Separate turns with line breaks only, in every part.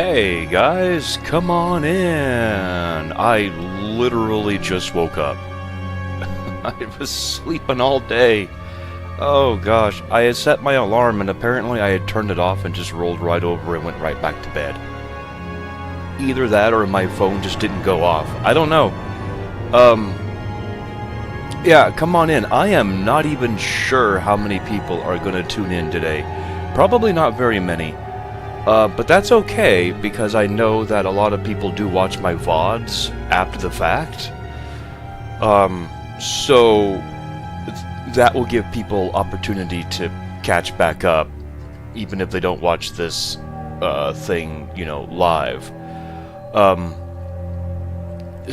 Hey guys, come on in. I literally just woke up. I was sleeping all day. Oh gosh, I had set my alarm and apparently I had turned it off and just rolled right over and went right back to bed. Either that or my phone just didn't go off. I don't know. Yeah, come on in. I am not even sure how many people are going to tune in today. Probably not very many. But that's okay, because I know that a lot of people do watch my VODs after the fact. So that will give people opportunity to catch back up, even if they don't watch this thing, live.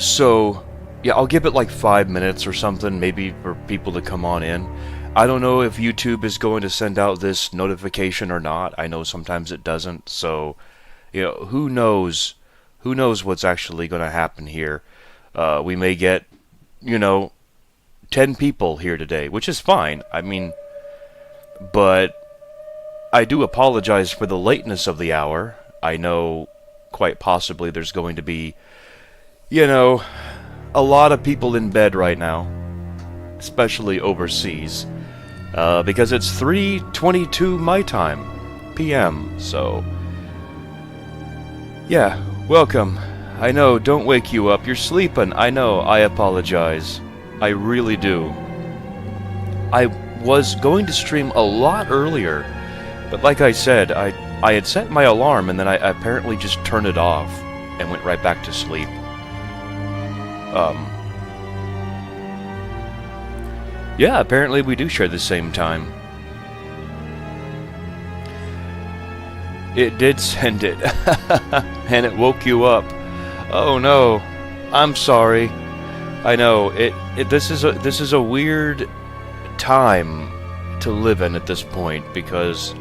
So yeah, I'll give it like 5 minutes or something, maybe for people to come on in. I don't know if YouTube is going to send out this notification or not. I know sometimes it doesn't, so who knows? Who knows what's actually going to happen here? We may get 10 people here today, which is fine. I mean, but I do apologize for the lateness of the hour. I know quite possibly there's going to be, a lot of people in bed right now, especially overseas, because it's 3:22 my time, PM, so yeah, welcome. I know, don't wake you up, you're sleeping, I know, I apologize. I really do. I was going to stream a lot earlier, but like I said, I had set my alarm and then I apparently just turned it off and went right back to sleep. Yeah, apparently we do share the same time. It did send it, and it woke you up. Oh no, I'm sorry. I know this is a weird time to live in at this point because,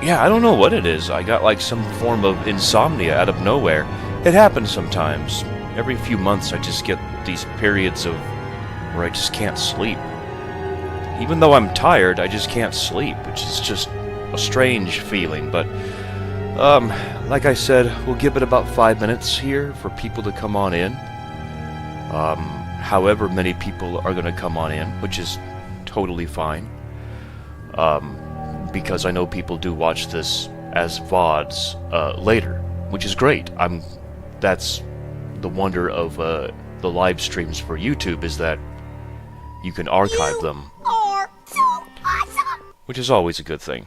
yeah, I don't know what it is. I got like some form of insomnia out of nowhere. It happens sometimes. Every few months I just get these periods where I just can't sleep. Even though I'm tired, I just can't sleep, which is just a strange feeling. But, like I said, we'll give it about 5 minutes here for people to come on in. However many people are going to come on in, which is totally fine. Because I know people do watch this as VODs later, which is great. That's the wonder of the live streams for YouTube, is that you can archive them.
Are so awesome!
Which is always a good thing.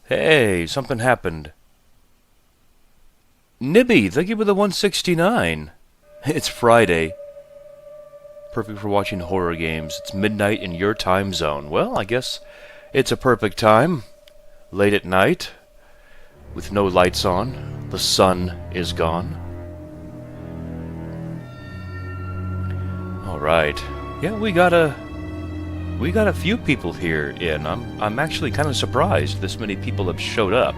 Hey, something happened. Nibby, thank you for the 169. It's Friday. Perfect for watching horror games. It's midnight in your time zone. Well, I guess it's a perfect time. Late at night, with no lights on. The sun is gone. All right. Yeah, we got a few people here in. I'm actually kind of surprised this many people have showed up.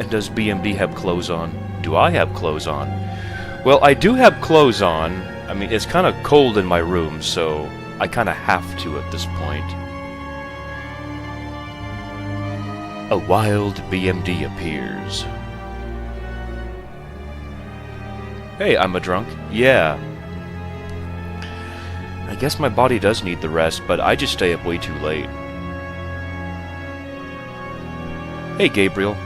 Does BMD have clothes on? Do I have clothes on? Well, I do have clothes on. I mean, it's kind of cold in my room, so I kind of have to at this point. A wild BMD appears. Hey, I'm a drunk. Yeah. I guess my body does need the rest, but I just stay up way too late. Hey, Gabriel.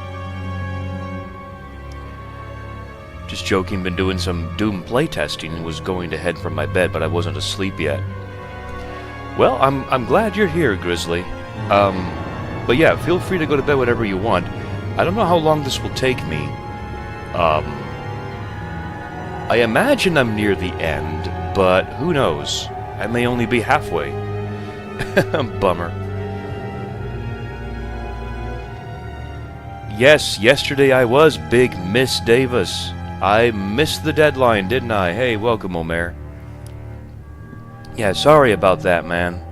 Just joking, been doing some Doom playtesting and was going to head for my bed, but I wasn't asleep yet. Well, I'm glad you're here, Grizzly. But yeah, feel free to go to bed whenever you want. I don't know how long this will take me. I imagine I'm near the end, but who knows? I may only be halfway. Bummer. Yes, yesterday I was Big Miss Davis. I missed the deadline, didn't I? Hey, welcome, Omer. Yeah, sorry about that, man.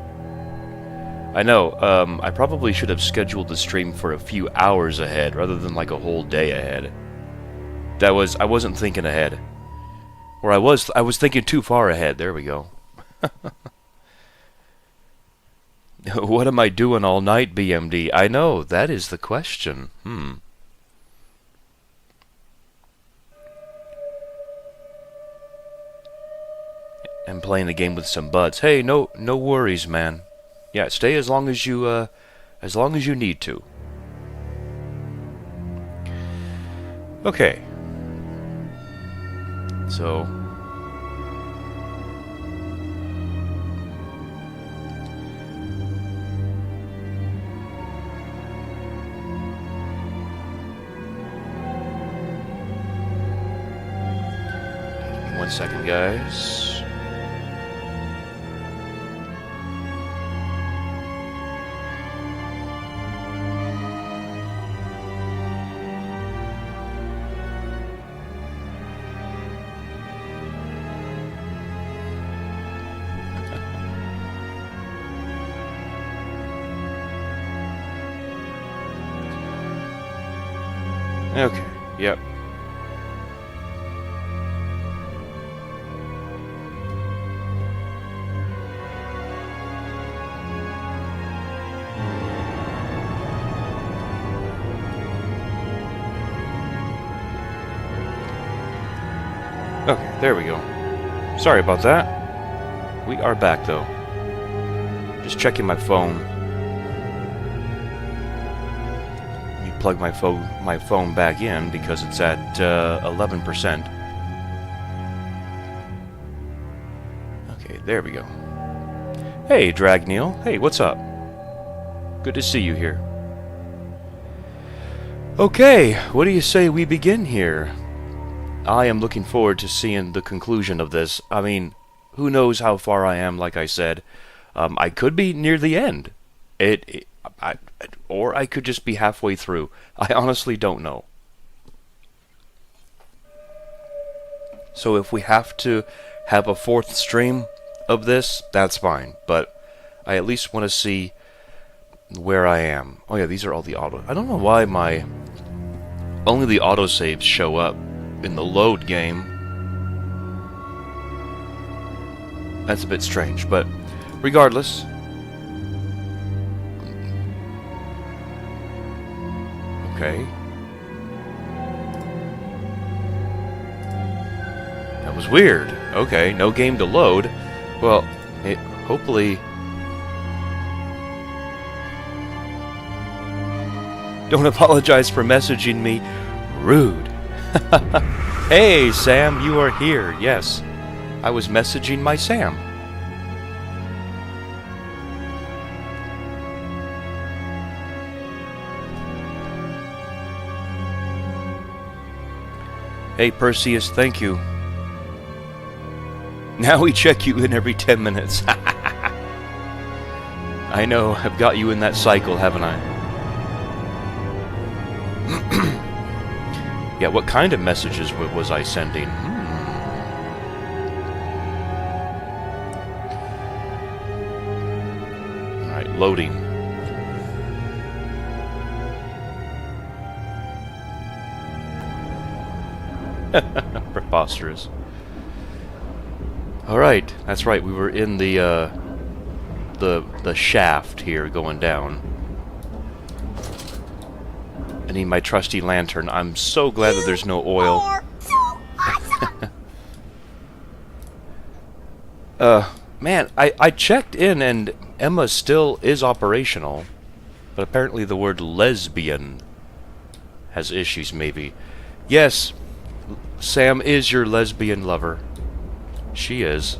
I know, I probably should have scheduled the stream for a few hours ahead, rather than like a whole day ahead. I wasn't thinking ahead. Or I was thinking too far ahead, there we go. What am I doing all night, BMD? I know, that is the question. I'm playing a game with some buds. Hey, no worries, man. Yeah, stay as long as you need to. Okay. So... One second, guys. Okay, yep. Okay, there we go. Sorry about that. We are back, though. Just checking my phone. Let me plug my phone back in because it's at 11%. Okay, there we go. Hey, Dragneil. Hey, what's up? Good to see you here. Okay, what do you say we begin here? I am looking forward to seeing the conclusion of this. I mean, who knows how far I am, like I said. I could be near the end. Or I could just be halfway through. I honestly don't know. So if we have to have a fourth stream of this, that's fine. But I at least want to see where I am. Oh yeah, these are all the auto... I don't know why only the autosaves show up in the load game. That's a bit strange, but regardless. Okay. That was weird. Okay, no game to load. Well, hopefully... Don't apologize for messaging me. Rude. Hey, Sam, you are here. Yes. I was messaging my Sam. Hey, Perseus, thank you. Now we check you in every 10 minutes. I know, I've got you in that cycle, haven't I? Yeah, what kind of messages was I sending? Alright, loading. Preposterous. Alright, that's right, we were in the shaft here going down. I need my trusty lantern. I'm so glad that there's no oil. Man, I checked in and Emma still is operational. But apparently the word lesbian has issues, maybe. Yes, Sam is your lesbian lover. She is.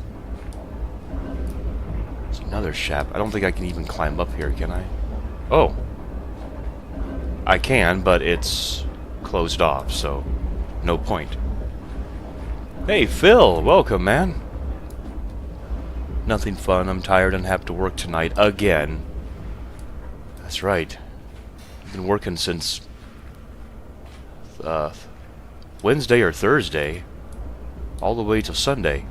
There's another shaft. I don't think I can even climb up here, can I? Oh. I can, but it's closed off, so no point. Hey, Phil! Welcome, man! Nothing fun. I'm tired and have to work tonight again. That's right. I've been working since Wednesday or Thursday, all the way till Sunday.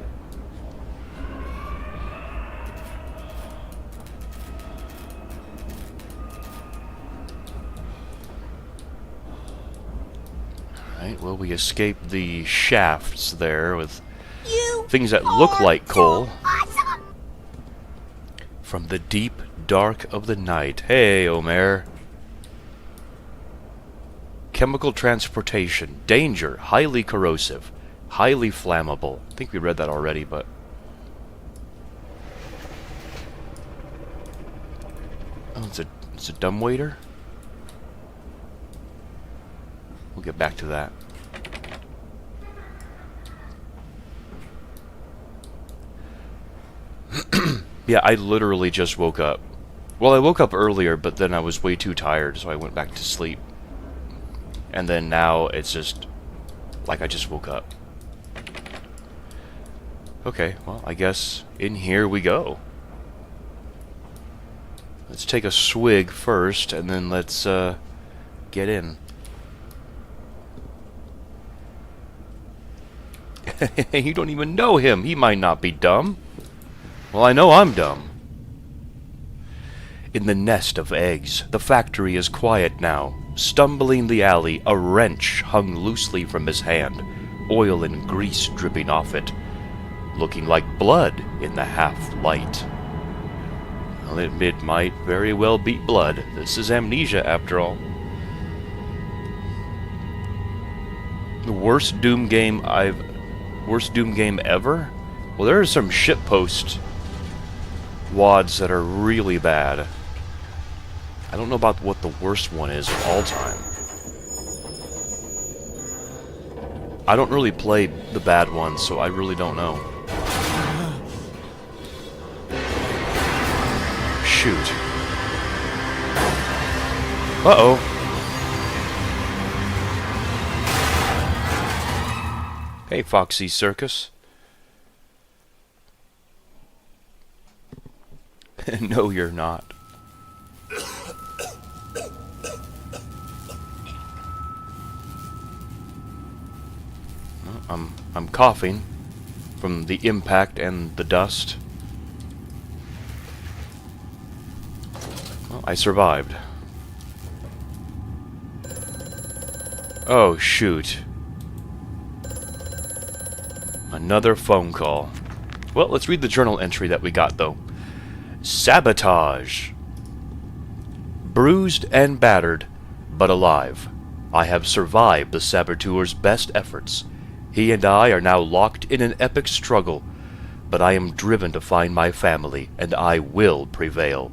Alright, well, we escaped the shafts there with things that look like coal from the deep, Dark of the night. Hey, Omer. Chemical transportation. Danger. Highly corrosive. Highly flammable. I think we read that already, but... Oh, it's a dumbwaiter? We'll get back to that. Yeah, I literally just woke up. Well, I woke up earlier, but then I was way too tired, so I went back to sleep. And then now it's just like I just woke up. Okay, well, I guess in here we go. Let's take a swig first, and then let's get in. You don't even know him. He might not be dumb. Well, I know I'm dumb. In the nest of eggs, the factory is quiet now. Stumbling the alley, a wrench hung loosely from his hand, oil and grease dripping off it, looking like blood in the half-light. Well, it might very well be blood. This is amnesia, after all. The worst Doom game ever? Well, there are some shitpost WODs that are really bad. I don't know about what the worst one is of all time. I don't really play the bad ones, so I really don't know. Shoot. Uh-oh. Hey, Foxy Circus. No, you're not. I'm coughing from the impact and the dust. Well, I survived. Oh, shoot. Another phone call. Well, let's read the journal entry that we got, though. Sabotage. Bruised and battered, but alive. I have survived the saboteur's best efforts. He and I are now locked in an epic struggle, but I am driven to find my family, and I will prevail.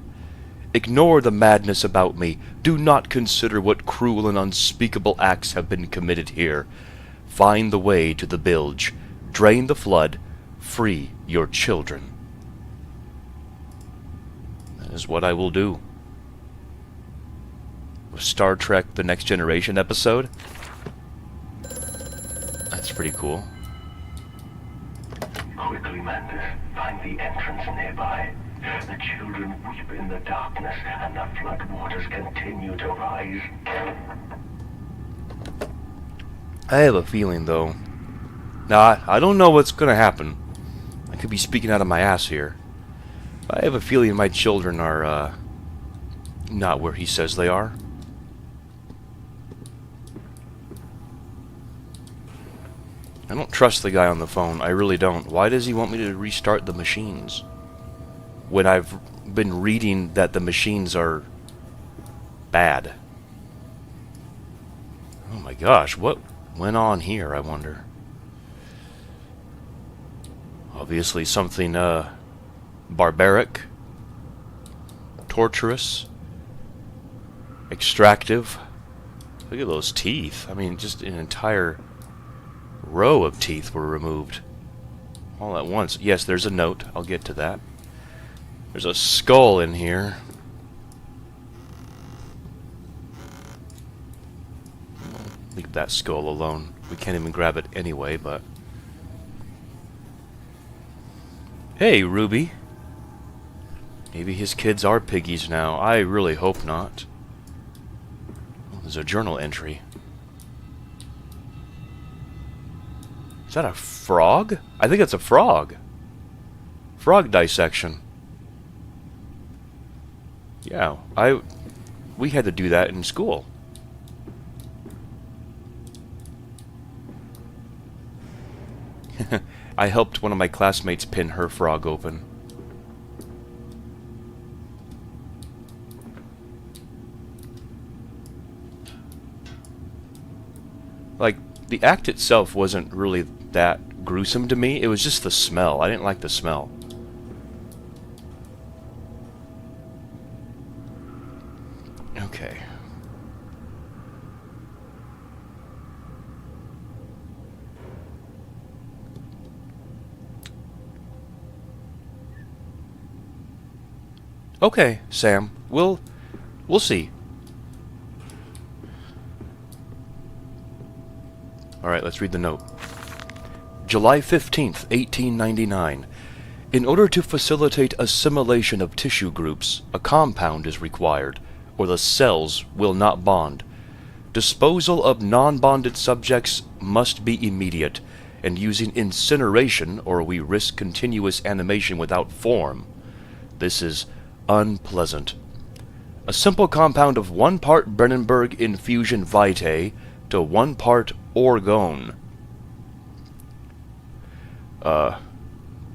Ignore the madness about me. Do not consider what cruel and unspeakable acts have been committed here. Find the way to the bilge. Drain the flood. Free your children. That is what I will do. Star Trek The Next Generation episode? That's pretty cool.
Quickly, Mantis, find the entrance nearby. The children weep in the darkness, and the floodwaters continue to rise.
I have a feeling, though. Now, I don't know what's gonna happen. I could be speaking out of my ass here. I have a feeling my children are, not where he says they are. I don't trust the guy on the phone. I really don't. Why does he want me to restart the machines? When I've been reading that the machines are bad. Oh my gosh, what went on here, I wonder? Obviously something, barbaric, torturous, extractive. Look at those teeth. I mean, just an entire row of teeth were removed all at once. Yes, there's a note. I'll get to that. There's a skull in here. Leave that skull alone. We can't even grab it anyway, but... Hey, Ruby. Maybe his kids are piggies now. I really hope not. Oh, there's a journal entry. Is that a frog? I think it's a frog. Frog dissection. Yeah, we had to do that in school. I helped one of my classmates pin her frog open. Like, the act itself wasn't really that gruesome to me. It was just the smell. I didn't like the smell. Okay. Okay, Sam. We'll see. Alright, let's read the note. July 15th, 1899. In order to facilitate assimilation of tissue groups, a compound is required, or the cells will not bond. Disposal of non-bonded subjects must be immediate, and using incineration, or we risk continuous animation without form. This is unpleasant. A simple compound of 1 part Brennenburg infusion vitae to 1 part orgone.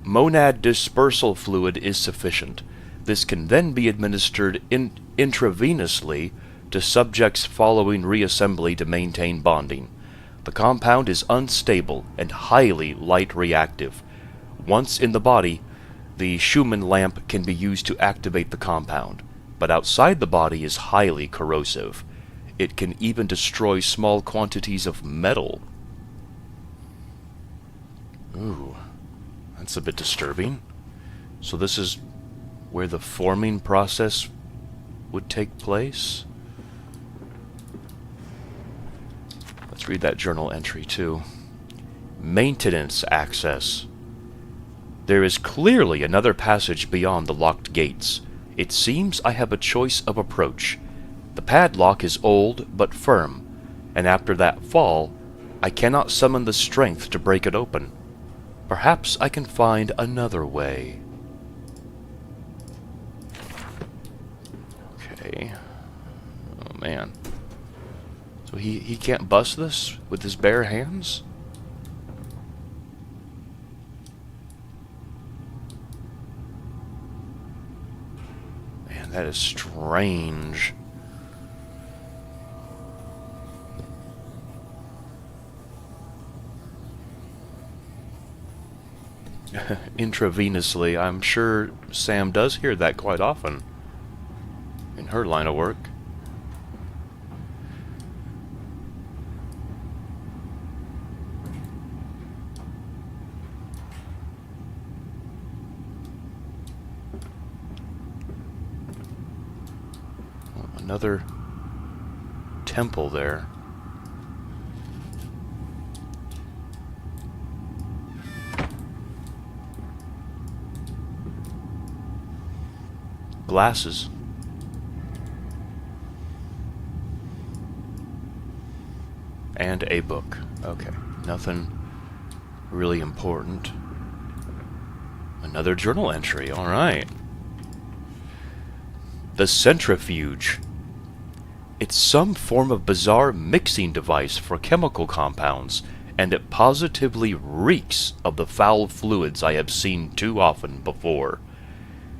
Monad dispersal fluid is sufficient. This can then be administered intravenously to subjects following reassembly to maintain bonding. The compound is unstable and highly light reactive. Once in the body, the Schumann lamp can be used to activate the compound, but outside the body is highly corrosive. It can even destroy small quantities of metal. Ooh, that's a bit disturbing. So this is where the forming process would take place? Let's read that journal entry too. Maintenance access. There is clearly another passage beyond the locked gates. It seems I have a choice of approach. The padlock is old but firm, and after that fall, I cannot summon the strength to break it open. Perhaps I can find another way. Okay. Oh man. So he can't bust this with his bare hands? Man, that is strange. Intravenously, I'm sure Sam does hear that quite often in her line of work. Another temple there. Glasses. And a book. Okay, nothing really important. Another journal entry, alright. The centrifuge. It's some form of bizarre mixing device for chemical compounds, and it positively reeks of the foul fluids I have seen too often before.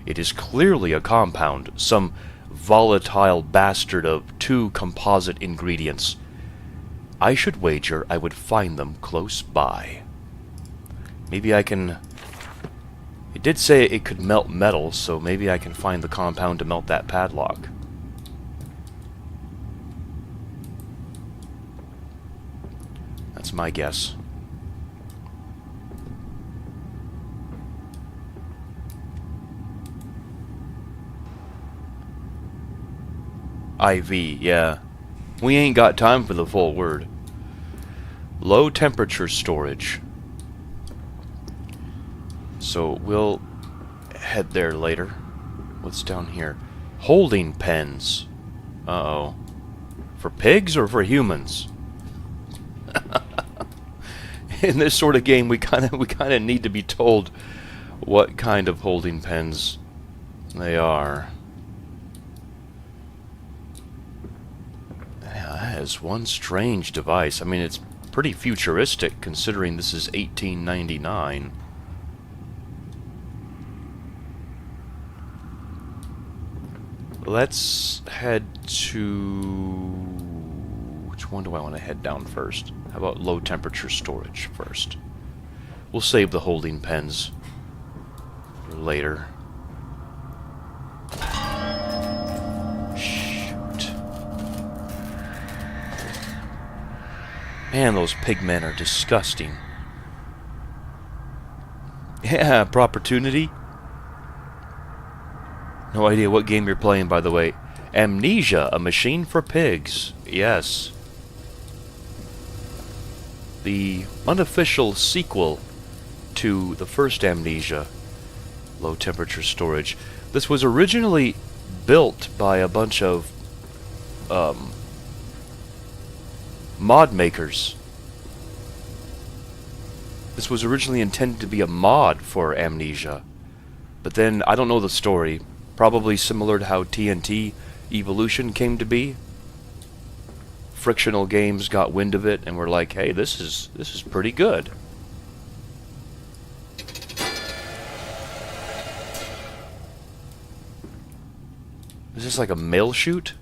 It is clearly a compound, some volatile bastard of 2 composite ingredients. I should wager I would find them close by. Maybe I can... It did say it could melt metal, so maybe I can find the compound to melt that padlock. That's my guess. IV, yeah. We ain't got time for the full word. Low temperature storage. So we'll head there later. What's down here? Holding pens. Uh-oh. For pigs or for humans? In this sort of game, we kind of need to be told what kind of holding pens they are. That is one strange device. I mean, it's pretty futuristic considering this is 1899. Let's head to Which one do I want to head down first? How about low temperature storage first? We'll save the holding pens for later. Shoot. Man, those pigmen are disgusting. Yeah, Propertunity. No idea what game you're playing, by the way. Amnesia, a machine for pigs. Yes. The unofficial sequel to the first Amnesia, low temperature storage. This was originally built by a bunch of mod makers. This was originally intended to be a mod for Amnesia, but then I don't know the story. Probably similar to how TNT Evolution came to be. Frictional Games got wind of it and were like, "Hey, this is pretty good." Is this like a mail chute?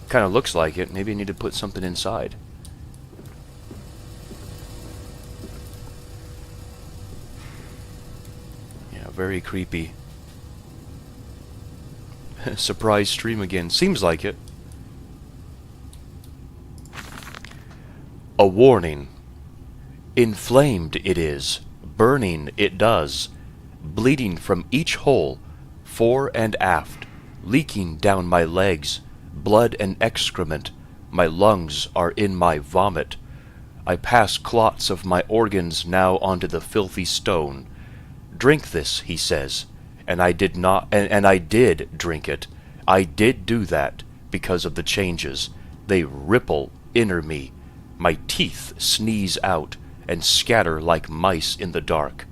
Kind of looks like it. Maybe I need to put something inside. Yeah, very creepy. Surprise stream again. Seems like it. A warning. Inflamed it is. Burning it does. Bleeding from each hole, fore and aft. Leaking down my legs. Blood and excrement. My lungs are in my vomit. I pass clots of my organs now onto the filthy stone. Drink this, he says. And I did not, and I did drink it. I did do that because of the changes. They ripple inner me. My teeth sneeze out and scatter like mice in the dark.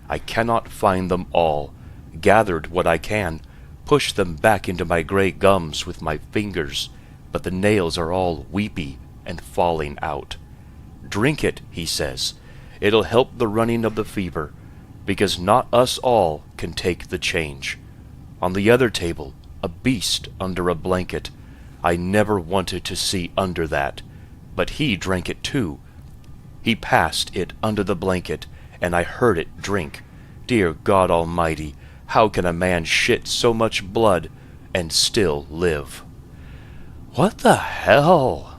I cannot find them all. Gathered what I can, push them back into my gray gums with my fingers, but the nails are all weepy and falling out. Drink it, he says. It'll help the running of the fever, because not us all can take the change. On the other table, a beast under a blanket. I never wanted to see under that, but he drank it too. He passed it under the blanket, and I heard it drink. Dear God Almighty, how can a man shit so much blood and still live? What the hell?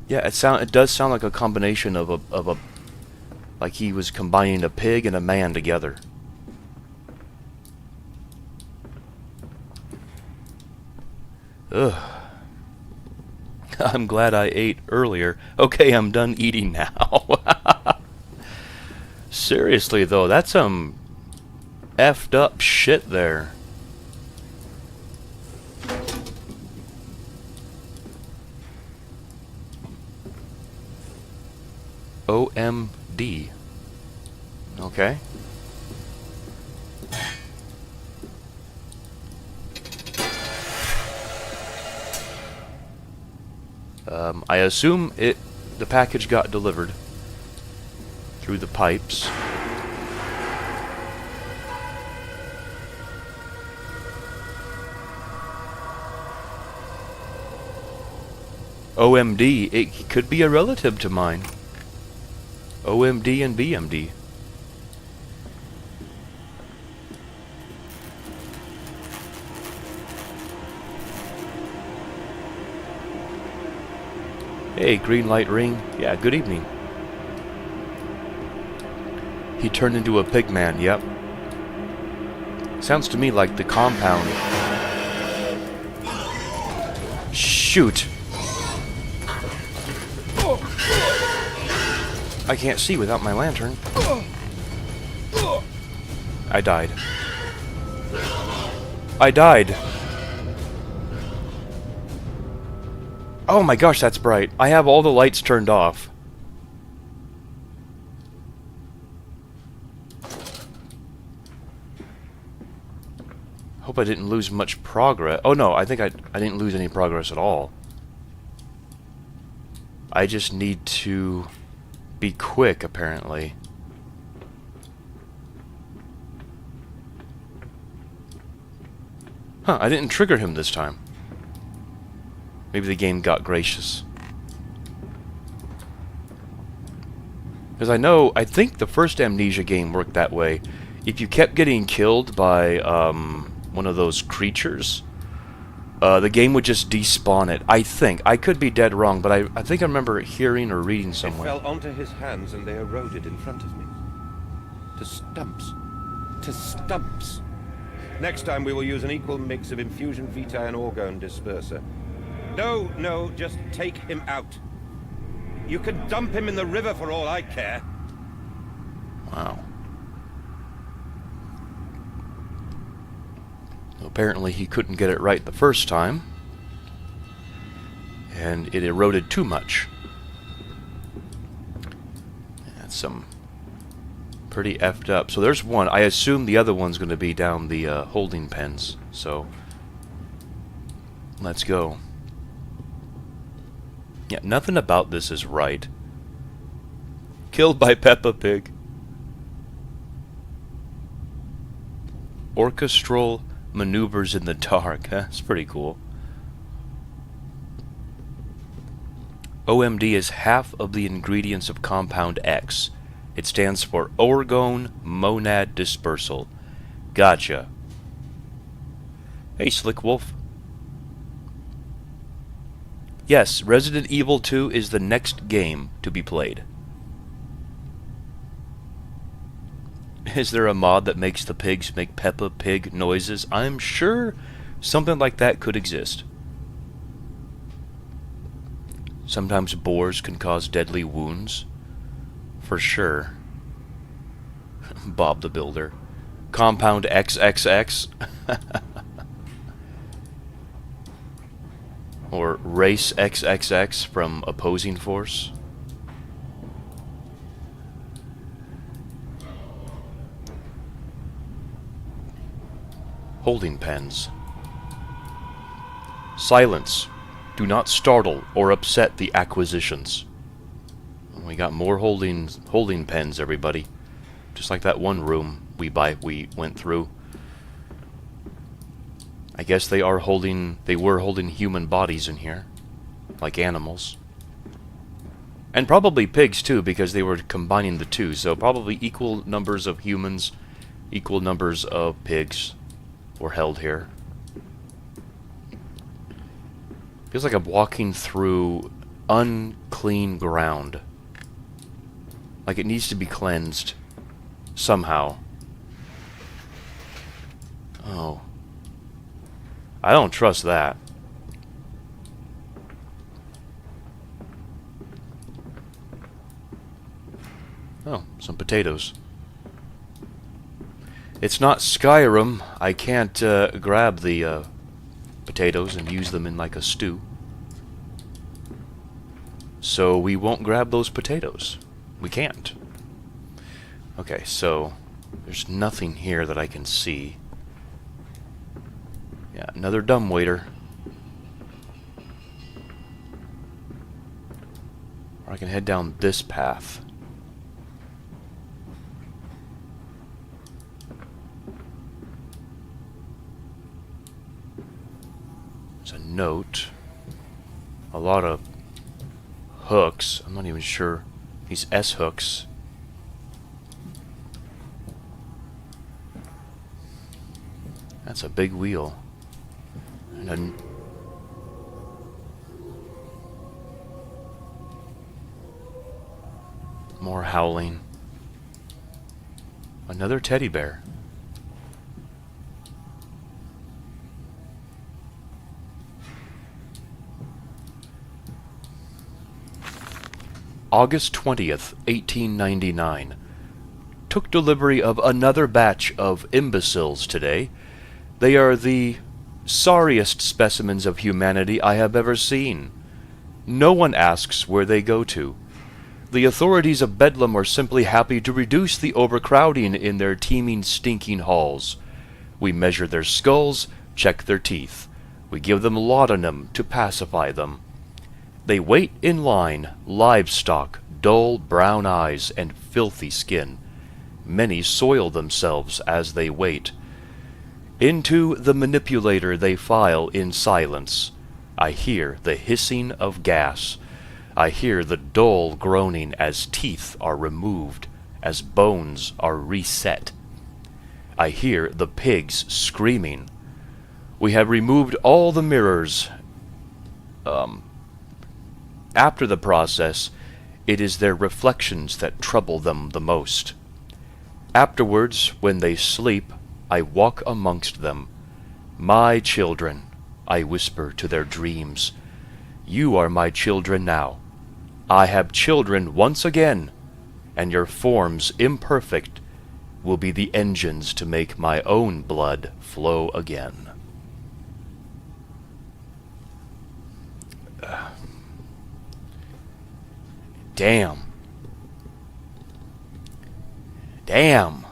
Yeah, it does sound like a combination of a like he was combining a pig and a man together. Ugh. I'm glad I ate earlier. Okay, I'm done eating now. Seriously though, that's some effed up shit there. OMD. Okay. I assume the package got delivered through the pipes. OMD, it could be a relative to mine. OMD and BMD. Hey, green light ring. Yeah, good evening. He turned into a pig man, yep. Sounds to me like the compound. Shoot! I can't see without my lantern. I died. I died! Oh my gosh, that's bright. I have all the lights turned off. Hope I didn't lose much progress. Oh no, I think I didn't lose any progress at all. I just need to be quick, apparently. Huh, I didn't trigger him this time. Maybe the game got gracious. Because I think the first Amnesia game worked that way. If you kept getting killed by one of those creatures, the game would just despawn it. I think. I could be dead wrong, but I think I remember hearing or reading somewhere.
It fell onto his hands and they eroded in front of me. To stumps. To stumps. Next time we will use an equal mix of infusion vitae and orgone disperser. No, just take him out. You can dump him in the river for all I care.
Wow. Apparently he couldn't get it right the first time, and it eroded too much. That's some pretty effed up. So there's one. I assume the other one's going to be down the holding pens. So let's go. Yeah, nothing about this is right. Killed by Peppa Pig. Orchestral maneuvers in the dark. That's pretty cool. OMD is half of the ingredients of compound X. It stands for orgone monad dispersal. Gotcha. Hey, Slick Wolf. Yes, Resident Evil 2 is the next game to be played. Is there a mod that makes the pigs make Peppa Pig noises? I'm sure something like that could exist. Sometimes boars can cause deadly wounds. For sure. Bob the Builder. Compound XXX. Or Race XXX from Opposing Force. Holding pens. Silence. Do not startle or upset the acquisitions. We got more holding pens, everybody. Just like that one room we went through. I guess they were holding human bodies in here, like animals. And probably pigs too, because they were combining the two, so probably equal numbers of humans, equal numbers of pigs were held here. Feels like I'm walking through unclean ground. Like it needs to be cleansed somehow. Oh. I don't trust that. Oh, some potatoes. It's not Skyrim. I can't grab the potatoes and use them in like a stew. So we won't grab those potatoes. We can't. Okay, so there's nothing here that I can see. Yeah, another dumbwaiter. Or I can head down this path. There's a note. A lot of hooks. I'm not even sure. These S hooks. That's a big wheel. And more howling. Another teddy bear. August 20th, 1899. Took delivery of another batch of imbeciles today. They are the sorriest specimens of humanity I have ever seen. No one asks where they go to. The authorities of Bedlam are simply happy to reduce the overcrowding in their teeming, stinking halls. We measure their skulls, check their teeth. We give them laudanum to pacify them. They wait in line, livestock, dull brown eyes, and filthy skin. Many soil themselves as they wait. Into the manipulator they file in silence. I hear the hissing of gas. I hear the dull groaning as teeth are removed, as bones are reset. I hear the pigs screaming. We have removed all the mirrors. After the process, it is their reflections that trouble them the most. Afterwards, when they sleep, I walk amongst them. My children, I whisper to their dreams. You are my children now. I have children once again, and your forms imperfect will be the engines to make my own blood flow again. Damn. Damn.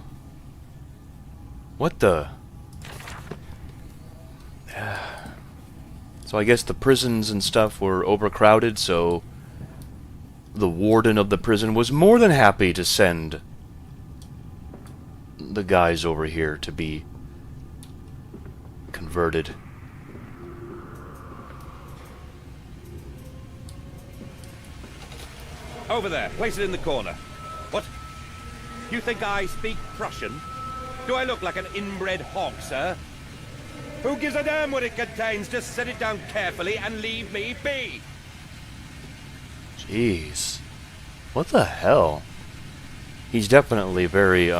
What the... So I guess the prisons and stuff were overcrowded, so the warden of the prison was more than happy to send the guys over here to be converted.
Over there, place it in the corner. What? You think I speak Prussian? Do I look like an inbred hog, sir? Who gives a damn what it contains? Just set it down carefully and leave me be.
Jeez. What the hell? He's definitely very,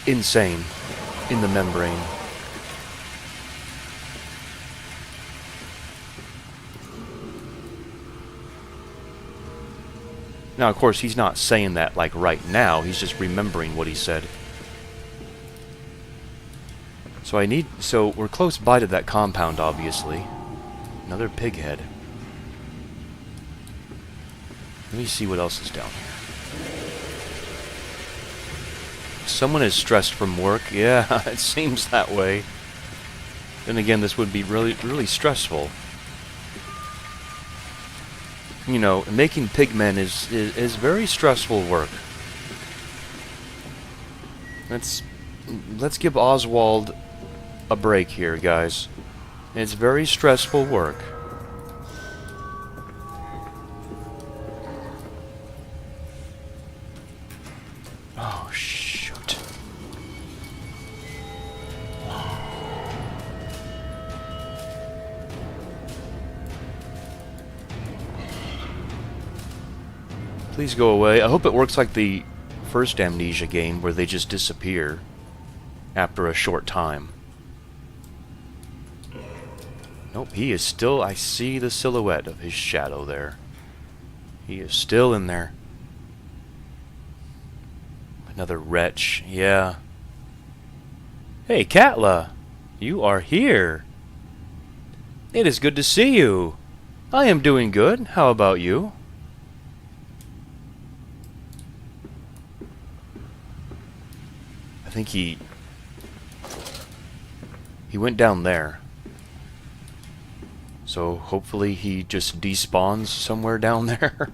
insane in the membrane. Now, of course, he's not saying that, like, right now. He's just remembering what he said. So we're close by to that compound, obviously. Another pig head. Let me see what else is down here. Someone is stressed from work. Yeah, it seems that way. Then again, this would be really, really stressful. You know, making pigmen is very stressful work. Let's give Oswald a break here, guys. It's very stressful work. Oh, shoot. Please go away. I hope it works like the first Amnesia game, where they just disappear after a short time. Nope, he is still... I see the silhouette of his shadow there. He is still in there. Another wretch, yeah. Hey, Katla! You are here! It is good to see you! I am doing good. How about you? I think he went down there. So hopefully he just despawns somewhere down there.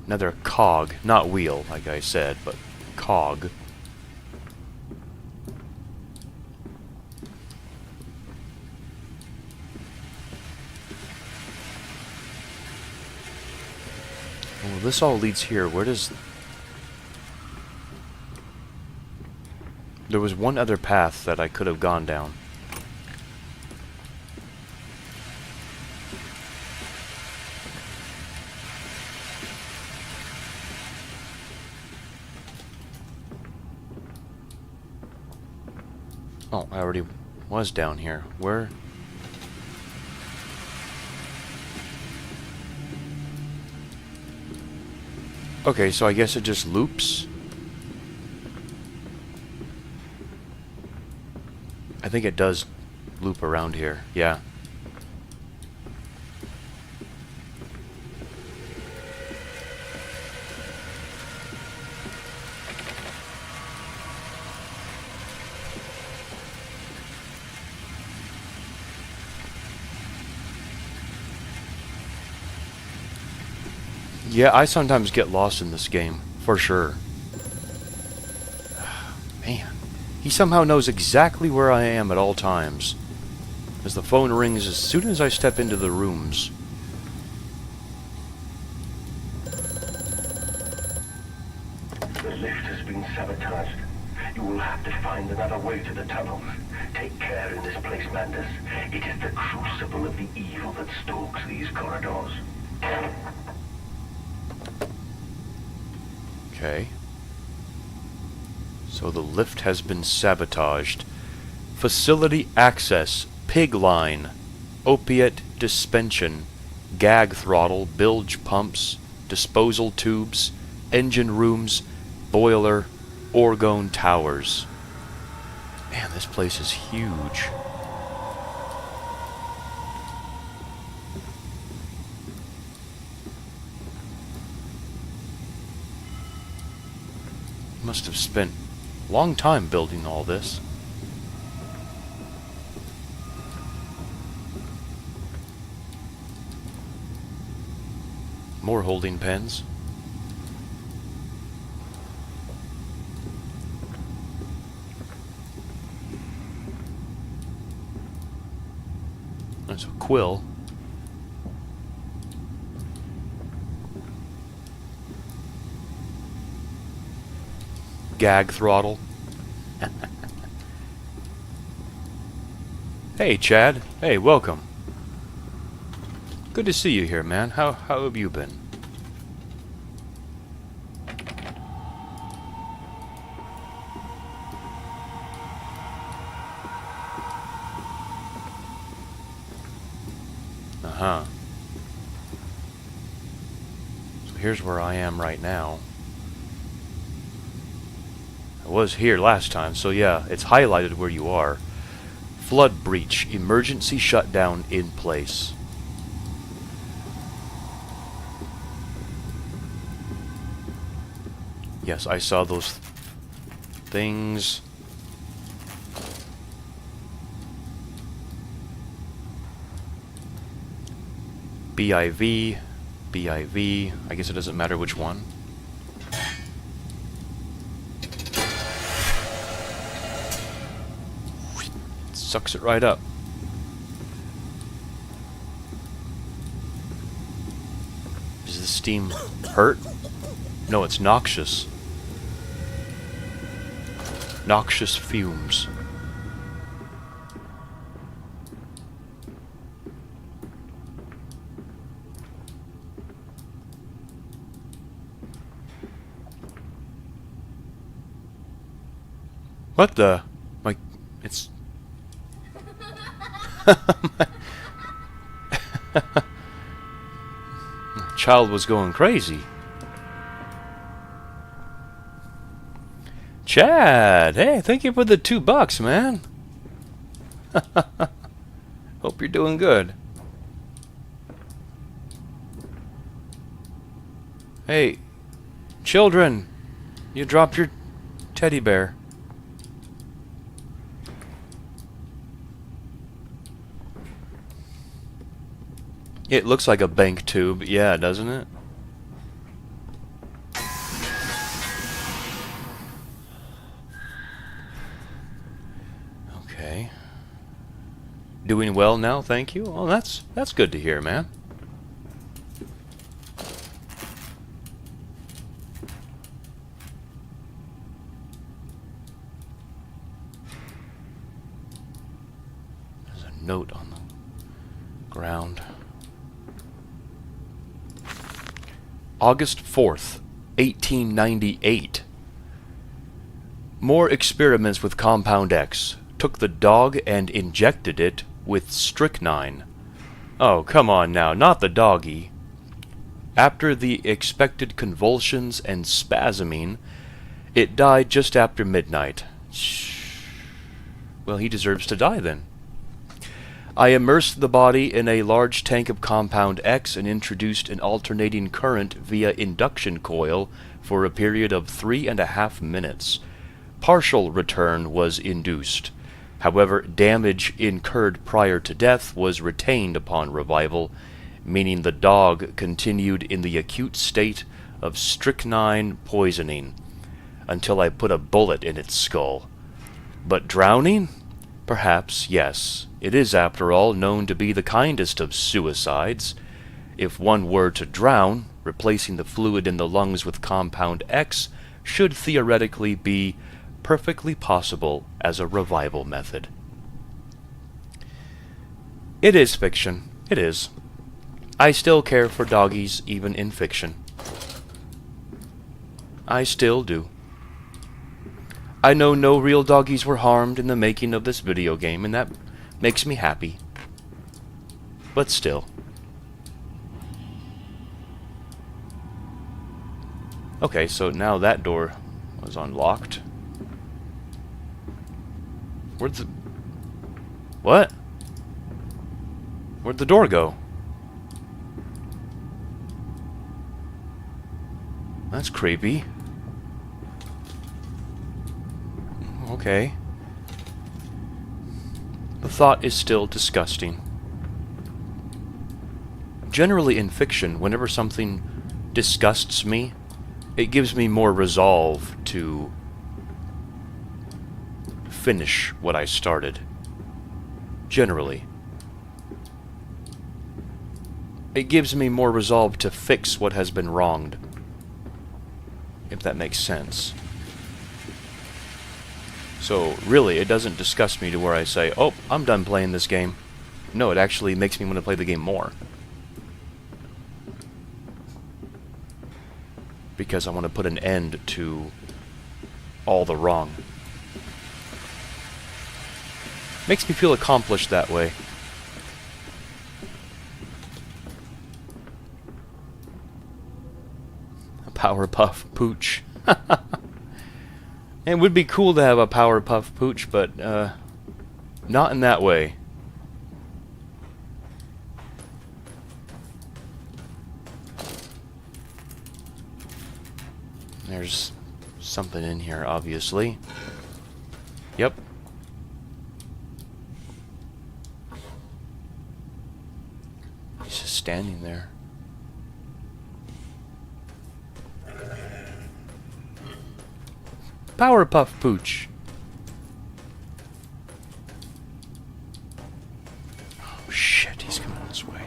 Another cog, not wheel, like I said, but cog. Well, this all leads here. Where does... There was one other path that I could have gone down. Oh, I already was down here. Where? Okay, so I guess it just loops. I think it does loop around here. Yeah. Yeah, I sometimes get lost in this game, for sure. Man, he somehow knows exactly where I am at all times, as the phone rings as soon as I step into the rooms.
The lift has been sabotaged. You will have to find another way to the tunnels. Take care in this place, Mandus. It is the crucible of the evil that stalks these corridors.
Okay. So the lift has been sabotaged. Facility access, pig line, opiate dispension, gag throttle, bilge pumps, disposal tubes, engine rooms, boiler, orgone towers. Man, this place is huge. Must have spent a long time building all this. More holding pens. There's a quill. Gag throttle. Hey, Chad. Hey, welcome. Good to see you here, man. How have you been? Uh-huh. So here's where I am right now. I was here last time, so yeah, it's highlighted where you are. Flood breach. Emergency shutdown in place. Yes, I saw those things. BIV, BIV. I guess it doesn't matter which one. Sucks it right up. Does the steam hurt? No, it's noxious. Noxious fumes. What the? Like, it's... Child was going crazy. Chad, hey, thank you for the $2, man. Hope you're doing good. Hey, children, you dropped your teddy bear. It looks like a bank tube, yeah, doesn't it? Okay. Doing well now, thank you. Oh, that's good to hear, man. There's a note on the ground. August 4th, 1898. More experiments with Compound X. Took the dog and injected it with strychnine. Oh, come on now, not the doggy. After the expected convulsions and spasming, it died just after midnight. Well, he deserves to die then. I immersed the body in a large tank of Compound X and introduced an alternating current via induction coil for a period of 3.5 minutes. Partial return was induced. However, damage incurred prior to death was retained upon revival, meaning the dog continued in the acute state of strychnine poisoning until I put a bullet in its skull. But drowning? Perhaps, yes. It is, after all, known to be the kindest of suicides. If one were to drown, replacing the fluid in the lungs with compound X should theoretically be perfectly possible as a revival method. It is fiction. It is. I still care for doggies, even in fiction. I still do. I know no real doggies were harmed in the making of this video game, and that makes me happy. But still. Okay, so now that door was unlocked. Where'd the... What? Where'd the door go? That's creepy. Okay. The thought is still disgusting. Generally in fiction, whenever something disgusts me, it gives me more resolve to finish what I started. Generally. It gives me more resolve to fix what has been wronged. If that makes sense. So, really, it doesn't disgust me to where I say, oh, I'm done playing this game. No, it actually makes me want to play the game more. Because I want to put an end to all the wrong. Makes me feel accomplished that way. A Powerpuff Pooch. It would be cool to have a Powerpuff Pooch, but not in that way. There's something in here, obviously. Yep. He's just standing there. Powerpuff Pooch. Oh shit, he's coming this way.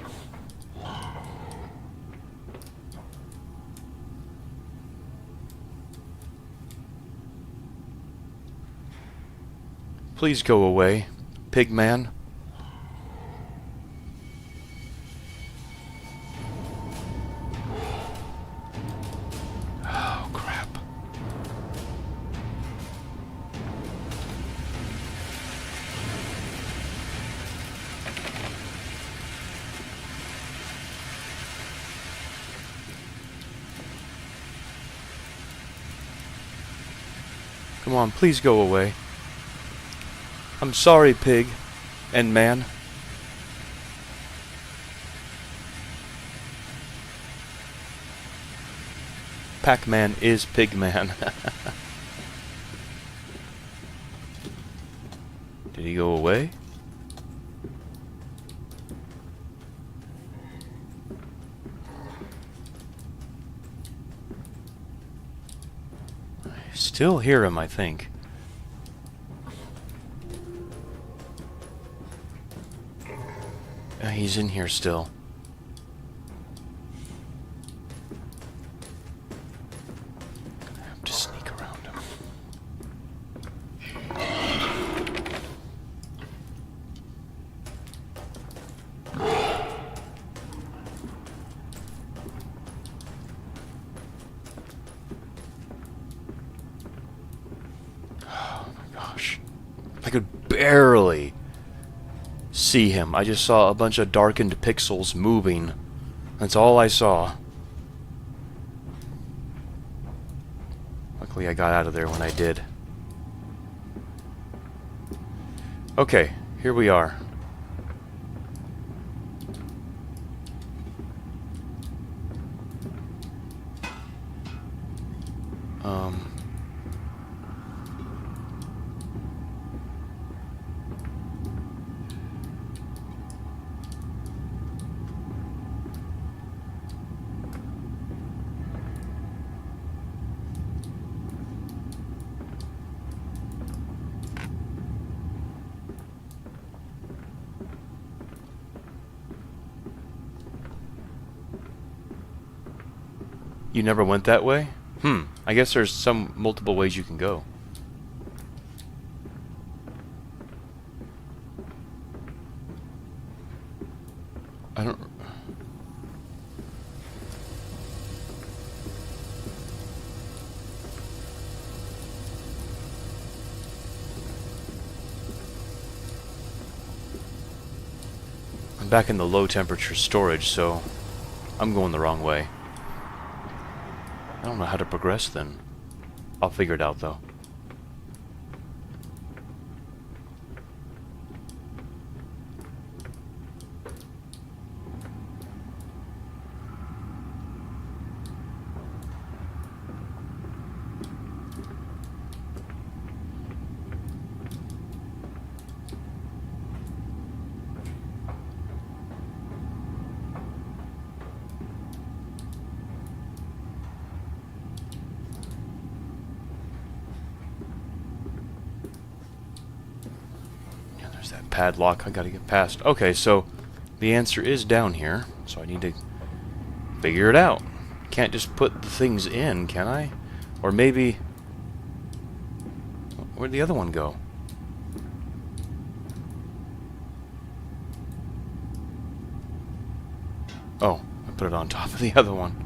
Please go away, Pigman. Oh crap. Come on, please go away. I'm sorry, pig and man. Pac-Man is Pigman. Did he go away? I still hear him, I think. He's in here still. Gonna have to sneak around him. Oh my gosh. I could barely see him. I just saw a bunch of darkened pixels moving. That's all I saw. Luckily I got out of there when I did. Okay, here we are. You never went that way? I guess there's some multiple ways you can go. I don't... I'm back in the low temperature storage, so I'm going the wrong way. I don't know how to progress then. I'll figure it out though. There's that padlock I gotta get past. Okay, so the answer is down here, so I need to figure it out. Can't just put the things in, can I? Or maybe... Where'd the other one go? Oh, I put it on top of the other one.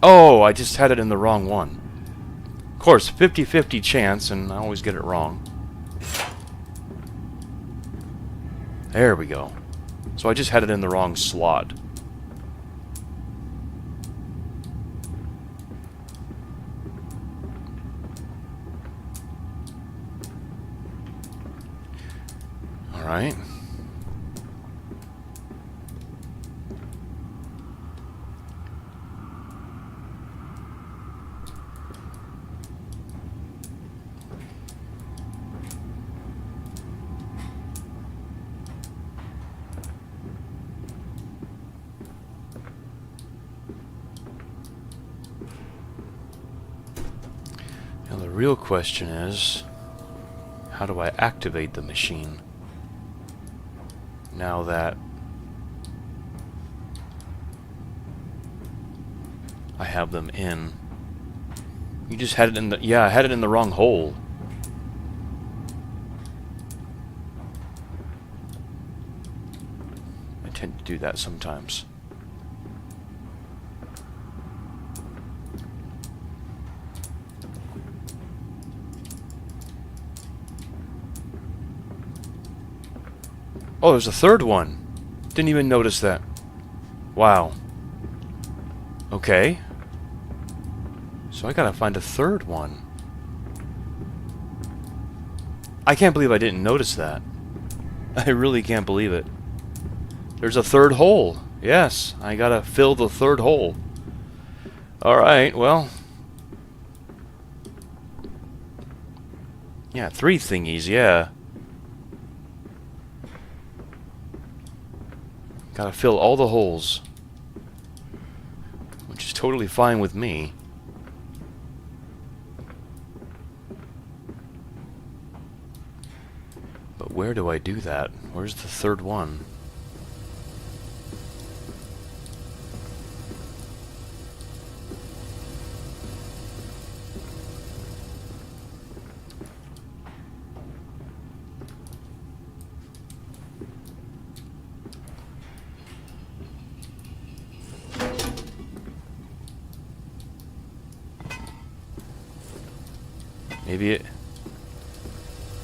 Oh, I just had it in the wrong one. Of course, 50-50 chance, and I always get it wrong. There we go. So I just had it in the wrong slot. Alright. Now the real question is, how do I activate the machine? Now that I have them in. You just had it in the... Yeah, I had it in the wrong hole. I tend to do that sometimes. Oh, there's a third one. Didn't even notice that. Wow. Okay. So I gotta find a third one. I can't believe I didn't notice that. I really can't believe it. There's a third hole. Yes, I gotta fill the third hole. Alright, well. Yeah, 3 thingies, yeah. Gotta fill all the holes. Which is totally fine with me. But where do I do that? Where's the third one? Maybe it...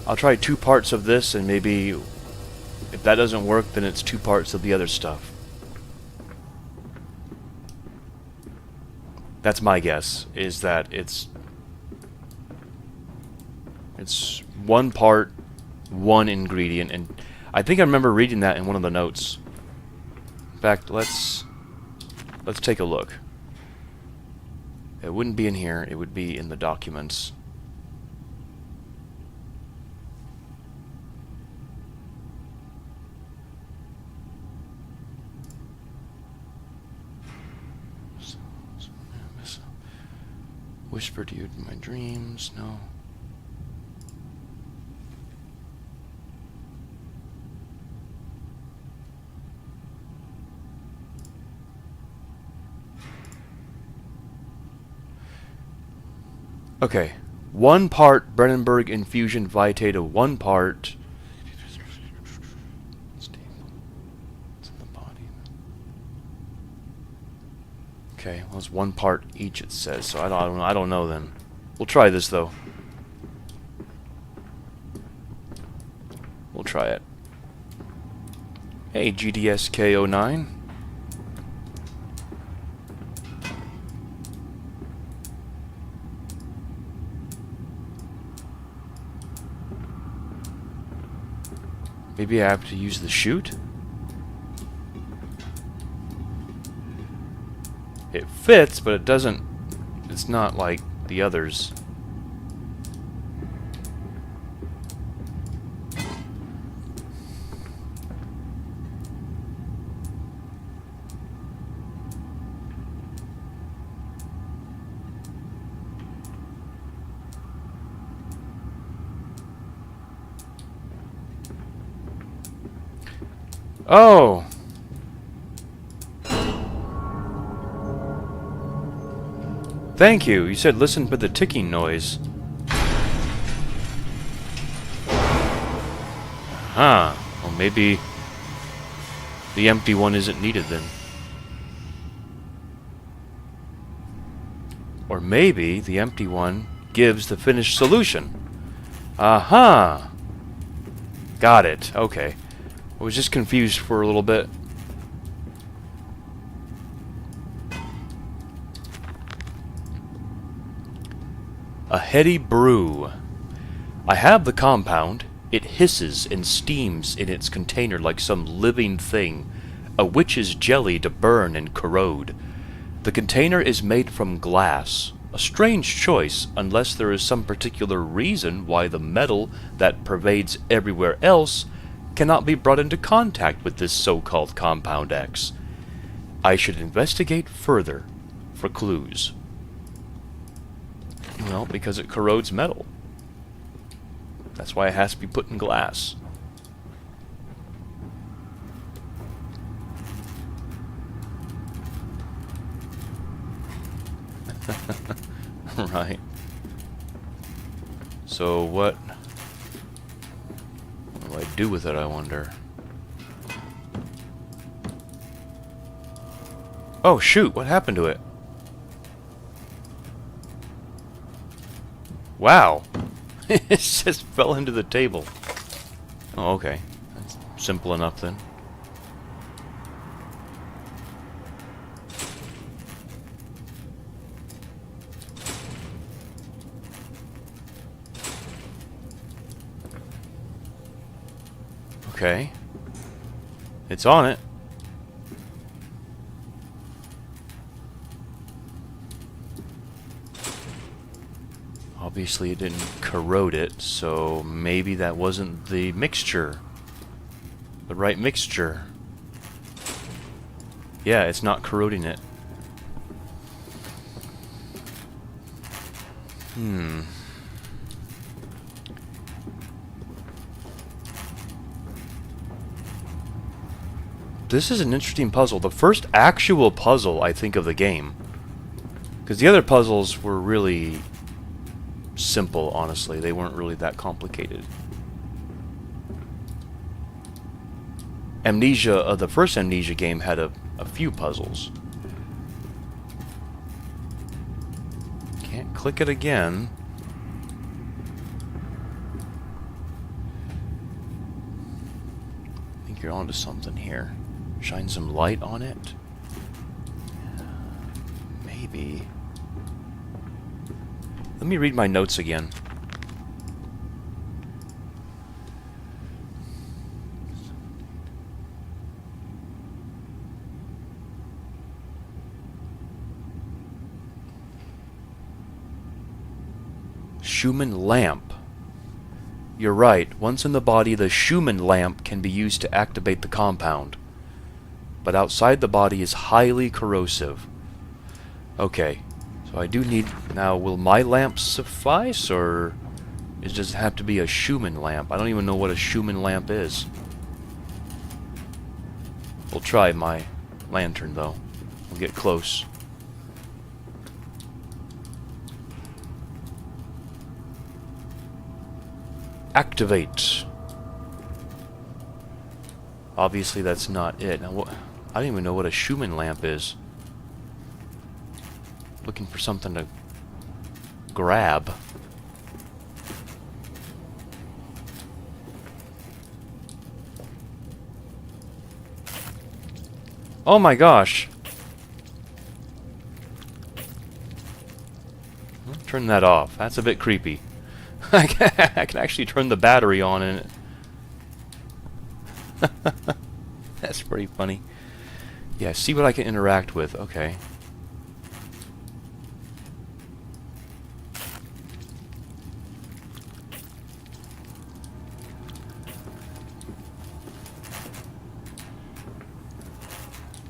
I'll try 2 parts of this, and maybe if that doesn't work, then it's 2 parts of the other stuff. That's my guess, is that it's 1 part, 1 ingredient, and I think I remember reading that in one of the notes. In fact, let's take a look. It wouldn't be in here, it would be in the documents. Whisper to you in my dreams, no. Okay. 1 part Brennenburg infusion vitae to 1 part. It's in the body. Okay, well, it's 1 part each, it says. So I don't know then. We'll try this though. We'll try it. Hey, GDSK09. Maybe I have to use the chute? It fits, but it doesn't... It's not like the others. Oh! Thank you. You said listen for the ticking noise. Huh. Well, maybe the empty one isn't needed then. Or maybe the empty one gives the finished solution. Aha! Got it. Okay. I was just confused for a little bit. A heady brew. I have the compound. It hisses and steams in its container like some living thing, a witch's jelly to burn and corrode. The container is made from glass, a strange choice unless there is some particular reason why the metal that pervades everywhere else cannot be brought into contact with this so-called Compound X. I should investigate further for clues. Well, because it corrodes metal. That's why it has to be put in glass. Right. So what do I do with it, I wonder? Oh shoot, what happened to it? Wow. It just fell into the table. Oh, okay. That's simple enough then. Okay. It's on it. Obviously it didn't corrode it, so maybe that wasn't the mixture. The right mixture. Yeah, it's not corroding it. This is an interesting puzzle. The first actual puzzle, I think, of the game. Because the other puzzles were really simple, honestly. They weren't really that complicated. Amnesia, the first Amnesia game had a few puzzles. Can't click it again. I think you're onto something here. Shine some light on it. Maybe. Let me read my notes again. Schumann lamp. You're right. Once in the body, the Schumann lamp can be used to activate the compound. But outside the body is highly corrosive. Okay. So I do need... Now, will my lamp suffice, or does it have to be a Schumann lamp? I don't even know what a Schumann lamp is. We'll try my lantern, though. We'll get close. Activate. Obviously that's not it. Now what? I don't even know what a Schumann lamp is. Looking for something to grab. Oh my gosh. Turn that off. That's a bit creepy. I can actually turn the battery on in it. That's pretty funny. Yeah, see what I can interact with. Okay.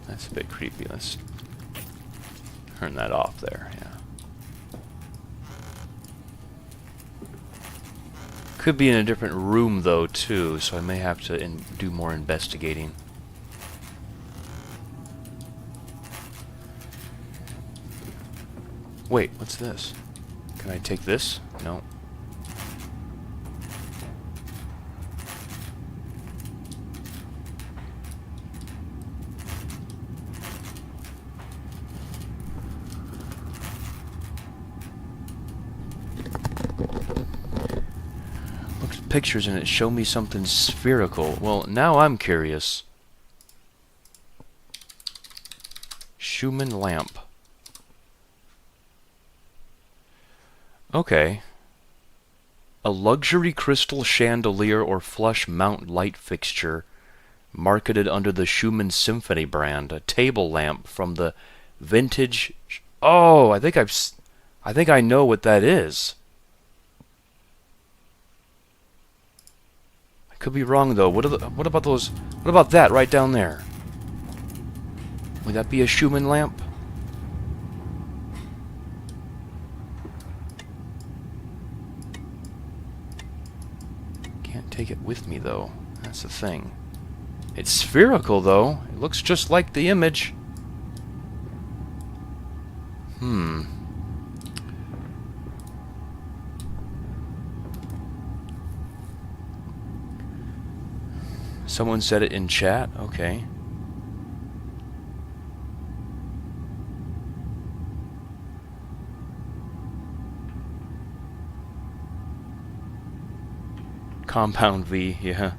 That's a bit creepy. Let's turn that off there. Yeah. Could be in a different room though too, so I may have to do more investigating. Wait, what's this? Can I take this? No. Look at pictures and it showed me something spherical. Well, now I'm curious. Schumann lamp. Okay. A luxury crystal chandelier or flush mount light fixture marketed under the Schumann Symphony brand. A table lamp from the vintage... Oh, I think I know what that is. I could be wrong though. What about those? What about that right down there? Would that be a Schumann lamp? Can't take it with me though. That's the thing. It's spherical though. It looks just like the image. Someone said it in chat? Okay. Compound V, yeah.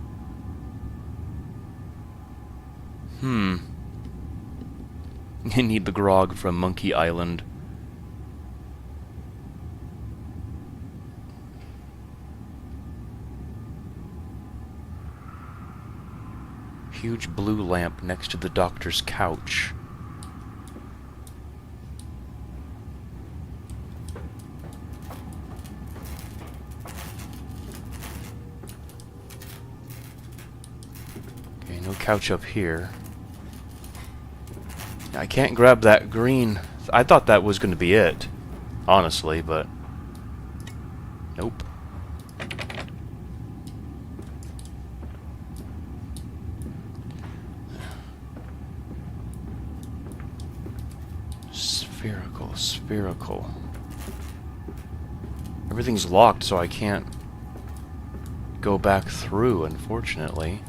You need the grog from Monkey Island. Huge blue lamp next to the doctor's couch. Okay, no couch up here. I can't grab that green. I thought that was going to be it, honestly, but nope. Spherical. Everything's locked, so I can't go back through, unfortunately.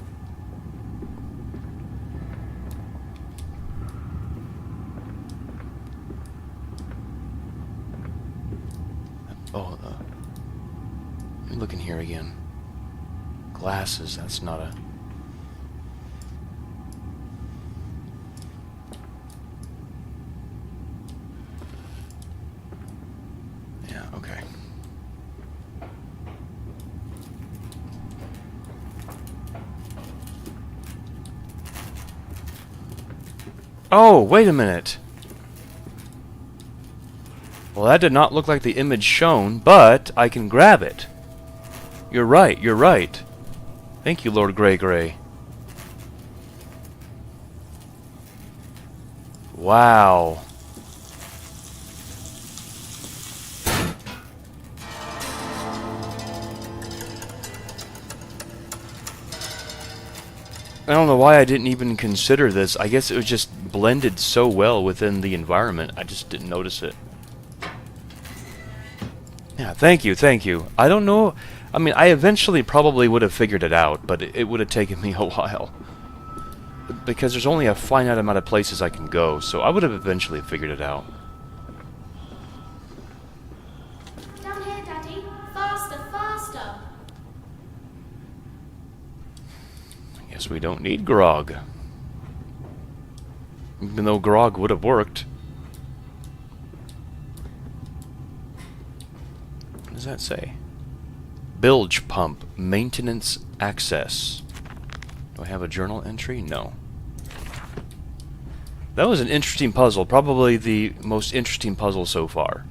Oh, let me look in here again. Glasses, that's not a... Okay. Oh, wait a minute. Well, that did not look like the image shown, but I can grab it. You're right, you're right. Thank you, Lord Grey Grey. Wow. I don't know why I didn't even consider this. I guess it was just blended so well within the environment. I just didn't notice it. Yeah, thank you, thank you. I don't know. I mean, I eventually probably would have figured it out, but it would have taken me a while. Because there's only a finite amount of places I can go, so I would have eventually figured it out.
Down here, Daddy. Faster, faster.
I guess we don't need grog. Even though grog would have worked. What does that say? Bilge pump, maintenance access. Do I have a journal entry? No. That was an interesting puzzle, probably the most interesting puzzle so far.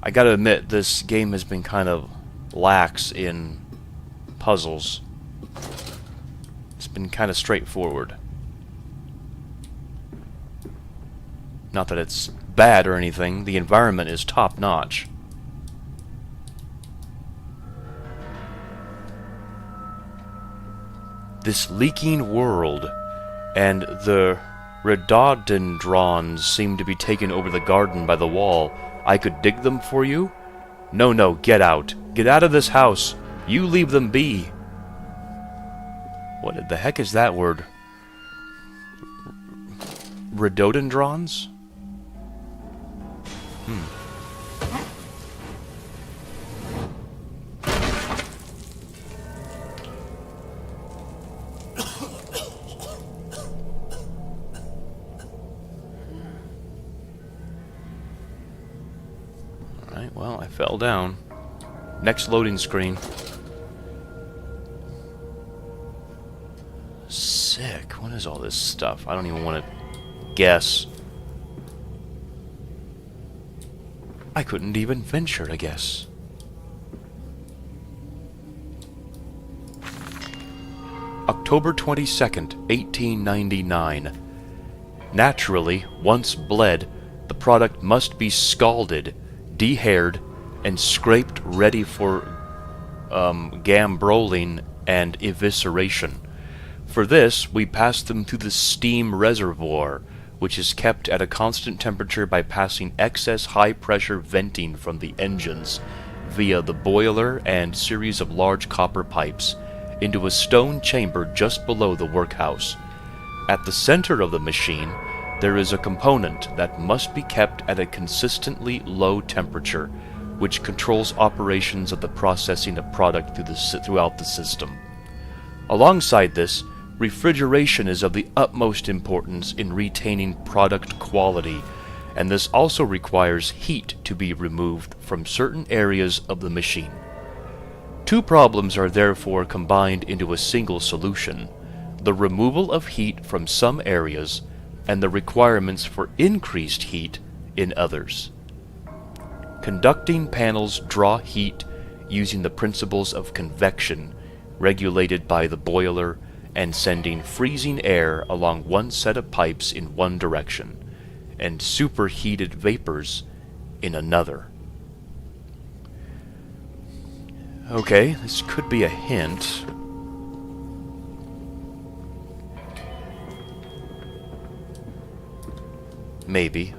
I gotta admit, this game has been kind of lax in puzzles. It's been kind of straightforward. Not that it's bad or anything, the environment is top-notch. This leaking world, and the rhododendrons seem to be taking over the garden by the wall. I could dig them for you? No, no, get out. Get out of this house. You leave them be. What the heck is that word? Rhododendrons? Alright, well, I fell down. Next loading screen. Sick. What is all this stuff? I don't even want to guess. I couldn't even venture, I guess. October 22nd, 1899. Naturally, once bled, the product must be scalded, dehaired, and scraped ready for gambroling and evisceration. For this, we pass them through the steam reservoir, which is kept at a constant temperature by passing excess high-pressure venting from the engines via the boiler and series of large copper pipes into a stone chamber just below the workhouse. At the center of the machine, there is a component that must be kept at a consistently low temperature, which controls operations of the processing of product throughout the system. Alongside this, refrigeration is of the utmost importance in retaining product quality, and this also requires heat to be removed from certain areas of the machine. Two problems are therefore combined into a single solution: the removal of heat from some areas and the requirements for increased heat in others. Conducting panels draw heat using the principles of convection, regulated by the boiler, and sending freezing air along one set of pipes in one direction, and superheated vapors in another. Okay, this could be a hint. Maybe.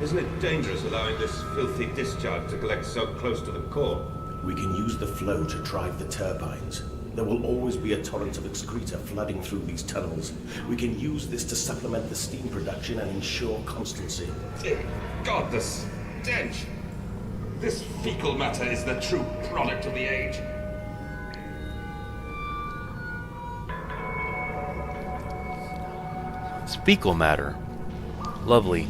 Isn't it dangerous allowing this filthy discharge to collect so close to the core?
We can use the flow to drive the turbines. There will always be a torrent of excreta flooding through these tunnels. We can use this to supplement the steam production and ensure constancy.
Dear God, the stench! This fecal matter is the true product of the age.
It's fecal matter. Lovely.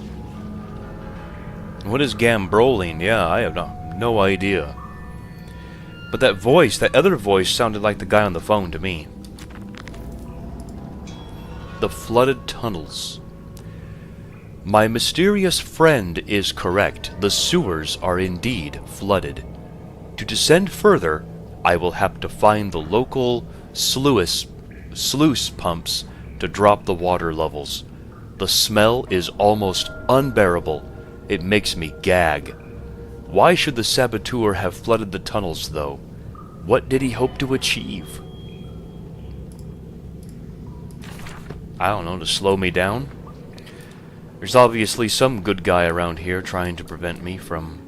What is gambroling? Yeah, I have no idea. But that voice, that other voice, sounded like the guy on the phone to me. The flooded tunnels. My mysterious friend is correct. The sewers are indeed flooded. To descend further, I will have to find the local sluice pumps to drop the water levels. The smell is almost unbearable. It makes me gag. Why should the saboteur have flooded the tunnels, though? What did he hope to achieve? I don't know, to slow me down? There's obviously some good guy around here trying to prevent me from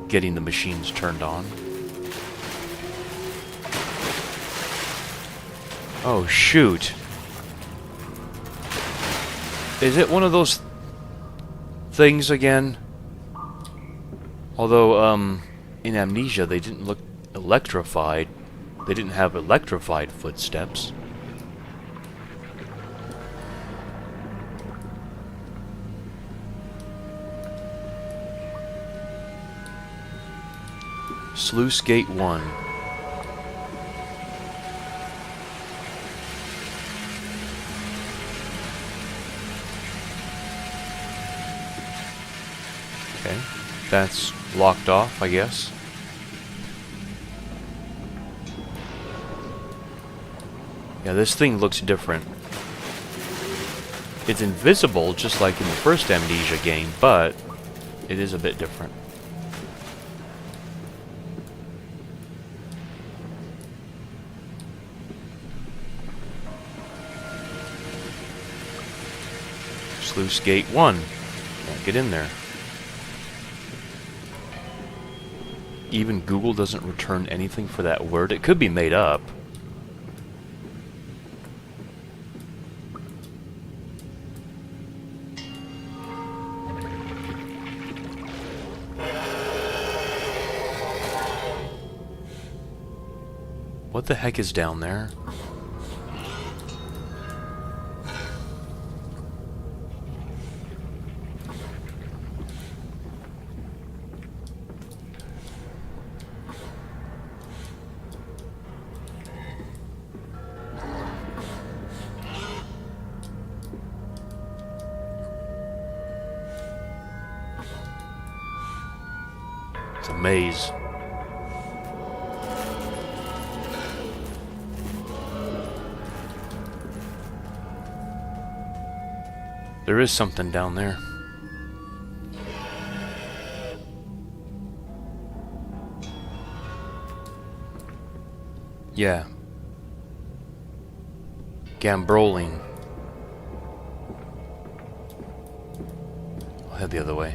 getting the machines turned on. Oh, shoot. Is it one of those things again? Although, in Amnesia, they didn't look electrified. They didn't have electrified footsteps. Sluice Gate 1. Okay, that's locked off, I guess. Yeah, this thing looks different. It's invisible, just like in the first Amnesia game, but it is a bit different. Sluice Gate 1. Can't get in there. Even Google doesn't return anything for that word. It could be made up. What the heck is down there? It's a maze. There is something down there. Yeah. Gambroline. I'll head the other way.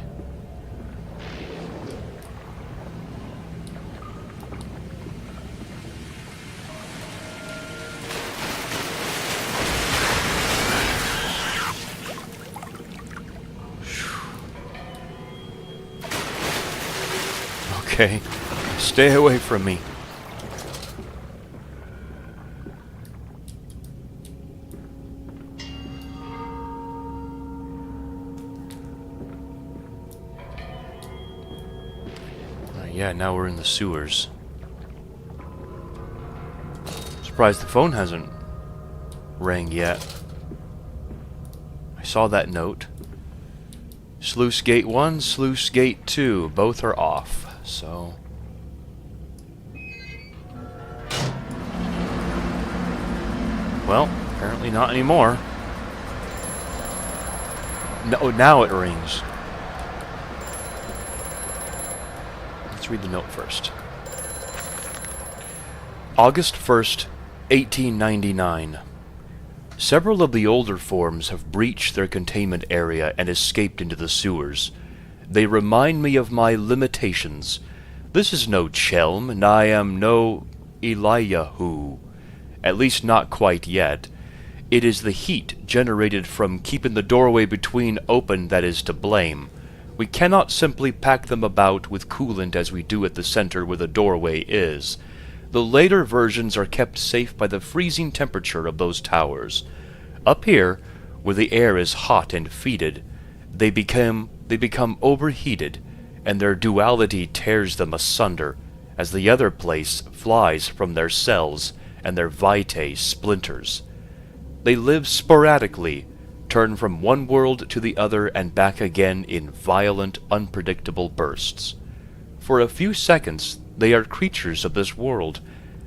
Okay, stay away from me. Yeah, now we're in the sewers. Surprised the phone hasn't rang yet. I saw that note. Sluice Gate 1, Sluice Gate 2, both are off. So, well, apparently not anymore. No, now it rings. Let's read the note first. August 1st, 1899. Several of the older forms have breached their containment area and escaped into the sewers. They remind me of my limitations. This is no Chelm, and I am no Eliyahu. At least not quite yet. It is the heat generated from keeping the doorway between open that is to blame. We cannot simply pack them about with coolant as we do at the center where the doorway is. The later versions are kept safe by the freezing temperature of those towers. Up here, where the air is hot and fetid, they become overheated, and their duality tears them asunder, as the other place flies from their cells, and their vitae splinters. They live sporadically, turn from one world to the other and back again in violent, unpredictable bursts. For a few seconds they are creatures of this world,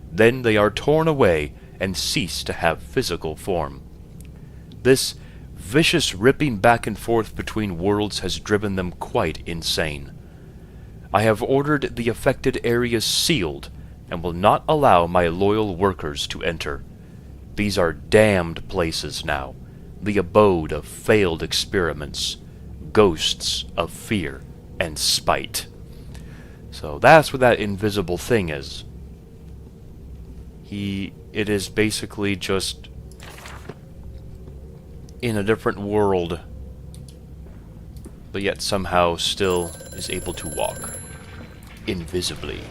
then they are torn away and cease to have physical form. This vicious ripping back and forth between worlds has driven them quite insane. I have ordered the affected areas sealed and will not allow my loyal workers to enter. These are damned places now. the abode of failed experiments, ghosts of fear and spite. So that's what that invisible thing is. It is basically just in a different world, but yet somehow still is able to walk invisibly.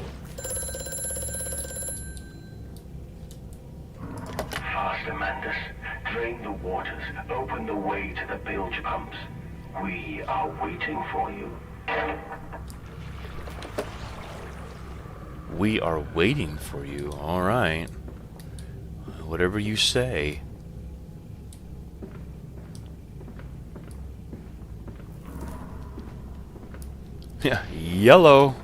Faster, Mandus. Drain the waters. Open the way to the bilge pumps. We are waiting for you.
We are waiting for you. Alright. Whatever you say. Yeah, yellow.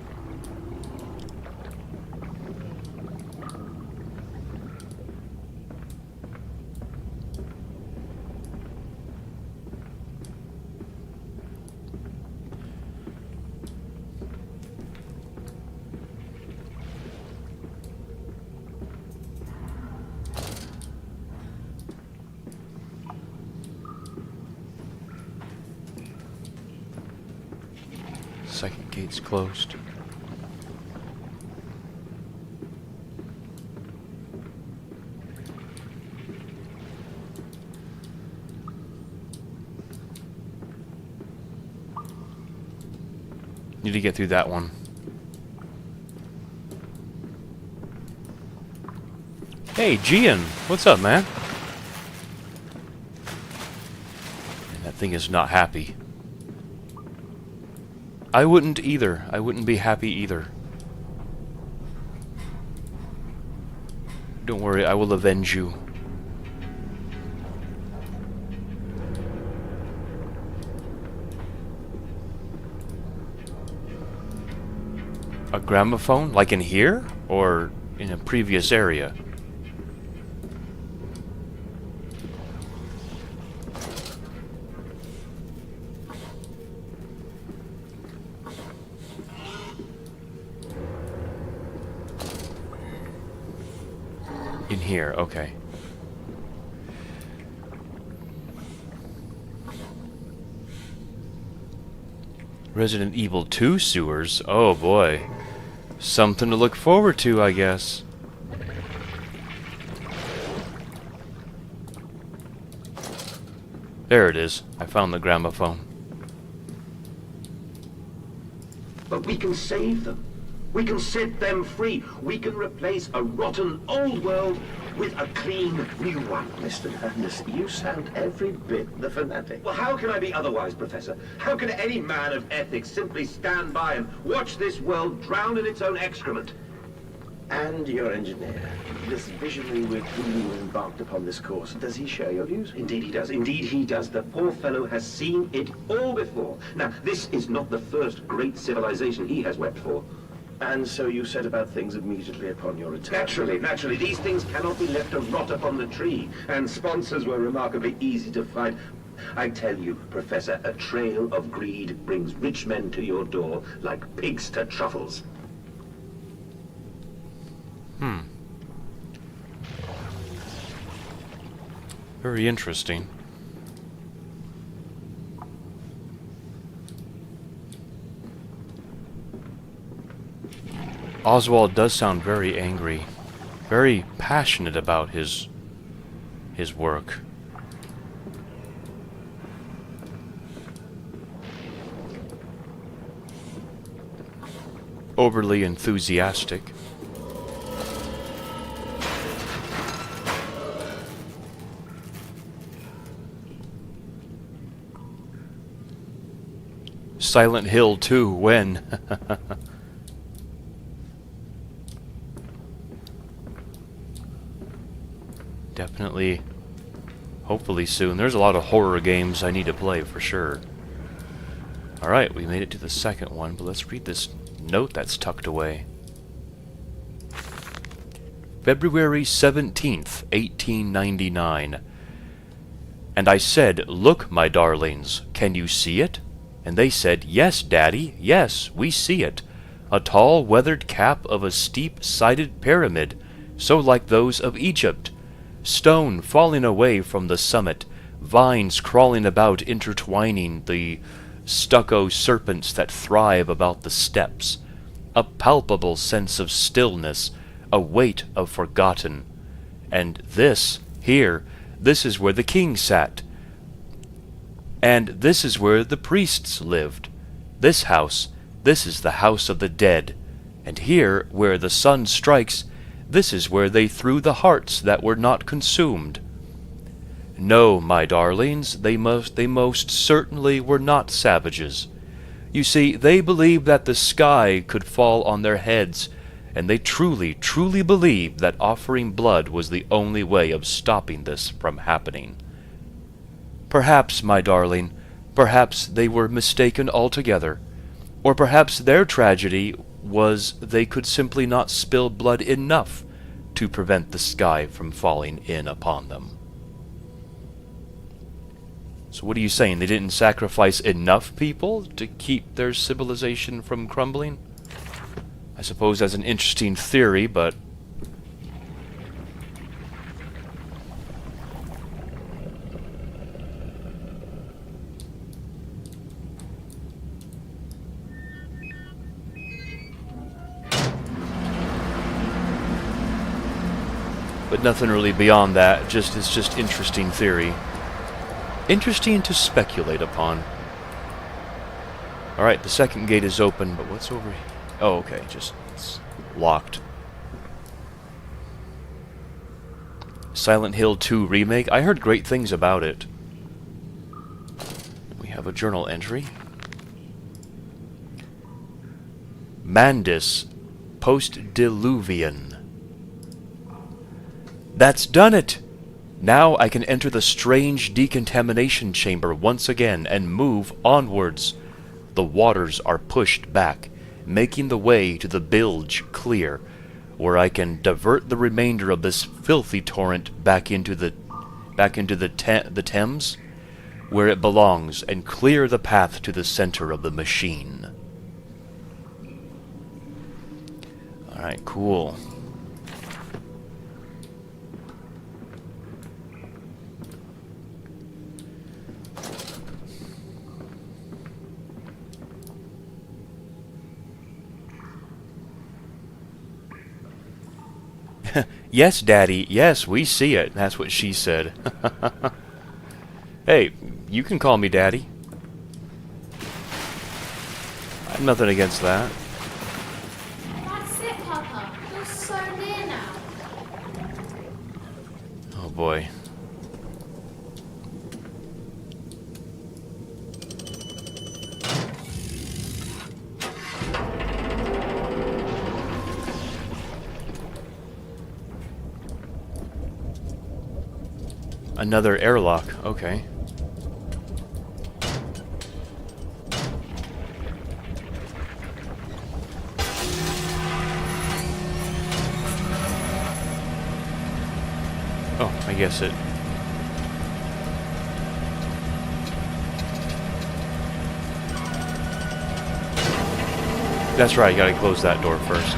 Second gate's closed. Need to get through that one. Hey, Gian! What's up, man? That thing is not happy. I wouldn't either. I wouldn't be happy either. Don't worry, I will avenge you. A gramophone? Like in here? Or in a previous area? In here, okay. Resident Evil 2 sewers? Oh boy. Something to look forward to, I guess. There it is. I found the gramophone.
But we can save them. We can set them free. We can replace a rotten old world with a clean new one.
Mr. Madness, you sound every bit the fanatic.
Well, how can I be otherwise, Professor? How can any man of ethics simply stand by and watch this world drown in its own excrement?
And your engineer, this visionary with whom you embarked upon this course, does he share your views?
Indeed he does. Indeed he does. The poor fellow has seen it all before. Now, this is not the first great civilization he has wept for.
And so you set about things immediately upon your return?
Naturally. These things cannot be left to rot upon the tree. And sponsors were remarkably easy to find. I tell you, Professor, a trail of greed brings rich men to your door like pigs to truffles.
Very interesting. Oswald does sound very angry, very passionate about his work. Overly enthusiastic. Silent Hill 2, when? Definitely, hopefully soon. There's a lot of horror games I need to play for sure. Alright, we made it to the second one, but let's read this note that's tucked away. February 17th, 1899. And I said, "Look, my darlings, can you see it?" And they said, "Yes, Daddy, yes, we see it. A tall, weathered cap of a steep-sided pyramid, so like those of Egypt. Stone falling away from the summit, vines crawling about intertwining the stucco serpents that thrive about the steps, a palpable sense of stillness, a weight of forgotten. And this, here, this is where the king sat. And this is where the priests lived. This house, this is the house of the dead. And here, where the sun strikes, this is where they threw the hearts that were not consumed. No, my darlings, they most certainly were not savages. You see, they believed that the sky could fall on their heads, and they truly, truly believed that offering blood was the only way of stopping this from happening. Perhaps, my darling, perhaps they were mistaken altogether, or perhaps their tragedy was they could simply not spill blood enough to prevent the sky from falling in upon them. So what are you saying? They didn't sacrifice enough people to keep their civilization from crumbling? I suppose that's an interesting theory, but... but nothing really beyond that. It's just interesting theory. Interesting to speculate upon. Alright, the second gate is open, but what's over here? Oh, okay, just it's locked. Silent Hill 2 Remake. I heard great things about it. We have a journal entry. Mandis, post-diluvian. That's done it! Now I can enter the strange decontamination chamber once again and move onwards. The waters are pushed back, making the way to the bilge clear, where I can divert the remainder of this filthy torrent back into the Thames, where it belongs, and clear the path to the center of the machine. Alright, cool. Yes, Daddy, yes, we see it. That's what she said. Hey, you can call me Daddy. I have nothing against that.
That's it, Papa. You're so near now.
Oh boy. Another airlock, okay. Oh, I guess it... That's right, you gotta close that door first.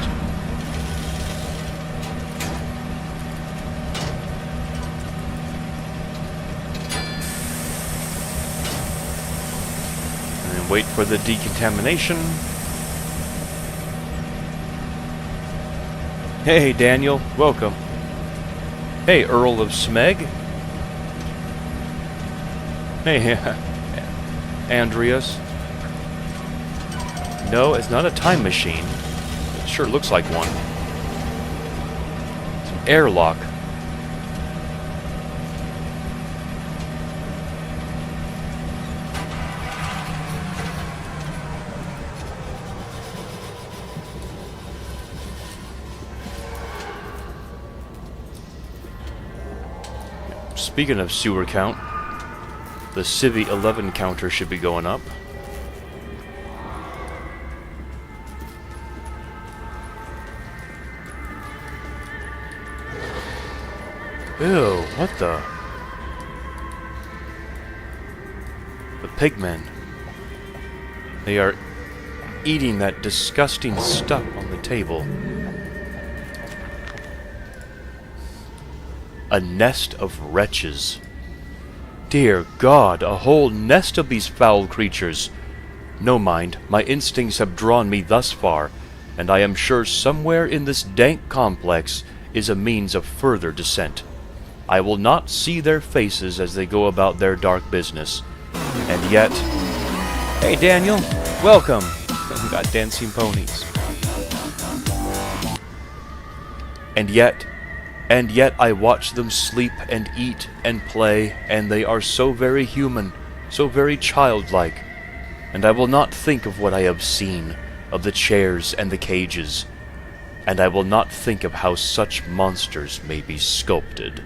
Wait for the decontamination. Hey, Daniel. Welcome. Hey, Earl of Smeg. Hey, Andreas. No, it's not a time machine. It sure looks like one. It's an airlock. Speaking of sewer count, the Civi 11 counter should be going up. Ew, what the? The pigmen. They are eating that disgusting stuff on the table. A nest of wretches. Dear God, a whole nest of these foul creatures. No mind, my instincts have drawn me thus far, and I am sure somewhere in this dank complex is a means of further descent. I will not see their faces as they go about their dark business. And yet... Hey Daniel, welcome! We got dancing ponies. And yet I watch them sleep and eat and play, and they are so very human, so very childlike. And I will not think of what I have seen, of the chairs and the cages, and I will not think of how such monsters may be sculpted.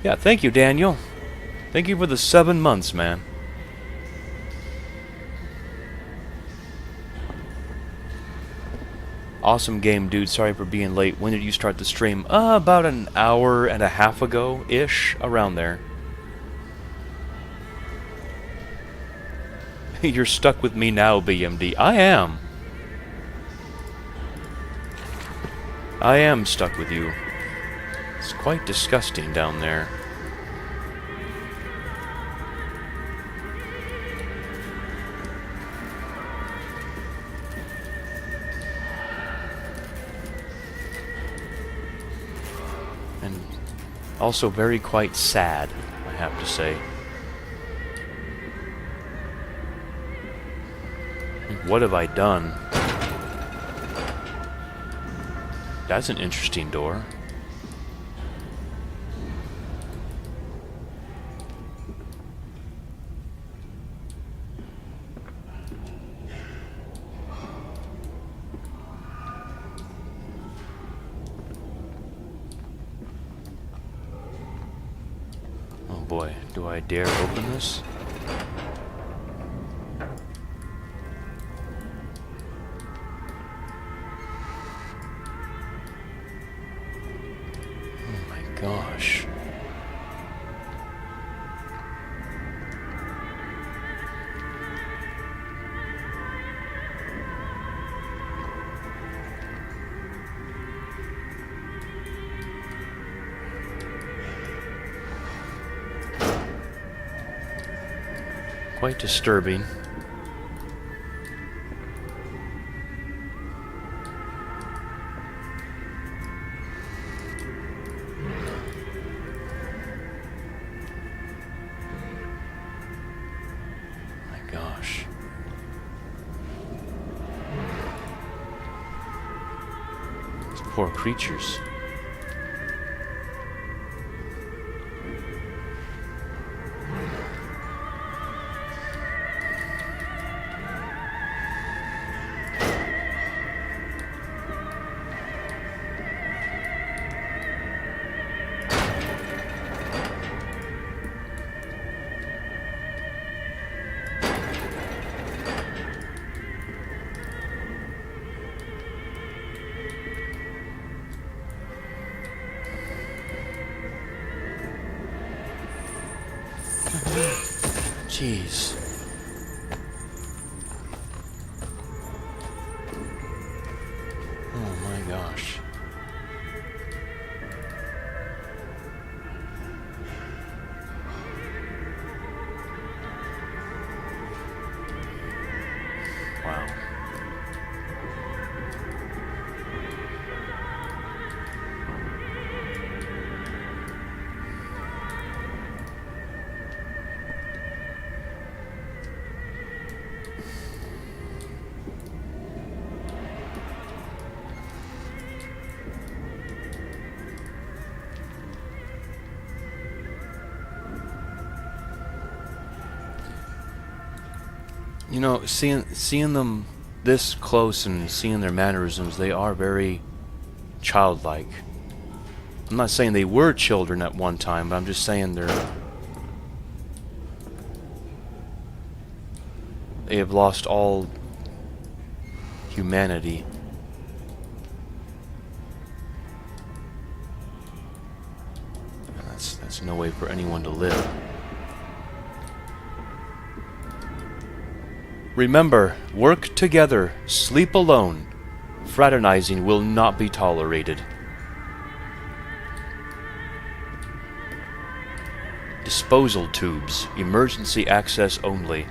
Yeah, thank you, Daniel. Thank you for the 7 months, man. Awesome game, dude. Sorry for being late. When did you start the stream? About an hour and a half ago-ish, around there. You're stuck with me now, BMD. I am. I am stuck with you. It's quite disgusting down there. And also very quite sad, I have to say. What have I done? That's an interesting door. Oh boy, do I dare open this? Gosh. Quite disturbing. Gosh. These poor creatures. Jeez. Oh my gosh. Wow. You know, seeing them this close and seeing their mannerisms, they are very childlike. I'm not saying they were children at one time, but I'm just saying they have lost all humanity. And that's no way for anyone to live. Remember, work together, sleep alone. Fraternizing will not be tolerated. disposal tubes. Emergency access only.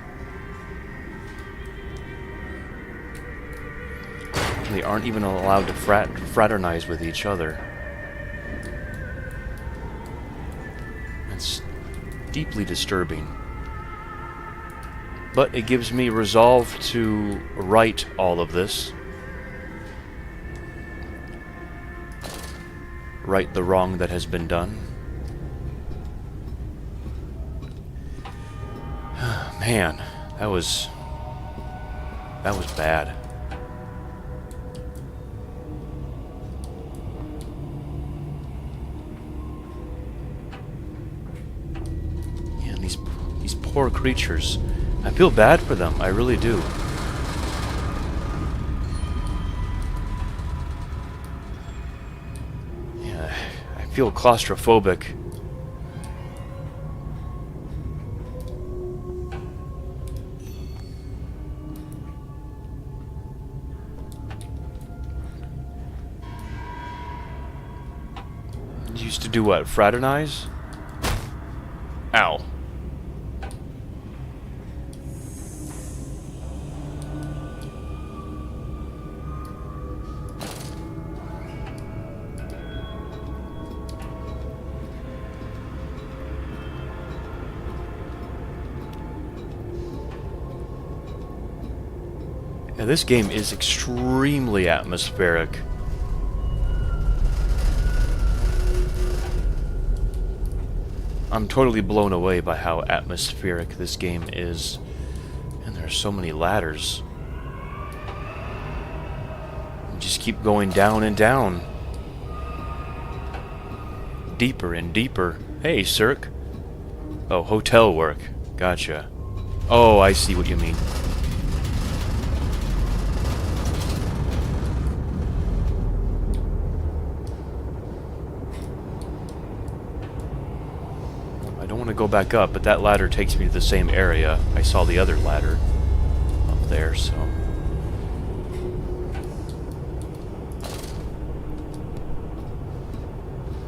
They aren't even allowed to fraternize with each other. It's deeply disturbing. But it gives me resolve to right all of this. Right the wrong that has been done. Man, that was bad. Yeah, these poor creatures. I feel bad for them, I really do. Yeah, I feel claustrophobic. Used to do what? Fraternize? Ow. Yeah, this game is extremely atmospheric. I'm totally blown away by how atmospheric this game is. And there's so many ladders. You just keep going down and down. Deeper and deeper. Hey, Cirque. Oh, hotel work. Gotcha. Oh, I see what you mean. I don't want to go back up, but that ladder takes me to the same area. I saw the other ladder up there, so...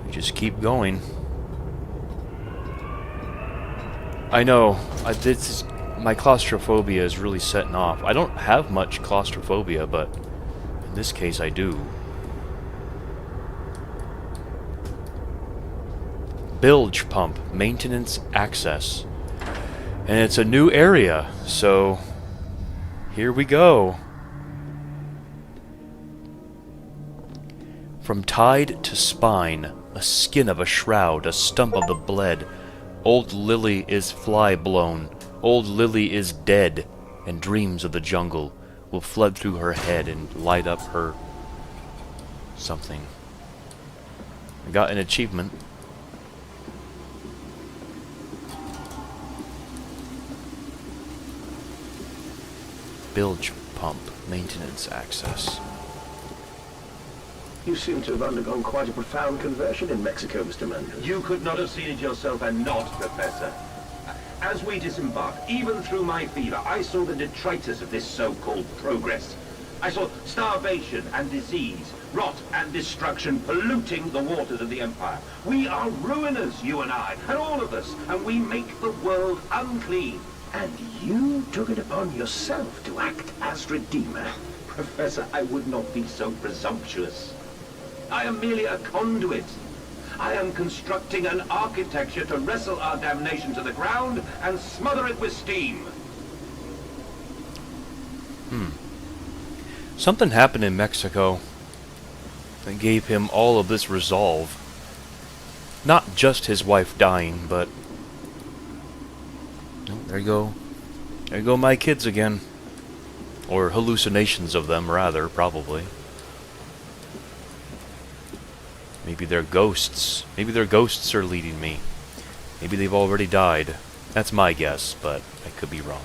we just keep going. I know, my claustrophobia is really setting off. I don't have much claustrophobia, but in this case I do. Bilge pump, maintenance access. And it's a new area, so here we go. From tide to spine, a skin of a shroud, a stump of the bled. Old Lily is fly blown, old Lily is dead, and dreams of the jungle will flood through her head and light up her something. I got an achievement. Bilge pump, maintenance access.
You seem to have undergone quite a profound conversion in Mexico, Mr. Mandel.
You could not have seen it yourself and not, Professor. As we disembarked, even through my fever, I saw the detritus of this so-called progress. I saw starvation and disease, rot and destruction polluting the waters of the Empire. We are ruiners, you and I, and all of us, and we make the world unclean.
And you took it upon yourself to act as Redeemer.
Professor, I would not be so presumptuous. I am merely a conduit. I am constructing an architecture to wrestle our damnation to the ground and smother it with steam.
Something happened in Mexico that gave him all of this resolve. Not just his wife dying, but... oh, there you go. There you go, my kids again. Or hallucinations of them, rather, probably. Maybe they're ghosts. Maybe their ghosts are leading me. Maybe they've already died. That's my guess, but I could be wrong.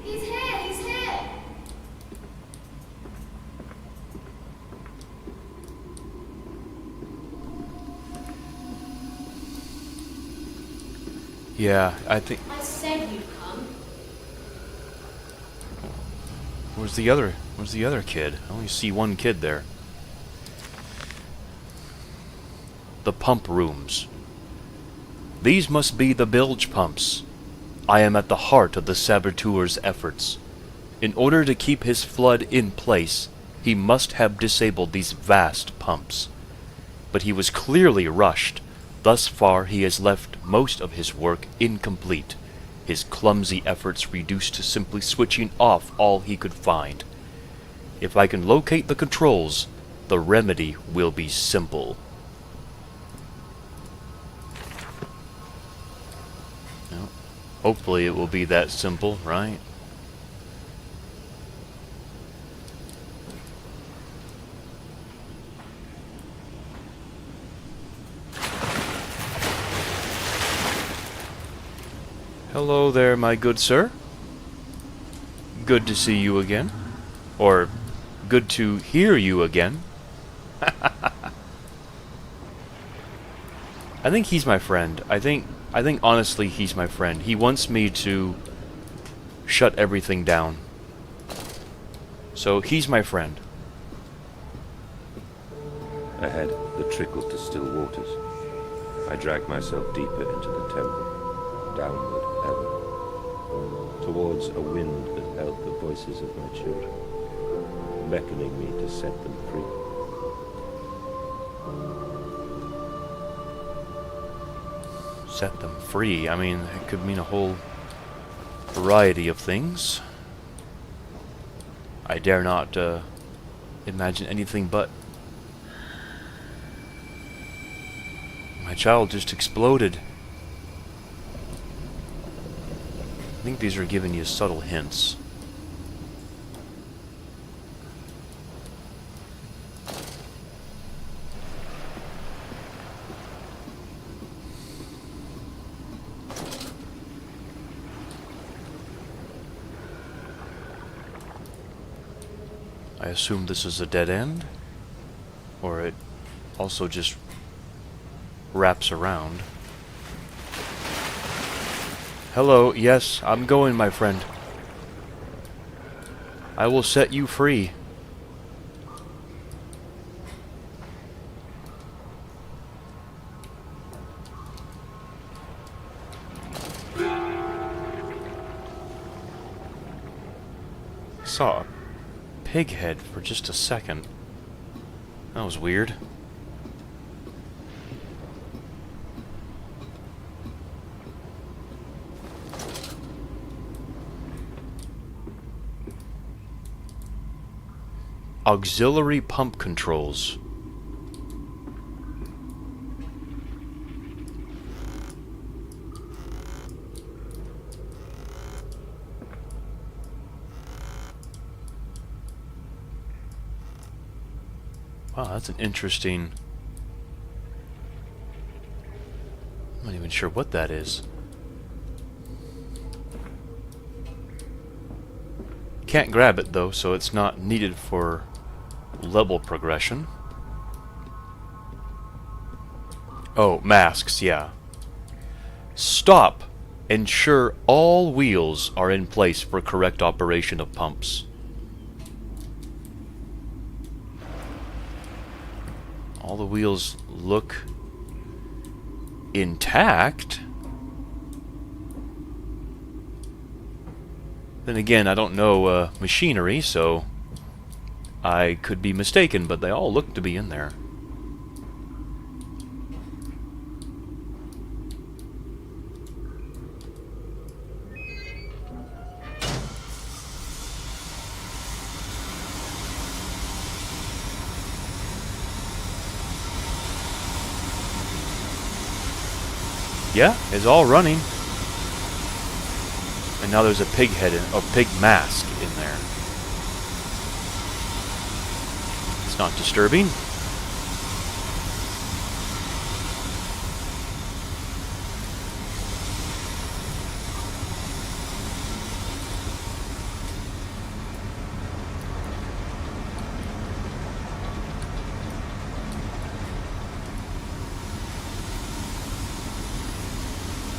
He's here, he's here.
Yeah, I think...
I said you'd come.
Where's the other kid? I only see one kid there. The pump rooms. These must be the bilge pumps. I am at the heart of the saboteur's efforts. In order to keep his flood in place, he must have disabled these vast pumps. But he was clearly rushed. Thus far he has left most of his work incomplete, his clumsy efforts reduced to simply switching off all he could find. If I can locate the controls, the remedy will be simple. Well, hopefully it will be that simple, right? Hello there, my good sir. Good to see you again. Or, good to hear you again. I think he's my friend. I think honestly he's my friend. He wants me to shut everything down. So he's my friend.
Ahead, the trickle to still waters. I dragged myself deeper into the temple, downward ever, towards a wind that held the voices of my children, beckoning me to set them free.
Set them free. I mean, it could mean a whole variety of things. I dare not imagine anything but. My child just exploded. I think these are giving you subtle hints. I assume this is a dead end, or it also just wraps around. Hello, yes, I'm going, my friend. I will set you free. Saw a pig head for just a second. That was weird. Auxiliary pump controls. Wow, that's an interesting... I'm not even sure what that is. Can't grab it though, so it's not needed for level progression. Oh, masks, yeah. Stop! Ensure all wheels are in place for correct operation of pumps. All the wheels look intact. Then again, I don't know machinery, so I could be mistaken, but they all look to be in there. Yeah, it's all running. And now there's a pig head, a pig mask in there. It's not disturbing.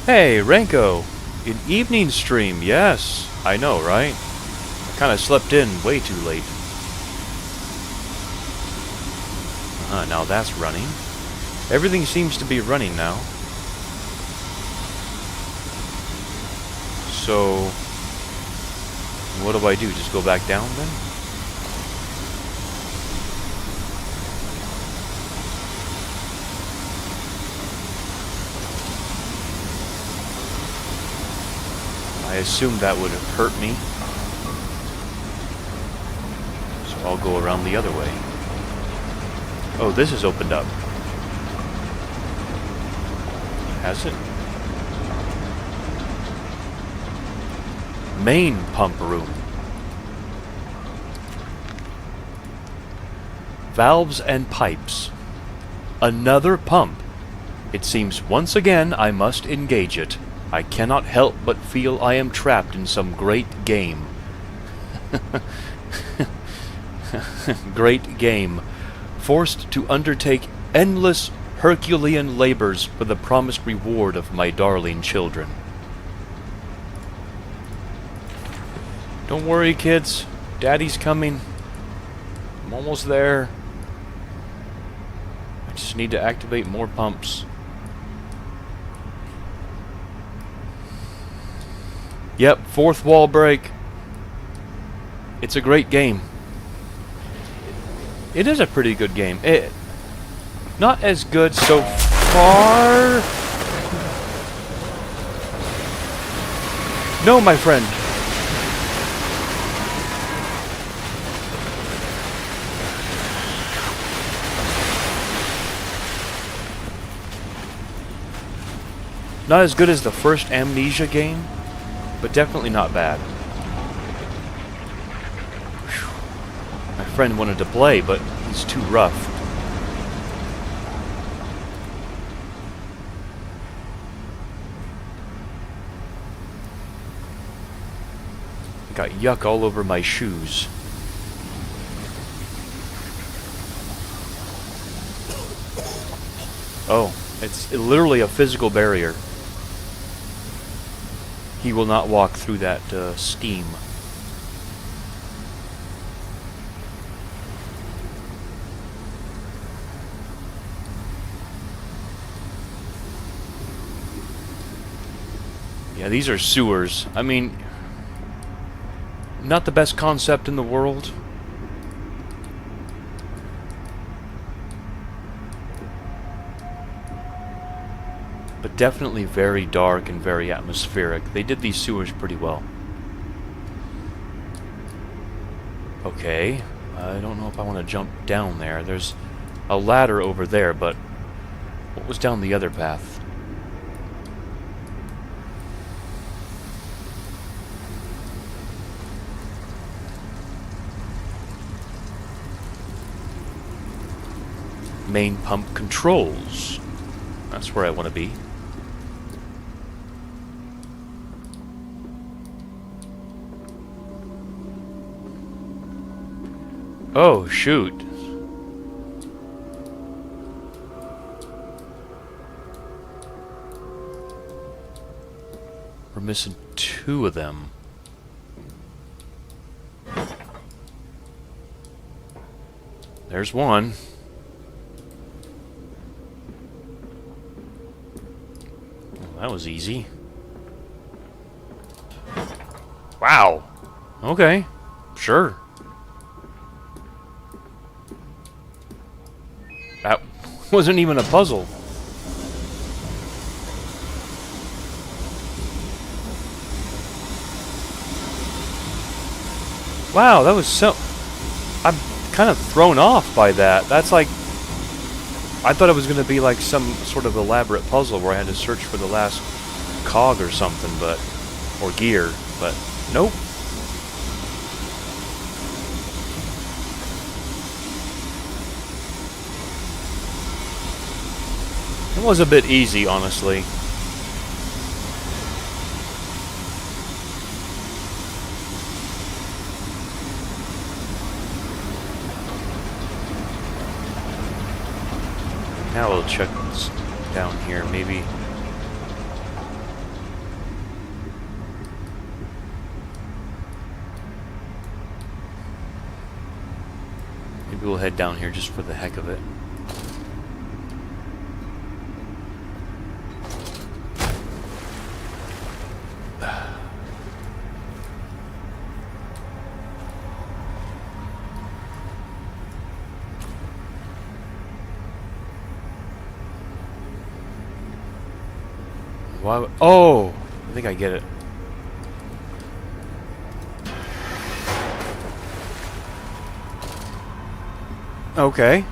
Hey, Renko! An evening stream, yes. I know, right? Kind of slept in way too late. Now that's running. Everything seems to be running now. So, what do I do? Just go back down then? I assume that would hurt me. So I'll go around the other way. Oh, this is opened up. Has it? Main pump room. Valves and pipes. Another pump. It seems once again I must engage it. I cannot help but feel I am trapped in some great game. Great game. Forced to undertake endless Herculean labors for the promised reward of my darling children. Don't worry, kids. Daddy's coming. I'm almost there. I just need to activate more pumps. Yep, fourth wall break. It's a great game. It is a pretty good game. Not as good so far. No, my friend. Not as good as the first Amnesia game, but definitely not bad. Whew. My friend wanted to play, but he's too rough. Got yuck all over my shoes. Oh, it's literally a physical barrier. He will not walk through that steam. Yeah, these are sewers. I mean, not the best concept in the world. But definitely very dark and very atmospheric. They did these sewers pretty well. Okay, I don't know if I want to jump down there. There's a ladder over there, but what was down the other path? Main pump controls. That's where I want to be. Oh, shoot. We're missing 2 of them. There's one. Well, that was easy. Wow. Okay. Sure. That wasn't even a puzzle. Wow, that was so... I'm kind of thrown off by that. That's like... I thought it was going to be like some sort of elaborate puzzle where I had to search for the last cog or something, but... or gear, but nope. It was a bit easy, honestly. Now we'll check what's down here, maybe. Maybe we'll head down here just for the heck of it. Why? Oh! I think I get it. Okay.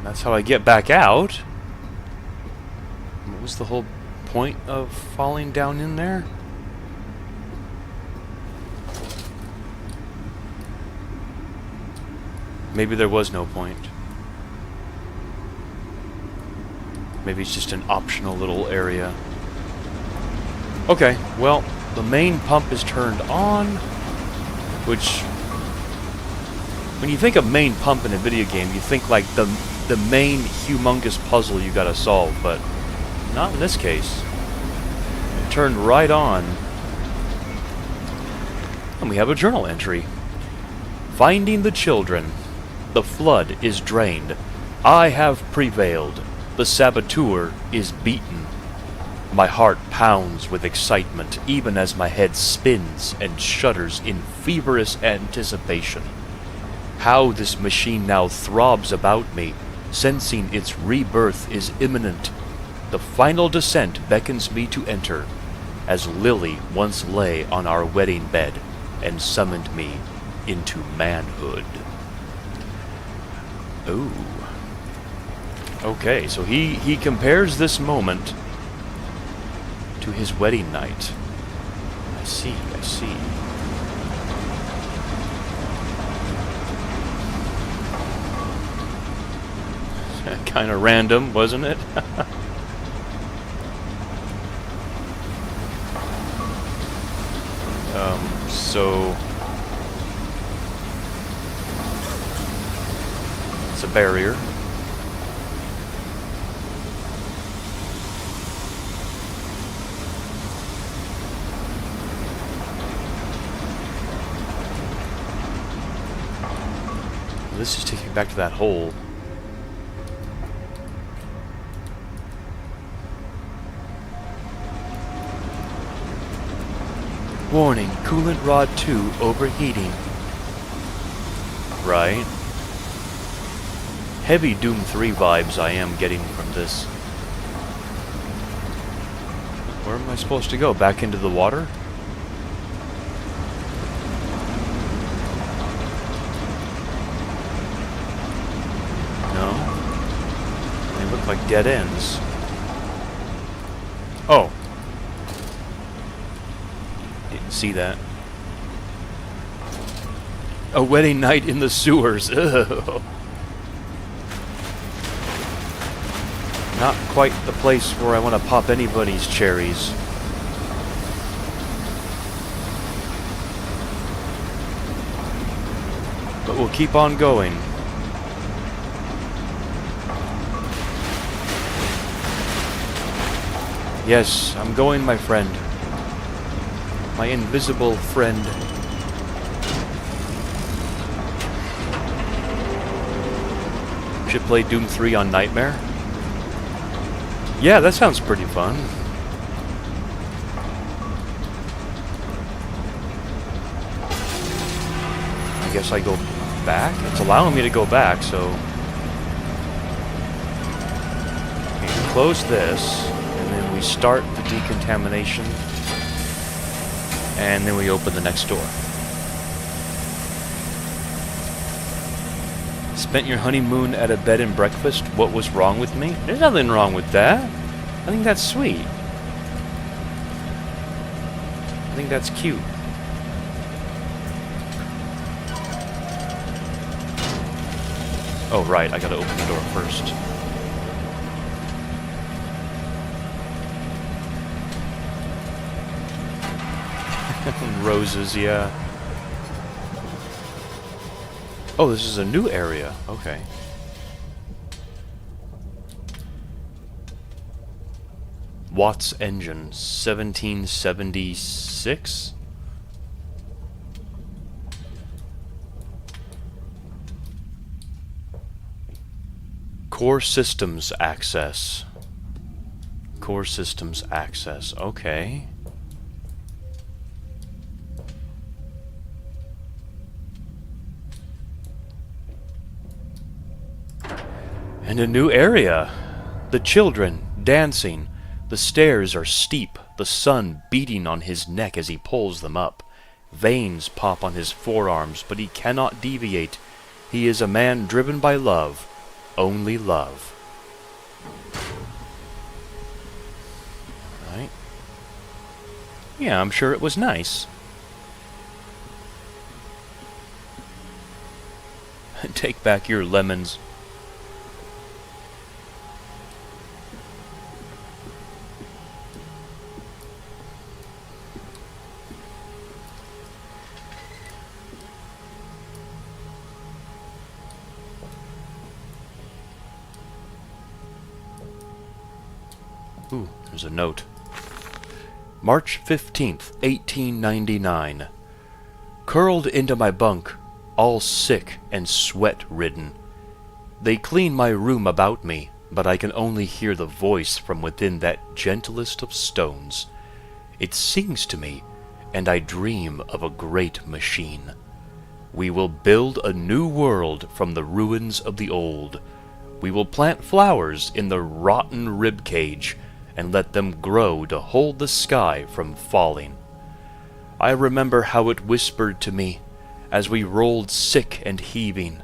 That's how I get back out. What was the whole point of falling down in there? Maybe there was no point. Maybe it's just an optional little area. Okay, well, the main pump is turned on, which, when you think of main pump in a video game, you think like the main humongous puzzle you gotta solve, but not in this case. It turned right on, and we have a journal entry. Finding the children. The flood is drained. I have prevailed. The saboteur is beaten. My heart pounds with excitement, even as my head spins and shudders in feverish anticipation. How this machine now throbs about me, sensing its rebirth is imminent. The final descent beckons me to enter, as Lily once lay on our wedding bed and summoned me into manhood. Ooh. Okay, so he compares this moment to his wedding night. I see, I see. Kind of random, wasn't it? So it's a barrier. This is taking me back to that hole. Warning, coolant rod 2 overheating. Right. Heavy Doom 3 vibes I am getting from this. Where am I supposed to go? Back into the water? No. They look like dead ends. Oh. Didn't see that. A wedding night in the sewers. Ugh. Not quite the place where I want to pop anybody's cherries. But we'll keep on going. Yes, I'm going, my friend. My invisible friend. Should play Doom 3 on Nightmare? Yeah, that sounds pretty fun. I guess I go back? It's allowing me to go back, so... Okay, close this, and then we start the decontamination, and then we open the next door. Spent your honeymoon at a bed and breakfast? What was wrong with me? There's nothing wrong with that. I think that's sweet. I think that's cute. Oh, right, I gotta open the door first. Roses, yeah. Oh, this is a new area. Okay. Watts engine, 1776? Core systems access. Core systems access. Okay. And a new area. The children dancing. The stairs are steep, the sun beating on his neck as he pulls them up. Veins pop on his forearms, but he cannot deviate. He is a man driven by love. Only love. Right? Yeah, I'm sure it was nice. Take back your lemons. Ooh, there's a note. March 15th, 1899. Curled into my bunk, all sick and sweat-ridden. They clean my room about me, but I can only hear the voice from within that gentlest of stones. It sings to me, and I dream of a great machine. We will build a new world from the ruins of the old. We will plant flowers in the rotten rib cage, and let them grow to hold the sky from falling. I remember how it whispered to me as we rolled sick and heaving,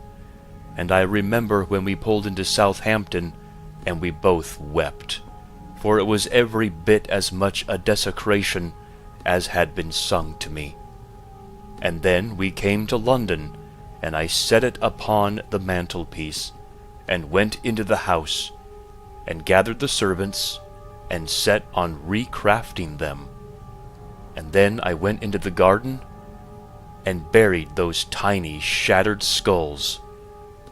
and I remember when we pulled into Southampton and we both wept, for it was every bit as much a desecration as had been sung to me. And then we came to London, and I set it upon the mantelpiece, and went into the house, and gathered the servants, and set on recrafting them. And then I went into the garden and buried those tiny shattered skulls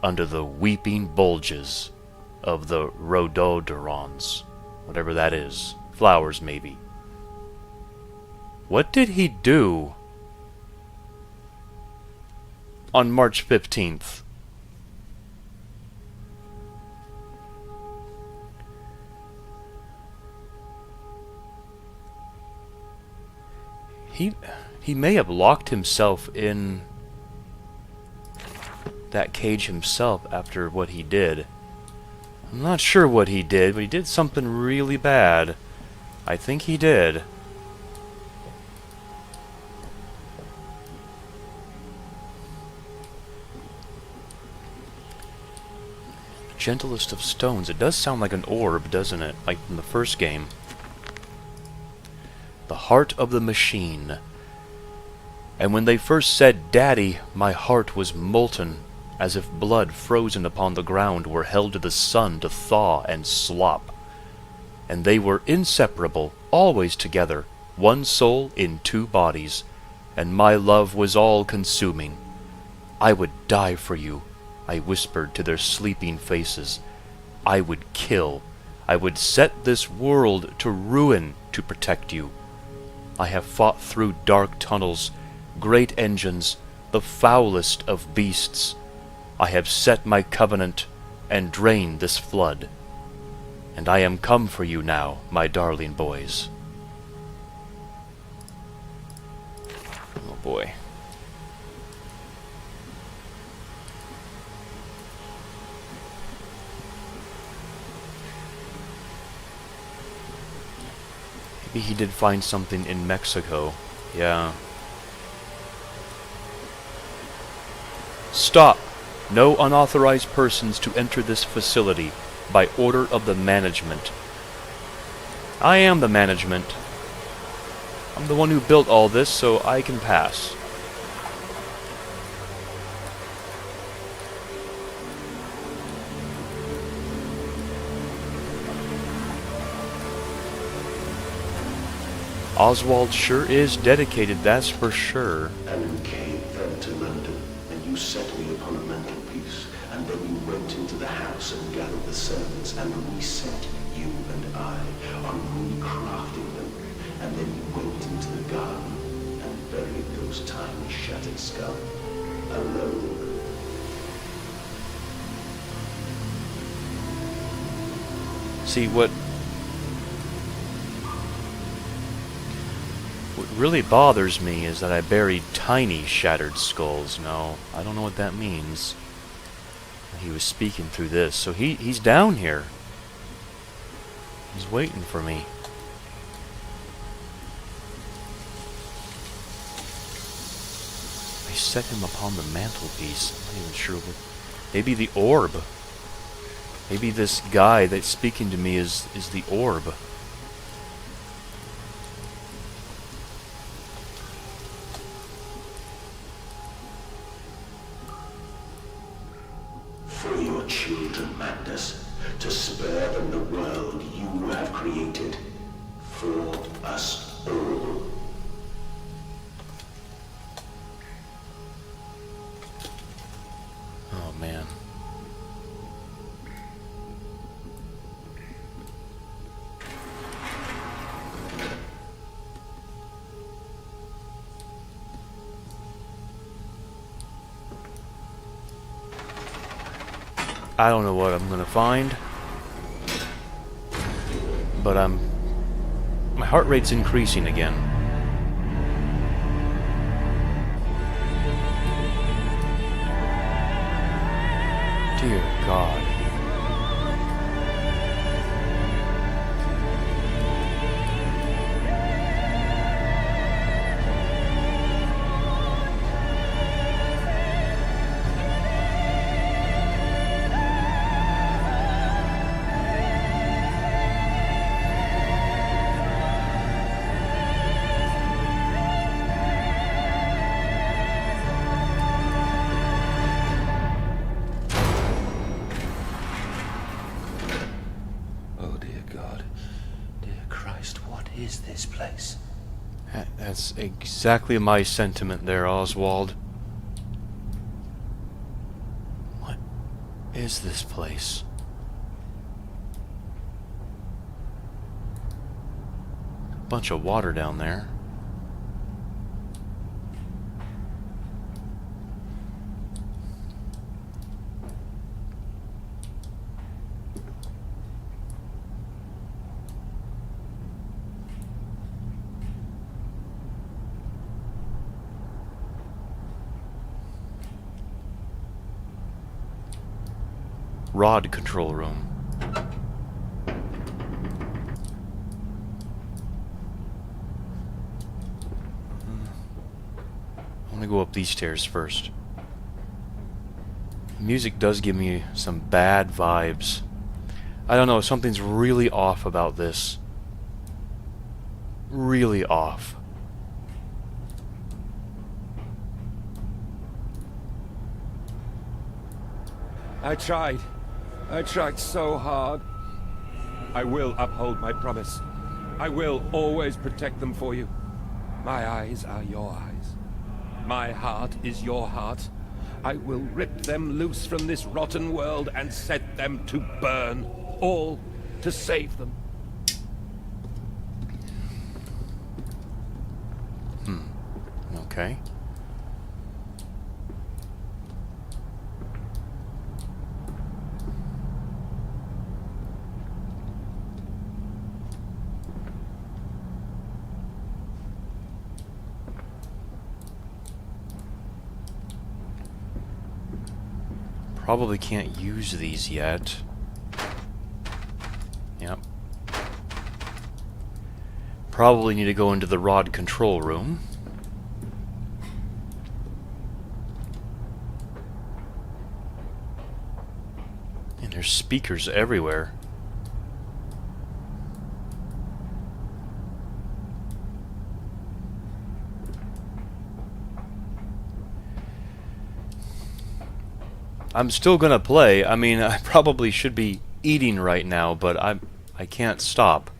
under the weeping bulges of the rhododendrons, whatever that is. Flowers, maybe. What did he do on March 15th? He may have locked himself in that cage himself after what he did. I'm not sure what he did, but he did something really bad. I think he did. Gentlest of stones. It does sound like an orb, doesn't it? Like from the first game. The heart of the machine. And when they first said Daddy, my heart was molten, as if blood frozen upon the ground were held to the sun to thaw and slop. And they were inseparable, always together, one soul in two bodies, and my love was all-consuming. I would die for you, I whispered to their sleeping faces. I would kill. I would set this world to ruin to protect you. I have fought through dark tunnels, great engines, the foulest of beasts. I have set my covenant and drained this flood. And I am come for you now, my darling boys. Oh boy. Maybe he did find something in Mexico. Yeah. Stop! No unauthorized persons to enter this facility by order of the management. I am the management. I'm the one who built all this, so I can pass. Oswald sure is dedicated, that's for sure.
And we came then to London, and you set me upon a mantelpiece, and then you went into the house and gathered the servants, and we set, you and I, on recrafting them, and then you went into the garden and buried those tiny shattered skulls, alone.
See, what really bothers me is that I buried tiny shattered skulls. No, I don't know what that means. He was speaking through this, so he's down here. He's waiting for me. I set him upon the mantelpiece. I'm not even sure what... Maybe the orb. Maybe this guy that's speaking to me is the orb.
For your children, Mandus, to spare them the world you have created. For us all.
Oh, man. I don't know what I'm gonna find, but my heart rate's increasing again. Dear God.
Is this place?
That's exactly my sentiment there, Oswald. What is this place? Bunch of water down there. Rod control room. I want to go up these stairs first. Music does give me some bad vibes. I don't know, something's really off about this. Really off.
I tried so hard. I will uphold my promise. I will always protect them for you. My eyes are your eyes. My heart is your heart. I will rip them loose from this rotten world and set them to burn. All to save them.
Okay. Probably can't use these yet. Yep. Probably need to go into the rod control room. And there's speakers everywhere. I'm still gonna play. I mean, I probably should be eating right now, but I can't stop.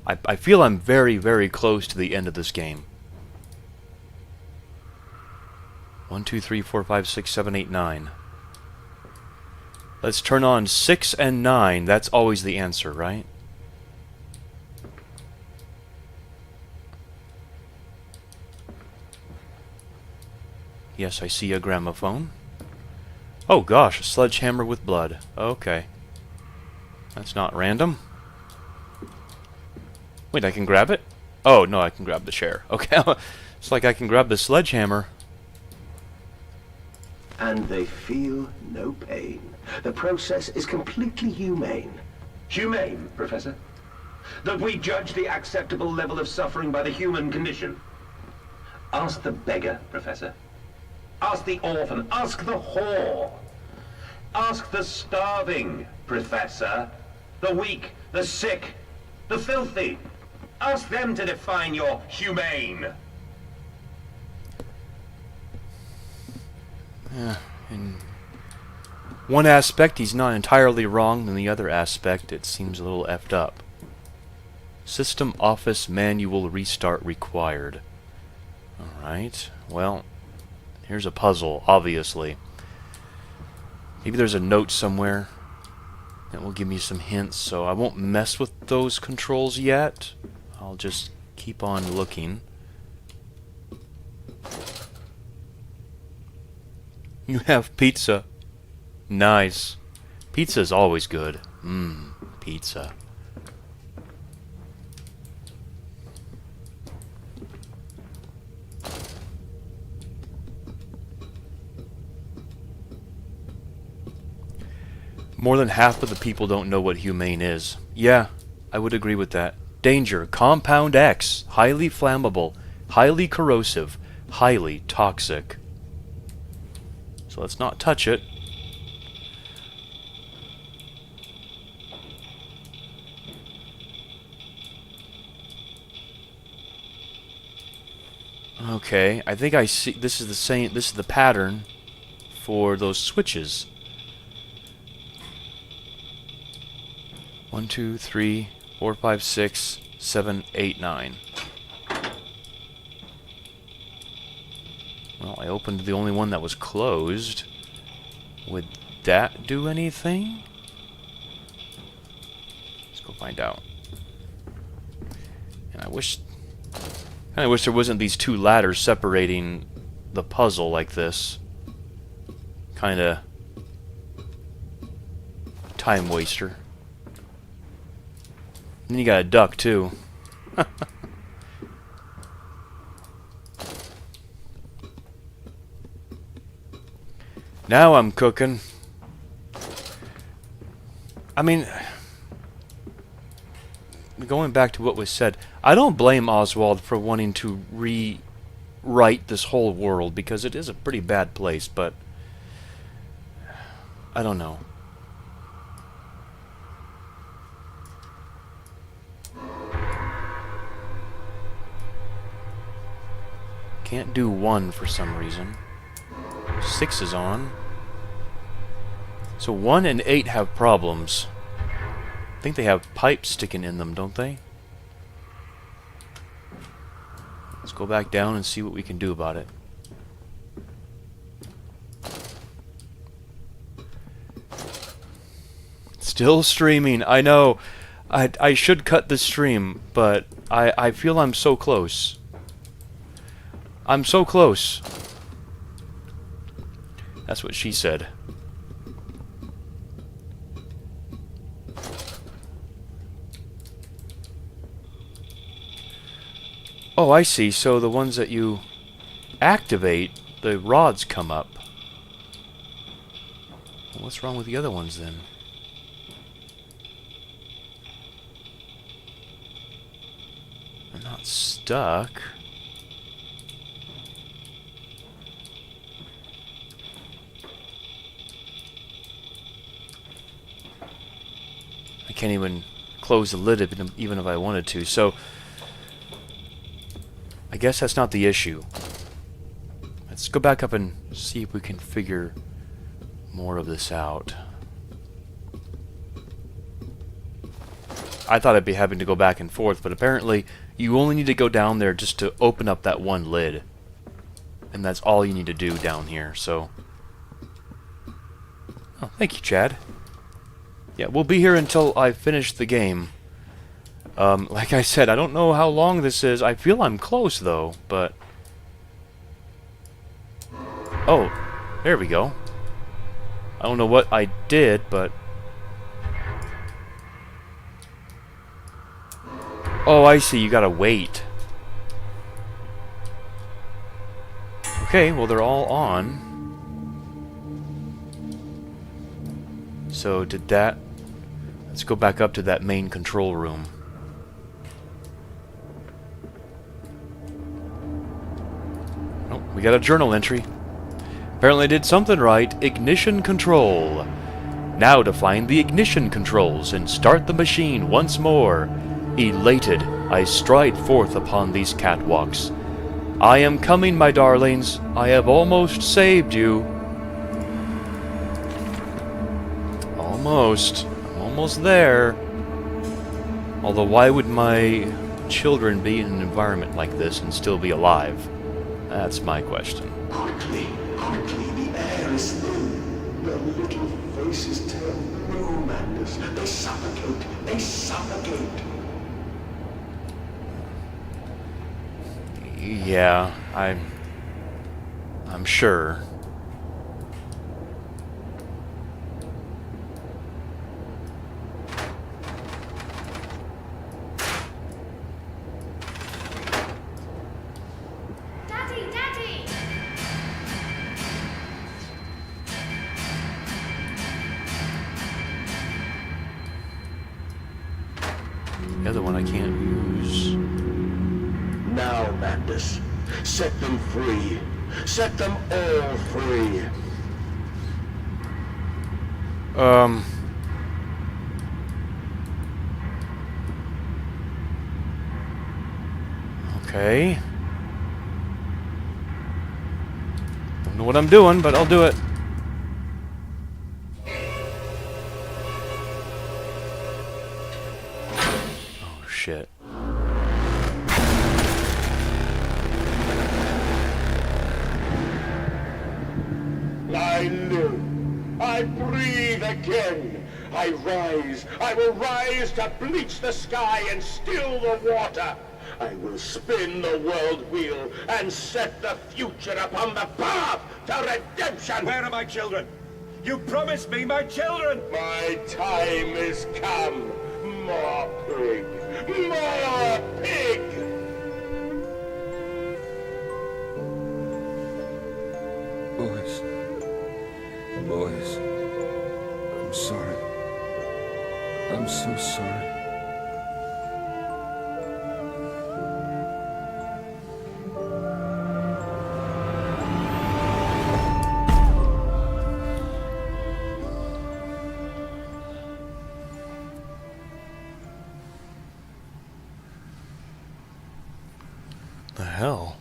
I feel I'm very, very close to the end of this game. 1, 2, 3, 4, 5, 6, 7, 8, 9. Let's turn on 6 and 9. That's always the answer, right? Yes, I see a gramophone. Oh gosh, a sledgehammer with blood. Okay. That's not random. Wait, I can grab it? Oh, no, I can grab the chair. Okay, it's like I can grab the sledgehammer.
And they feel no pain. The process is completely humane. Humane, Professor? That we judge the acceptable level of suffering by the human condition. Ask the beggar, Professor. Ask the orphan. Ask the whore. Ask the starving, Professor. The weak, the sick, the filthy. Ask them to define your humane.
Yeah, in one aspect he's not entirely wrong, in the other aspect it seems a little effed up. System office manual restart required. Alright, well, here's a puzzle, obviously. Maybe there's a note somewhere that will give me some hints, so I won't mess with those controls yet. I'll just keep on looking. You have pizza. Nice. Pizza's always good. Pizza. More than half of the people don't know what humane is. Yeah, I would agree with that. Danger. Compound X. Highly flammable. Highly corrosive. Highly toxic. So let's not touch it. Okay, I think I see this is the same, this is the pattern for those switches. 1, 2, 3, 4, 5, 6, 7, 8, 9. Well, I opened the only one that was closed. Would that do anything? Let's go find out. And I wish there wasn't these two ladders separating the puzzle like this. Kinda time waster. And then you got a duck too. Now I'm cooking. I mean, going back to what was said, I don't blame Oswald for wanting to rewrite this whole world, because it is a pretty bad place, but I don't know. Can't do 1 for some reason. 6 is on. So 1 and 8 have problems. I think they have pipes sticking in them, don't they? Let's go back down and see what we can do about it. Still streaming, I know. I should cut the stream, but I feel I'm so close. I'm so close. That's what she said. Oh, I see. So the ones that you activate, the rods come up. Well, what's wrong with the other ones then? They're not stuck. I can't even close the lid even if I wanted to, so I guess that's not the issue. Let's go back up and see if we can figure more of this out. I thought I'd be having to go back and forth, but apparently you only need to go down there just to open up that one lid. And that's all you need to do down here, so... Oh, thank you, Chad. Yeah, we'll be here until I finish the game. Like I said, I don't know how long this is. I feel I'm close, though, but... Oh, there we go. I don't know what I did, but... Oh, I see. You gotta wait. Okay, well, they're all on. So, did that... Let's go back up to that main control room. Oh, we got a journal entry. Apparently I did something right. Ignition control. Now to find the ignition controls and start the machine once more. Elated, I stride forth upon these catwalks. I am coming, my darlings. I have almost saved you. Almost. I'm almost there. Although why would my children be in an environment like this and still be alive? That's my question.
Quickly, quickly, the air is thin. Their little faces turn blue, Mandus. They suffocate, they suffocate.
Yeah, I'm sure.
Daddy, Daddy!
The other one I can't use.
Now, Mandus, set them free. Set them all free.
Okay. Don't know what I'm doing, but I'll do it. Oh, shit.
I live. I breathe again. I rise. I will rise to bleach the sky and still the water. I will spin the world wheel and set the future upon the path to redemption.
Where are my children? You promised me my children!
My time is come. More pig. More pig.
Boys. Boys. I'm sorry. I'm so sorry.
The hell?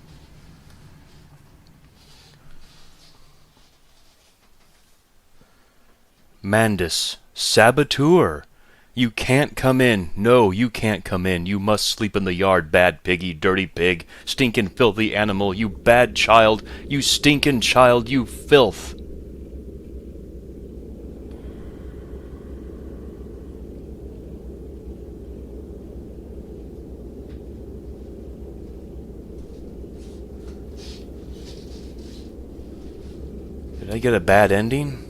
Mandus, Saboteur. You can't come in. No, you can't come in. You must sleep in the yard, bad piggy, dirty pig, stinkin' filthy animal, you bad child, you stinkin' child, you filth. Did I get a bad ending?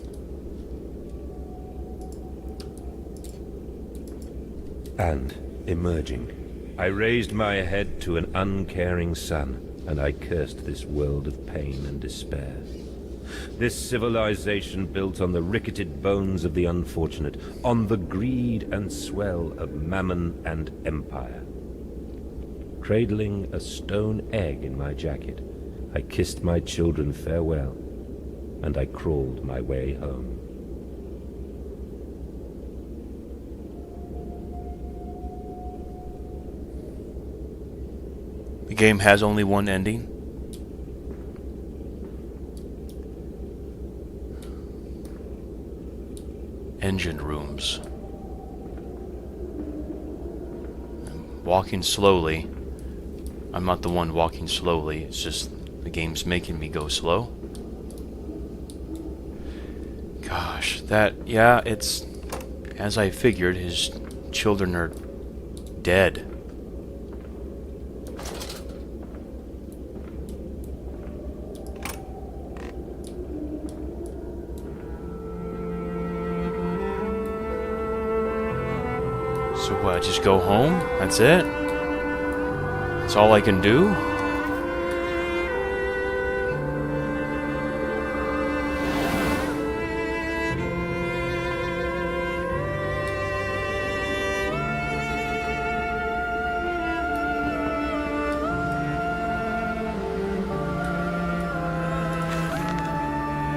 And, emerging, I raised my head to an uncaring sun, and I cursed this world of pain and despair. This civilization built on the ricketed bones of the unfortunate, on the greed and swell of mammon and empire. Cradling a stone egg in my jacket, I kissed my children farewell, and I crawled my way home.
The game has only one ending. Engine rooms. I'm walking slowly. I'm not the one walking slowly, it's just the game's making me go slow. Gosh, yeah, it's as I figured, his children are dead. So what, just go home? That's it? That's all I can do?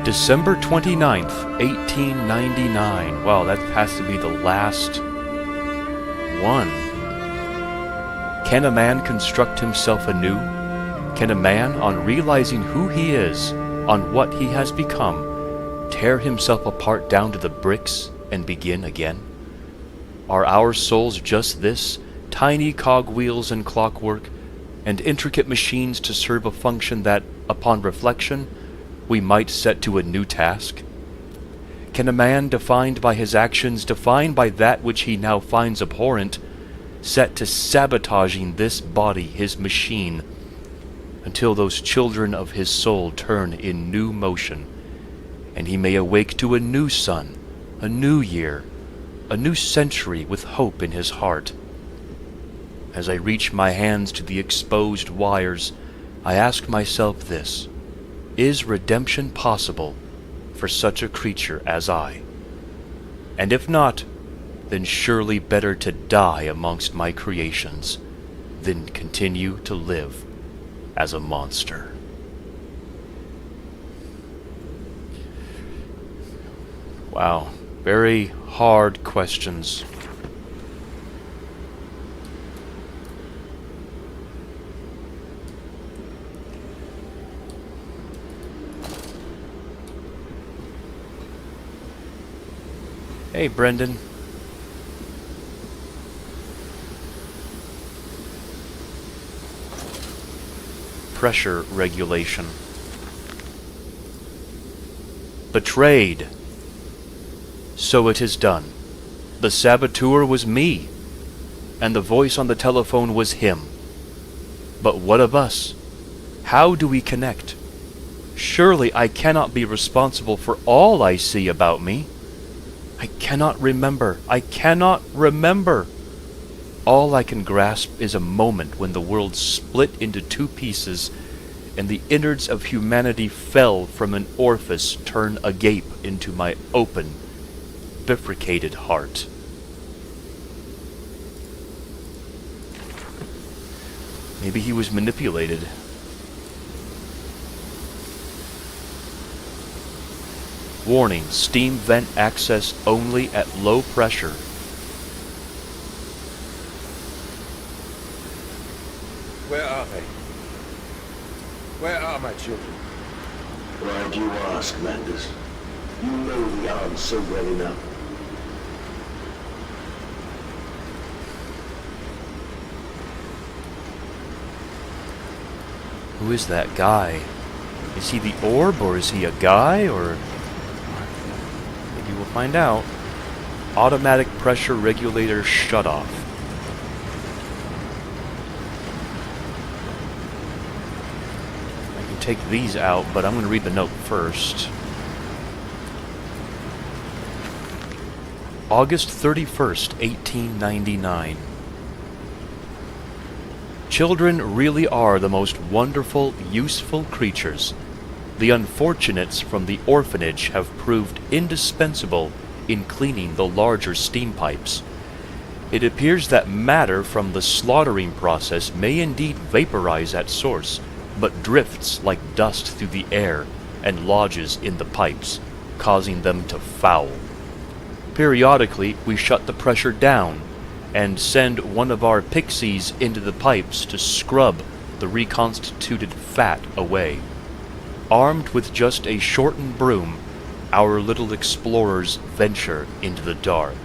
December 29th, 1899. Wow, that has to be the last one. Can a man construct himself anew? Can a man, on realizing who he is, on what he has become, tear himself apart down to the bricks and begin again? Are our souls just this, tiny cogwheels and clockwork, and intricate machines to serve a function that, upon reflection, we might set to a new task? Can a man, defined by his actions, defined by that which he now finds abhorrent, set to sabotaging this body, his machine, until those children of his soul turn in new motion, and he may awake to a new sun, a new year, a new century with hope in his heart? As I reach my hands to the exposed wires, I ask myself this: is redemption possible for such a creature as I? And if not, then surely better to die amongst my creations than continue to live as a monster. Wow, very hard questions. Hey, Brendan. Pressure regulation. Betrayed. So it is done. The saboteur was me, and the voice on the telephone was him. But what of us? How do we connect? Surely I cannot be responsible for all I see about me. I cannot remember. I cannot remember. All I can grasp is a moment when the world split into two pieces and the innards of humanity fell from an orifice turned agape into my open, bifurcated heart. Maybe he was manipulated. Warning, steam vent access only at low pressure.
Where are they? Where are my children?
Why do you ask, Manders? You know the answer well enough.
Who is that guy? Is he the orb, or is he a guy, or... Maybe we'll find out. Automatic pressure regulator shutoff. I can take these out, but I'm going to read the note first. August 31st, 1899. Children really are the most wonderful, useful creatures. The unfortunates from the orphanage have proved indispensable in cleaning the larger steam pipes. It appears that matter from the slaughtering process may indeed vaporize at source, but drifts like dust through the air and lodges in the pipes, causing them to foul. Periodically, we shut the pressure down and send one of our pixies into the pipes to scrub the reconstituted fat away. Armed with just a shortened broom, our little explorers venture into the dark.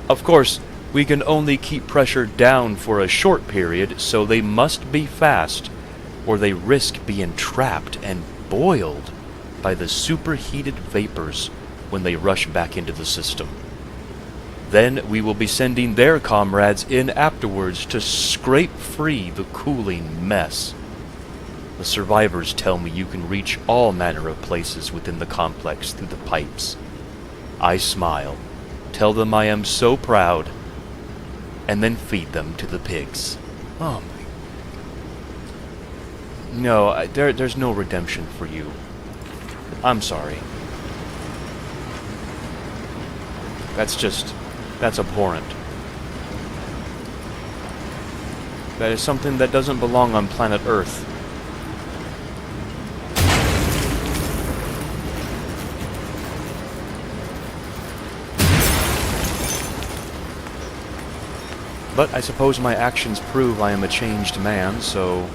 Of course, we can only keep pressure down for a short period, so they must be fast, or they risk being trapped and boiled by the superheated vapors when they rush back into the system. Then we will be sending their comrades in afterwards to scrape free the cooling mess. The survivors tell me you can reach all manner of places within the complex through the pipes. I smile, tell them I am so proud, and then feed them to the pigs. Oh my No, there's no redemption for you. I'm sorry. That's abhorrent. That is something that doesn't belong on planet Earth. But I suppose my actions prove I am a changed man, so...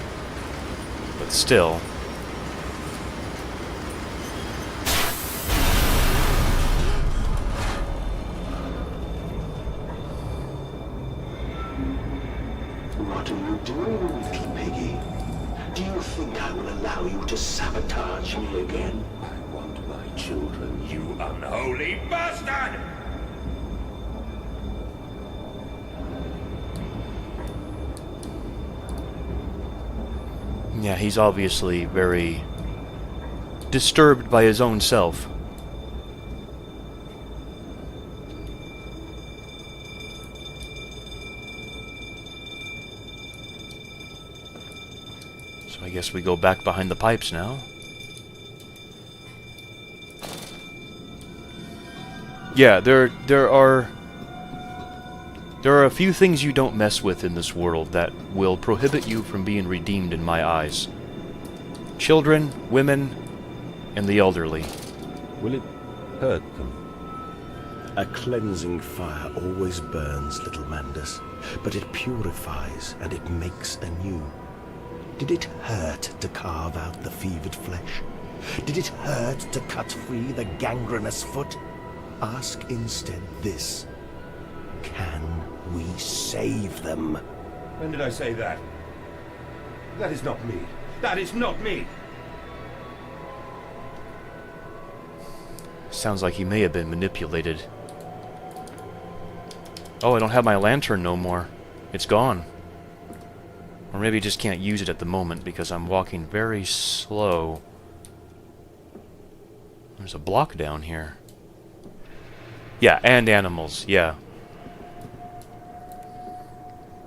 But still...
What are you doing, little piggy? Do you think I will allow you to sabotage me again?
I want my children.
You unholy bastard!
Yeah, he's obviously very disturbed by his own self. So I guess we go back behind the pipes now. Yeah, there are a few things you don't mess with in this world that will prohibit you from being redeemed in my eyes. Children, women, and the elderly.
Will it hurt them?
A cleansing fire always burns, little Mandus, but it purifies and it makes anew. Did it hurt to carve out the fevered flesh? Did it hurt to cut free the gangrenous foot? Ask instead this. Can we save them?
When did I say that? That is not me. That is not me!
Sounds like he may have been manipulated. Oh, I don't have my lantern no more. It's gone. Or maybe I just can't use it at the moment because I'm walking very slow. There's a block down here. Yeah, and animals, yeah.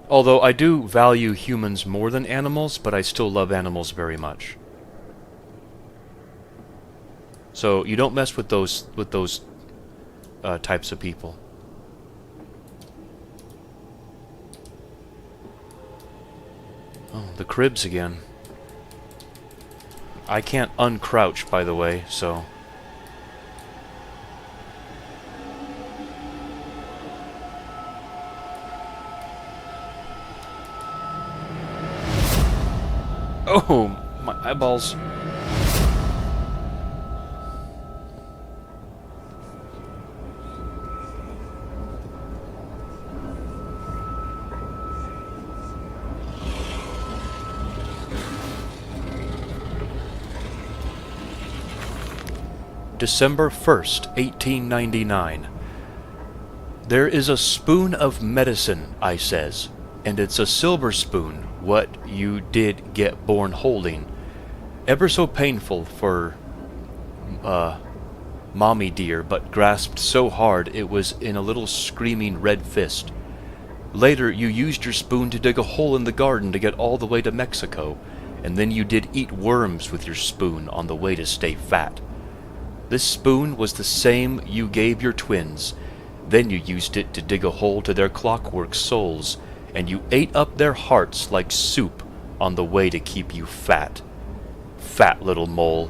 Although I do value humans more than animals, but I still love animals very much. So you don't mess with those types of people. Oh, the cribs again. I can't uncrouch, by the way, so... Oh, my eyeballs. December 1st, 1899. There is a spoon of medicine, I says, and it's a silver spoon, what you did get born holding. Ever so painful for, mommy dear, but grasped so hard it was in a little screaming red fist. Later, you used your spoon to dig a hole in the garden to get all the way to Mexico, and then you did eat worms with your spoon on the way to stay fat. This spoon was the same you gave your twins. Then you used it to dig a hole to their clockwork souls, and you ate up their hearts like soup on the way to keep you fat. Fat little mole.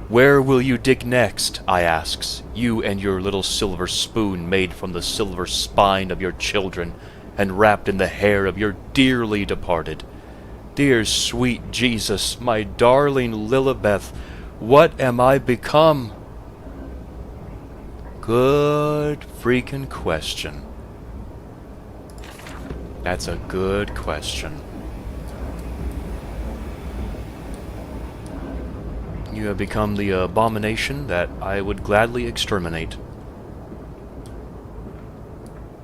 Where will you dig next, I asks, you and your little silver spoon made from the silver spine of your children and wrapped in the hair of your dearly departed. Dear sweet Jesus, my darling Lilibeth, what am I become? Good freaking question. That's a good question. You have become the abomination that I would gladly exterminate.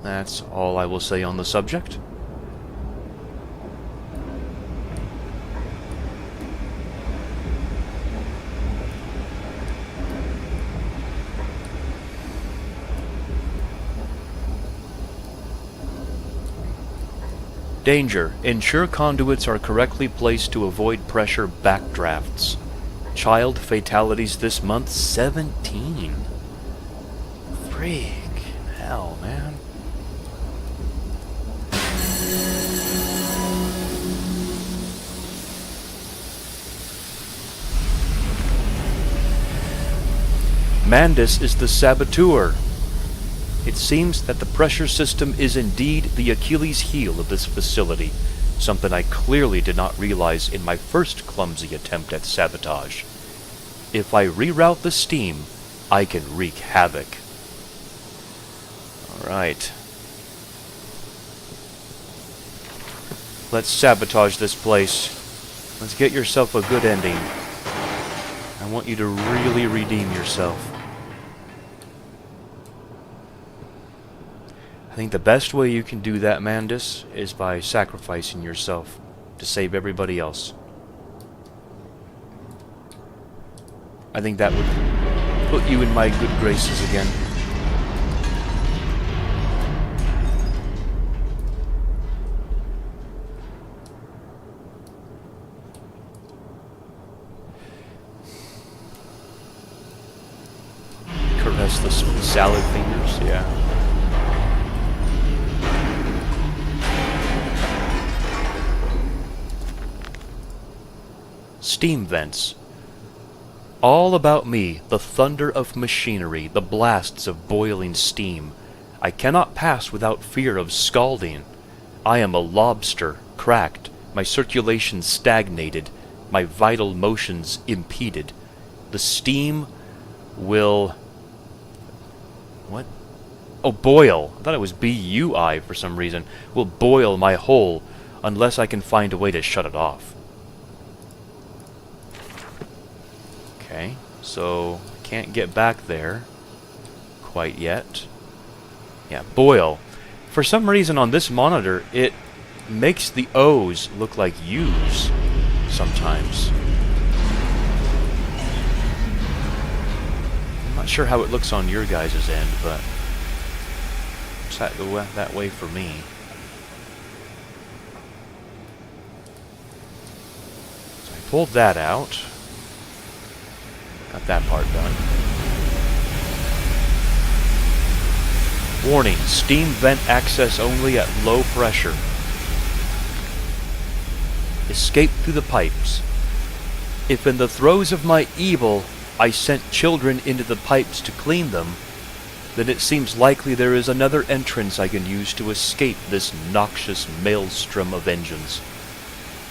That's all I will say on the subject. Danger. Ensure conduits are correctly placed to avoid pressure backdrafts. Child fatalities this month, 17. Freak. Hell, man. Mandus is the saboteur. It seems that the pressure system is indeed the Achilles heel of this facility, something I clearly did not realize in my first clumsy attempt at sabotage. If I reroute the steam, I can wreak havoc. Alright. Let's sabotage this place. Let's get yourself a good ending. I want you to really redeem yourself. I think the best way you can do that, Mandus, is by sacrificing yourself to save everybody else. I think that would put you in my good graces again. Caress the salad fingers, yeah. Steam vents. All about me, the thunder of machinery, the blasts of boiling steam. I cannot pass without fear of scalding. I am a lobster, cracked, my circulation stagnated, my vital motions impeded. The steam will... What? Oh, boil. I thought it was B-U-I for some reason. Will boil my hole unless I can find a way to shut it off. Okay, so can't get back there quite yet. Yeah, boil. For some reason on this monitor, it makes the O's look like U's sometimes. I'm not sure how it looks on your guys' end, but it's that way for me. So I pulled that out. Got that part done. Warning, steam vent access only at low pressure. Escape through the pipes. If in the throes of my evil I sent children into the pipes to clean them, then it seems likely there is another entrance I can use to escape this noxious maelstrom of engines.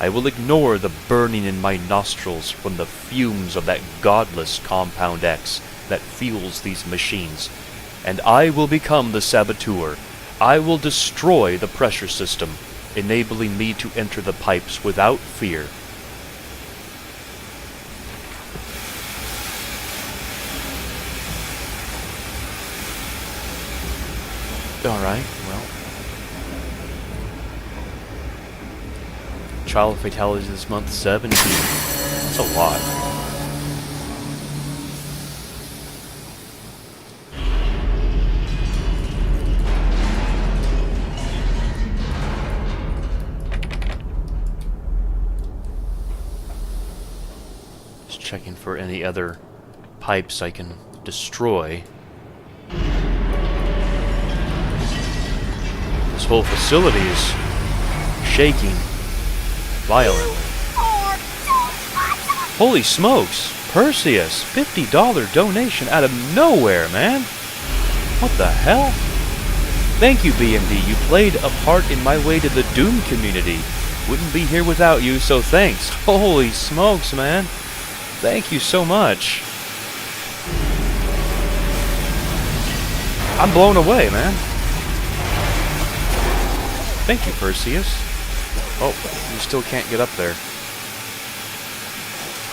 I will ignore the burning in my nostrils from the fumes of that godless Compound X that fuels these machines, and I will become the saboteur. I will destroy the pressure system, enabling me to enter the pipes without fear. Alright, well. Child fatalities this month, 17. That's a lot. Just checking for any other pipes I can destroy. This whole facility is shaking violently. Holy smokes! Perseus! $50 donation out of nowhere, man! What the hell? Thank you, BMD. You played a part in my way to the Doom community. Wouldn't be here without you, so thanks. Holy smokes, man. Thank you so much. I'm blown away, man. Thank you, Perseus. Oh, you still can't get up there.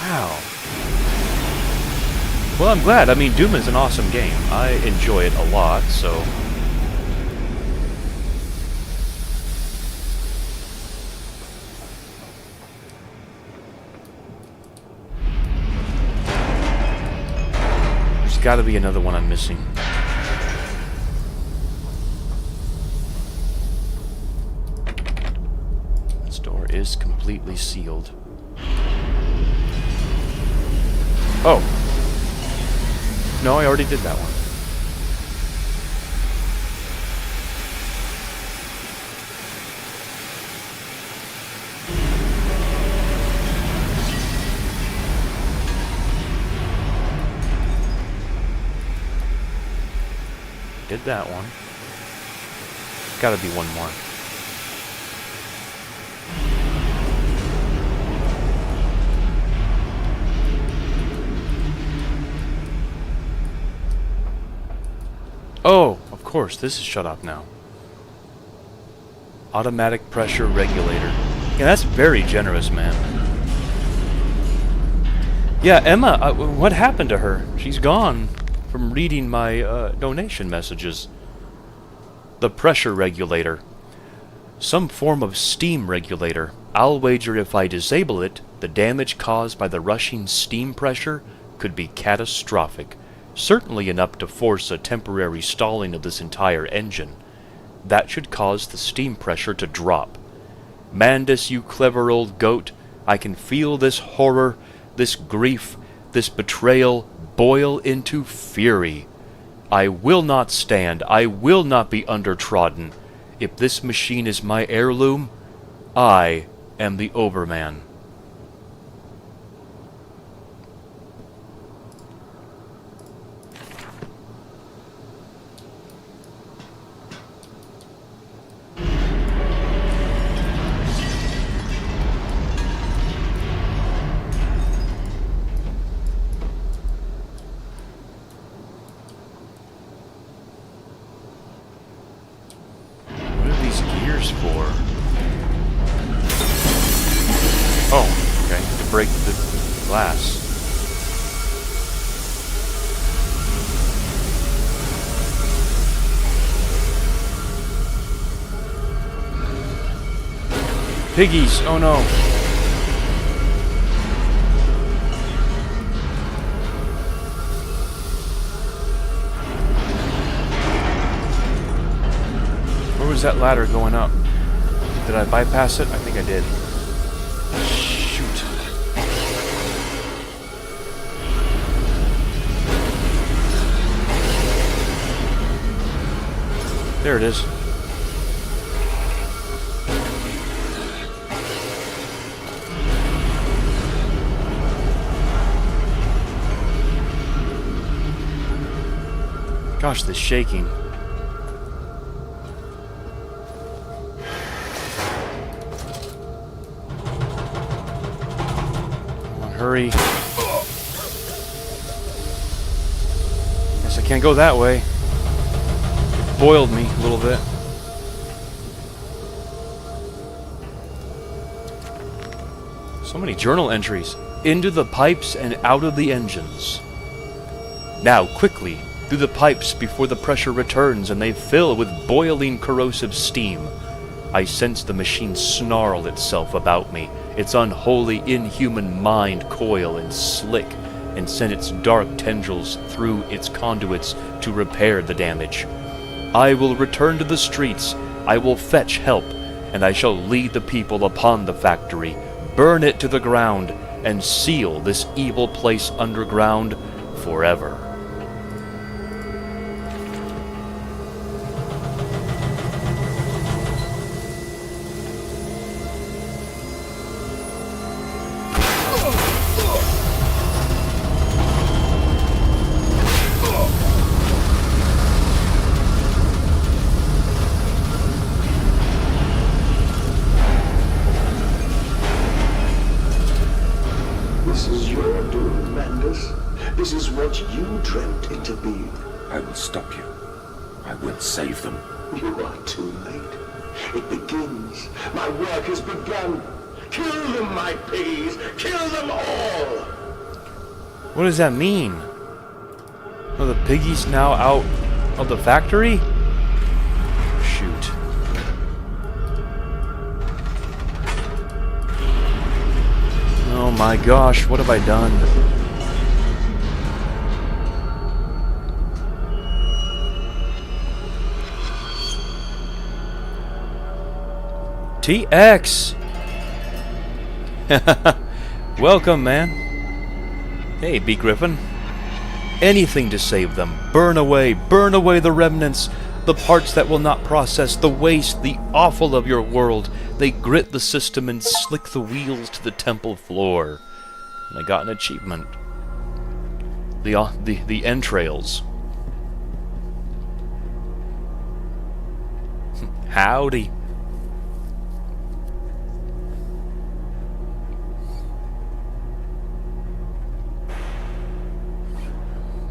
Wow. Well, I'm glad. I mean, Doom is an awesome game. I enjoy it a lot, so... There's gotta be another one I'm missing. is completely sealed. Oh. No, I already did that one. Did that one. Gotta be one more. Oh, of course, this is shut off now. Automatic pressure regulator. Yeah, that's very generous, man. Yeah, Emma, what happened to her? She's gone from reading my donation messages. The pressure regulator. Some form of steam regulator. I'll wager if I disable it, the damage caused by the rushing steam pressure could be catastrophic. Certainly enough to force a temporary stalling of this entire engine. That should cause the steam pressure to drop. Mandus, you clever old goat, I can feel this horror, this grief, this betrayal boil into fury. I will not stand, I will not be undertrodden. If this machine is my heirloom, I am the Overman. For? Oh, okay, to break the glass. Piggies, oh no. Where was that ladder going up? Did I bypass it? I think I did. Shoot. There it is. Gosh, this shaking. Hurry. Guess I can't go that way. It boiled me a little bit. So many journal entries. Into the pipes and out of the engines. Now, quickly, through the pipes before the pressure returns and they fill with boiling corrosive steam. I sense the machine snarl itself about me, its unholy, inhuman mind coil and slick, and send its dark tendrils through its conduits to repair the damage. I will return to the streets, I will fetch help, and I shall lead the people upon the factory, burn it to the ground, and seal this evil place underground forever.
This is what you dreamt it to be.
I will stop you. I will save them.
You are too late. It begins. My work has begun. Kill them, my piggies! Kill them all!
What does that mean? Are the piggies now out of the factory? Shoot. Oh my gosh, what have I done? TX! Welcome, man. Hey, B. Griffin. Anything to save them. Burn away the remnants, the parts that will not process, the waste, the offal of your world. They grit the system and slick the wheels to the temple floor. And I got an achievement. The entrails. Howdy.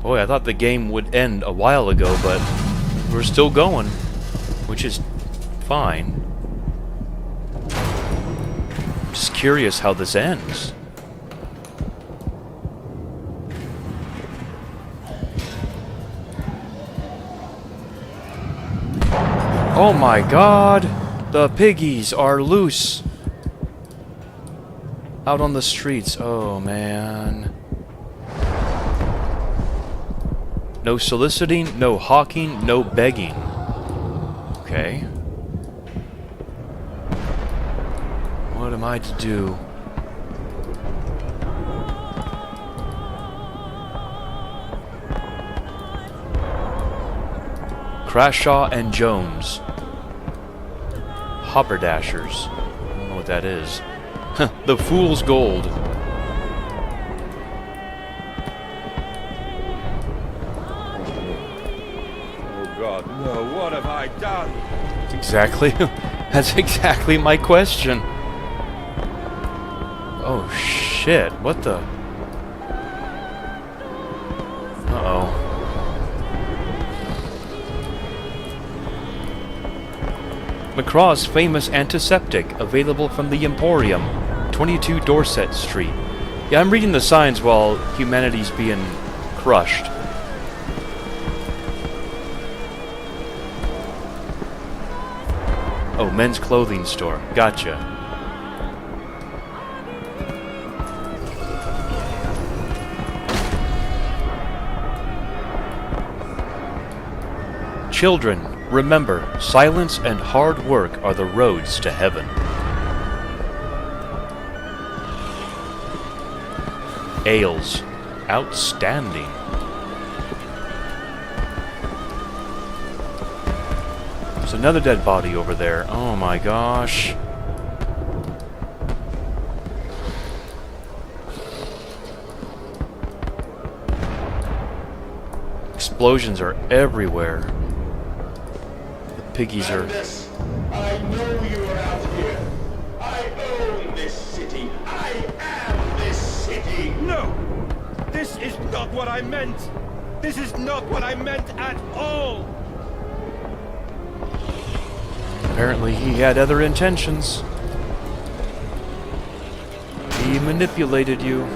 Boy, I thought the game would end a while ago, but we're still going, which is fine. Just curious how this ends. Oh my god! The piggies are loose! Out on the streets. Oh man. No soliciting, no hawking, no begging. Okay. What am I to do? Crashaw and Jones. Hopperdashers. I don't know what that is. The Fool's Gold.
Oh God, no, what have I done?
That's exactly my question. Oh shit, what the? Uh-oh. McCraw's famous antiseptic, available from the Emporium, 22 Dorset Street. Yeah, I'm reading the signs while humanity's being crushed. Oh, men's clothing store. Gotcha. Children, remember, silence and hard work are the roads to heaven. Ales. Outstanding. There's another dead body over there. Oh my gosh. Explosions are everywhere. The piggies are...
I know you are out here. I own this city. I am this city.
No! This is not what I meant! This is not what I meant at all!
Apparently he had other intentions. He manipulated you.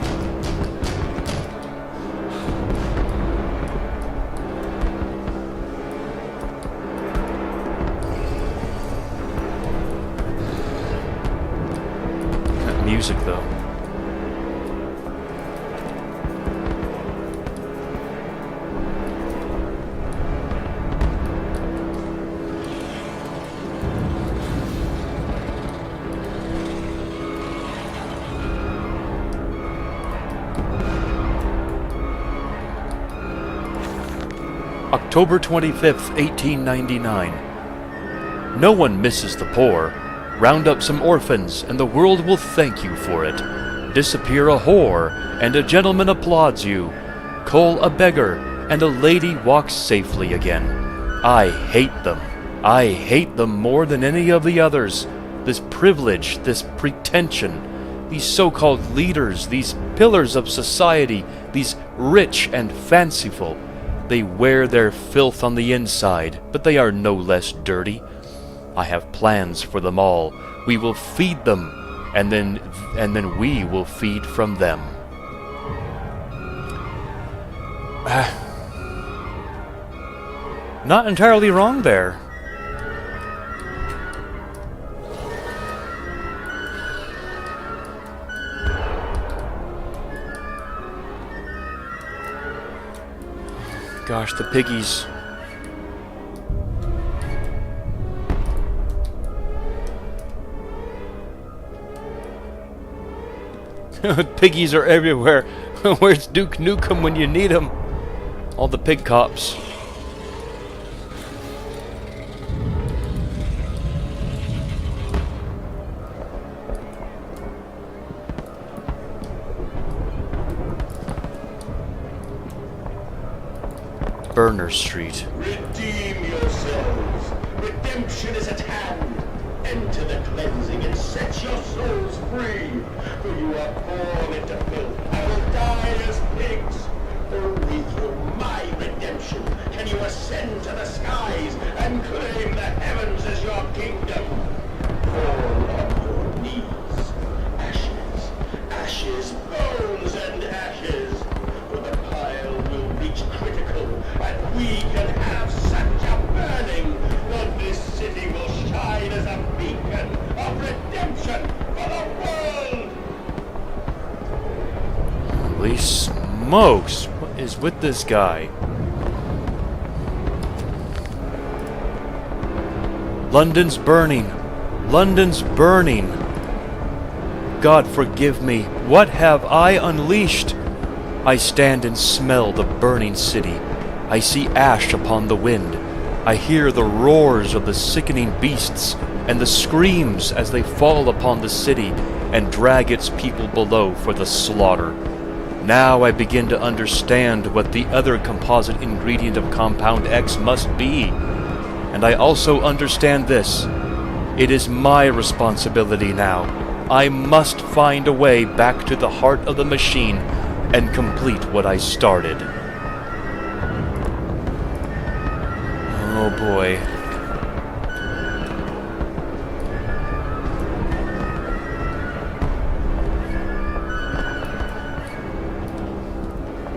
That music, though. October 25th, 1899. No one misses the poor. Round up some orphans, and the world will thank you for it. Disappear a whore, and a gentleman applauds you. Coal a beggar, and a lady walks safely again. I hate them. I hate them more than any of the others. This privilege, this pretension, these so-called leaders, these pillars of society, these rich and fanciful. They wear their filth on the inside, but they are no less dirty. I have plans for them all. We will feed them, and then we will feed from them. Not entirely wrong there. Gosh, the piggies. Piggies are everywhere. Where's Duke Nukem when you need him? All the pig cops. Burner Street.
Redeem yourselves. Redemption is at hand. Enter the cleansing and set your souls free. For you are born into filth and will die as pigs. Only through my redemption can you ascend to the skies and claim the heavens as your kingdom. Fall on your knees. Ashes, ashes, bones and ashes. For the pile will reach critical, and we can have such a burning that this city will shine as a beacon of redemption for the world!
Holy smokes! What is with this guy? London's burning! London's burning! God forgive me, what have I unleashed? I stand and smell the burning city. I see ash upon the wind. I hear the roars of the sickening beasts and the screams as they fall upon the city and drag its people below for the slaughter. Now I begin to understand what the other composite ingredient of Compound X must be. And I also understand this. It is my responsibility now. I must find a way back to the heart of the machine and complete what I started. Oh boy.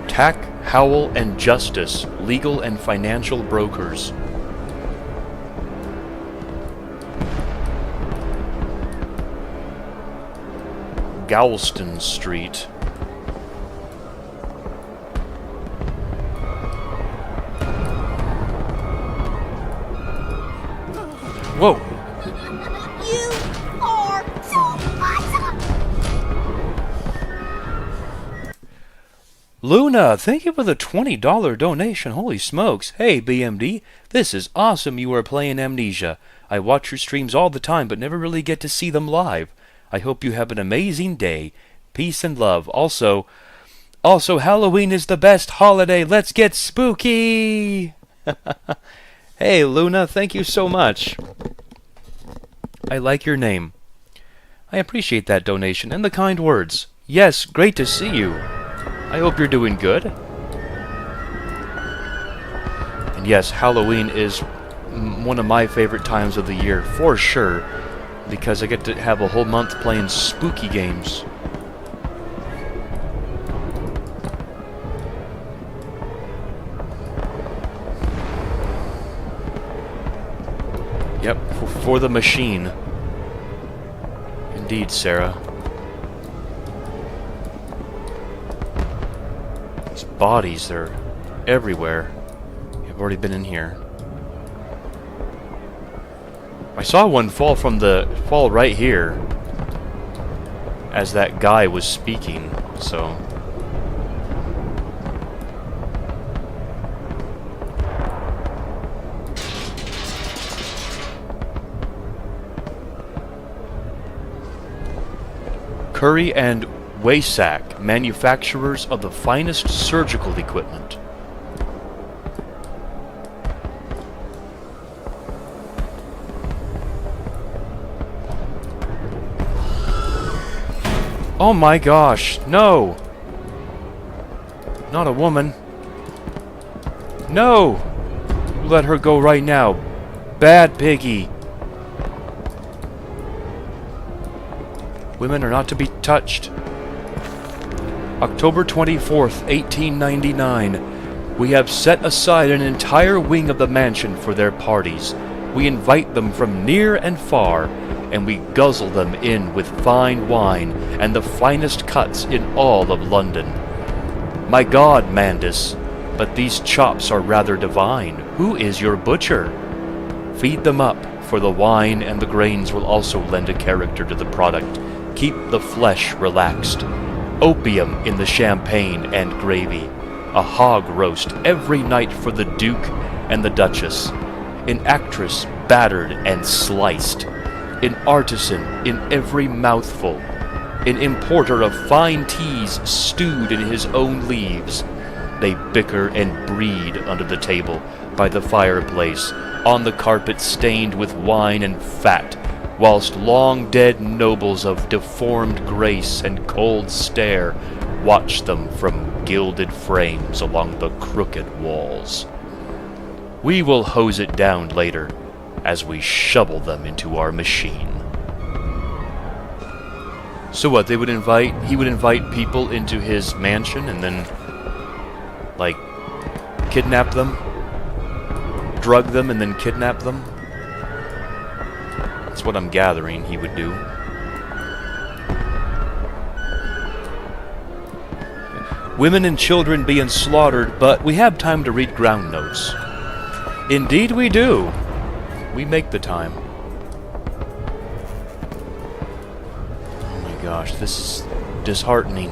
Tack, Howell, and Justice, legal and financial brokers. Galston Street. Whoa!
You are so awesome!
Luna, thank you for the $20 donation. Holy smokes. Hey, BMD, this is awesome you are playing Amnesia. I watch your streams all the time, but never really get to see them live. I hope you have an amazing day. Peace and love. Also, Halloween is the best holiday. Let's get spooky! Hey, Luna, thank you so much. I like your name. I appreciate that donation and the kind words. Yes, great to see you. I hope you're doing good. And yes, Halloween is one of my favorite times of the year, for sure, because I get to have a whole month playing spooky games. Yep, for the machine. Indeed, Sarah. These bodies, they're everywhere. I've already been in here. I saw one fall right here as that guy was speaking, so... Curry and Waysack, manufacturers of the finest surgical equipment. Oh my gosh, no! Not a woman. No! Let her go right now. Bad piggy. Women are not to be touched. October 24th, 1899. We have set aside an entire wing of the mansion for their parties. We invite them from near and far, and we guzzle them in with fine wine and the finest cuts in all of London. My God, Mandus, but these chops are rather divine. Who is your butcher? Feed them up, for the wine and the grains will also lend a character to the product. Keep the flesh relaxed. opium in the champagne and gravy, a hog roast every night for the Duke and the Duchess, an actress battered and sliced, an artisan in every mouthful, an importer of fine teas stewed in his own leaves. They bicker and breed under the table, by the fireplace, on the carpet stained with wine and fat, whilst long-dead nobles of deformed grace and cold stare watch them from gilded frames along the crooked walls. We will hose it down later, as we shovel them into our machine. So what, he would invite people into his mansion and then, like, kidnap them? Drug them and then kidnap them? That's what I'm gathering he would do. Women and children being slaughtered, but we have time to read ground notes. Indeed we do. We make the time. Oh my gosh, this is disheartening.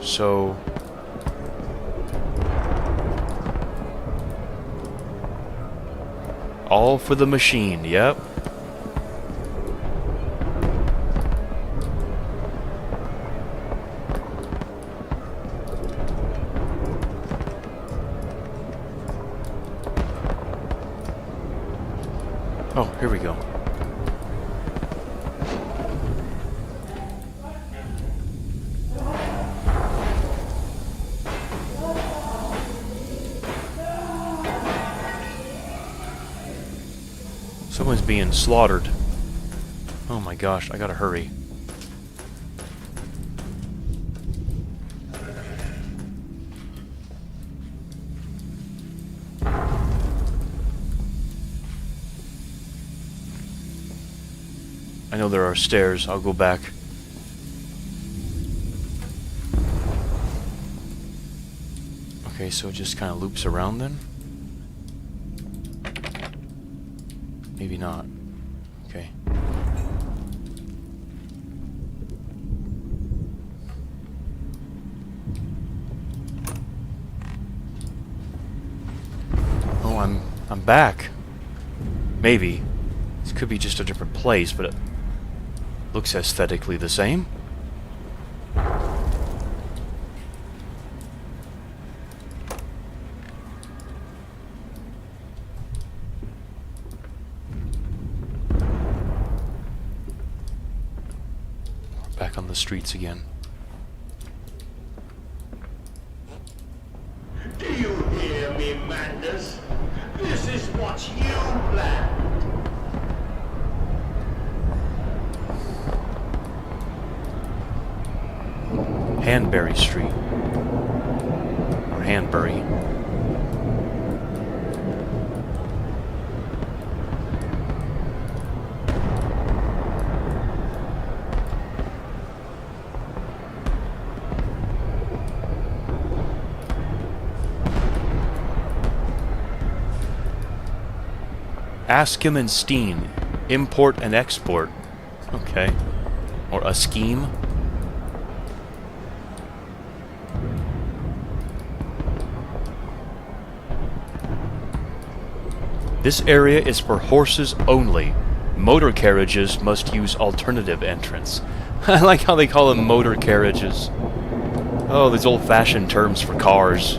So... all for the machine, yep. Oh, here we go. Someone's being slaughtered. Oh my gosh, I gotta hurry. I know there are stairs. I'll go back. Okay, so it just kind of loops around then? Maybe not. Okay. Oh, I'm back. Maybe. This could be just a different place, but it looks aesthetically the same. Back on the streets again.
Do you hear me, Mandus? This is what you planned.
Hanbury Street. Or Hanbury. Ask him and Steen. Import and export. Okay. Or a scheme. This area is for horses only. Motor carriages must use alternative entrance. I like how they call them motor carriages. Oh, these old-fashioned terms for cars.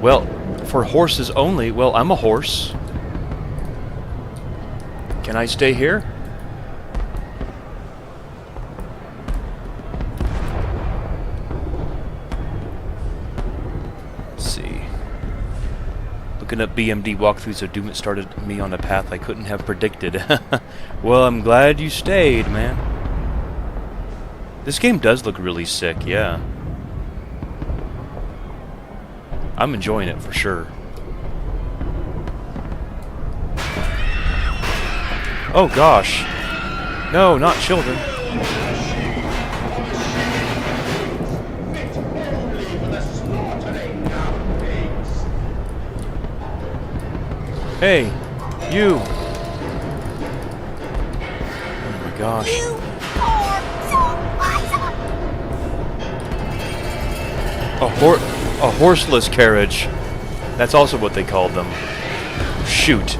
Well, for horses only, well, I'm a horse. Can I stay here? Let's see. Looking up BMD walkthroughs of Doom, it started me on a path I couldn't have predicted. Well, I'm glad you stayed, man. This game does look really sick, yeah. I'm enjoying it for sure. Oh gosh. No, not children. Hey, you! Oh my gosh.
You are so awesome!
A horseless carriage. That's also what they called them. Shoot.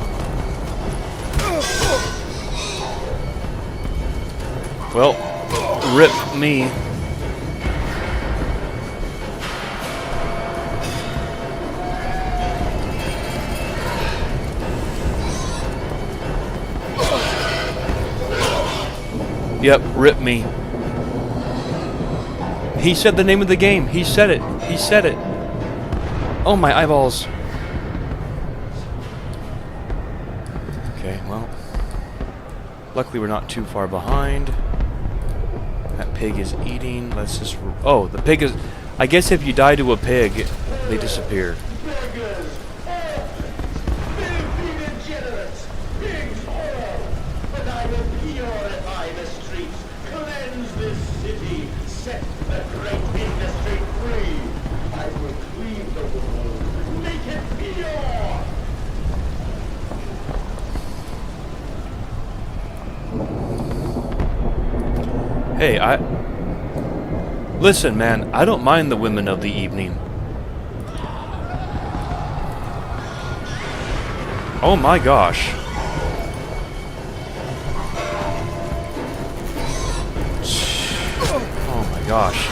Well, rip me. Yep, rip me. He said the name of the game. He said it. He said it. Oh, my eyeballs. Okay, well. Luckily we're not too far behind. That pig is eating. Let's just... Oh, the pig is... I guess if you die to a pig, they disappear.
Beggars! Filthy degenerates! Pigs horror! But I will purify the streets, cleanse this city, set the great industry free. I will clean the world, make it pure!
Hey, Listen, man, I don't mind the women of the evening. Oh my gosh. Oh my gosh.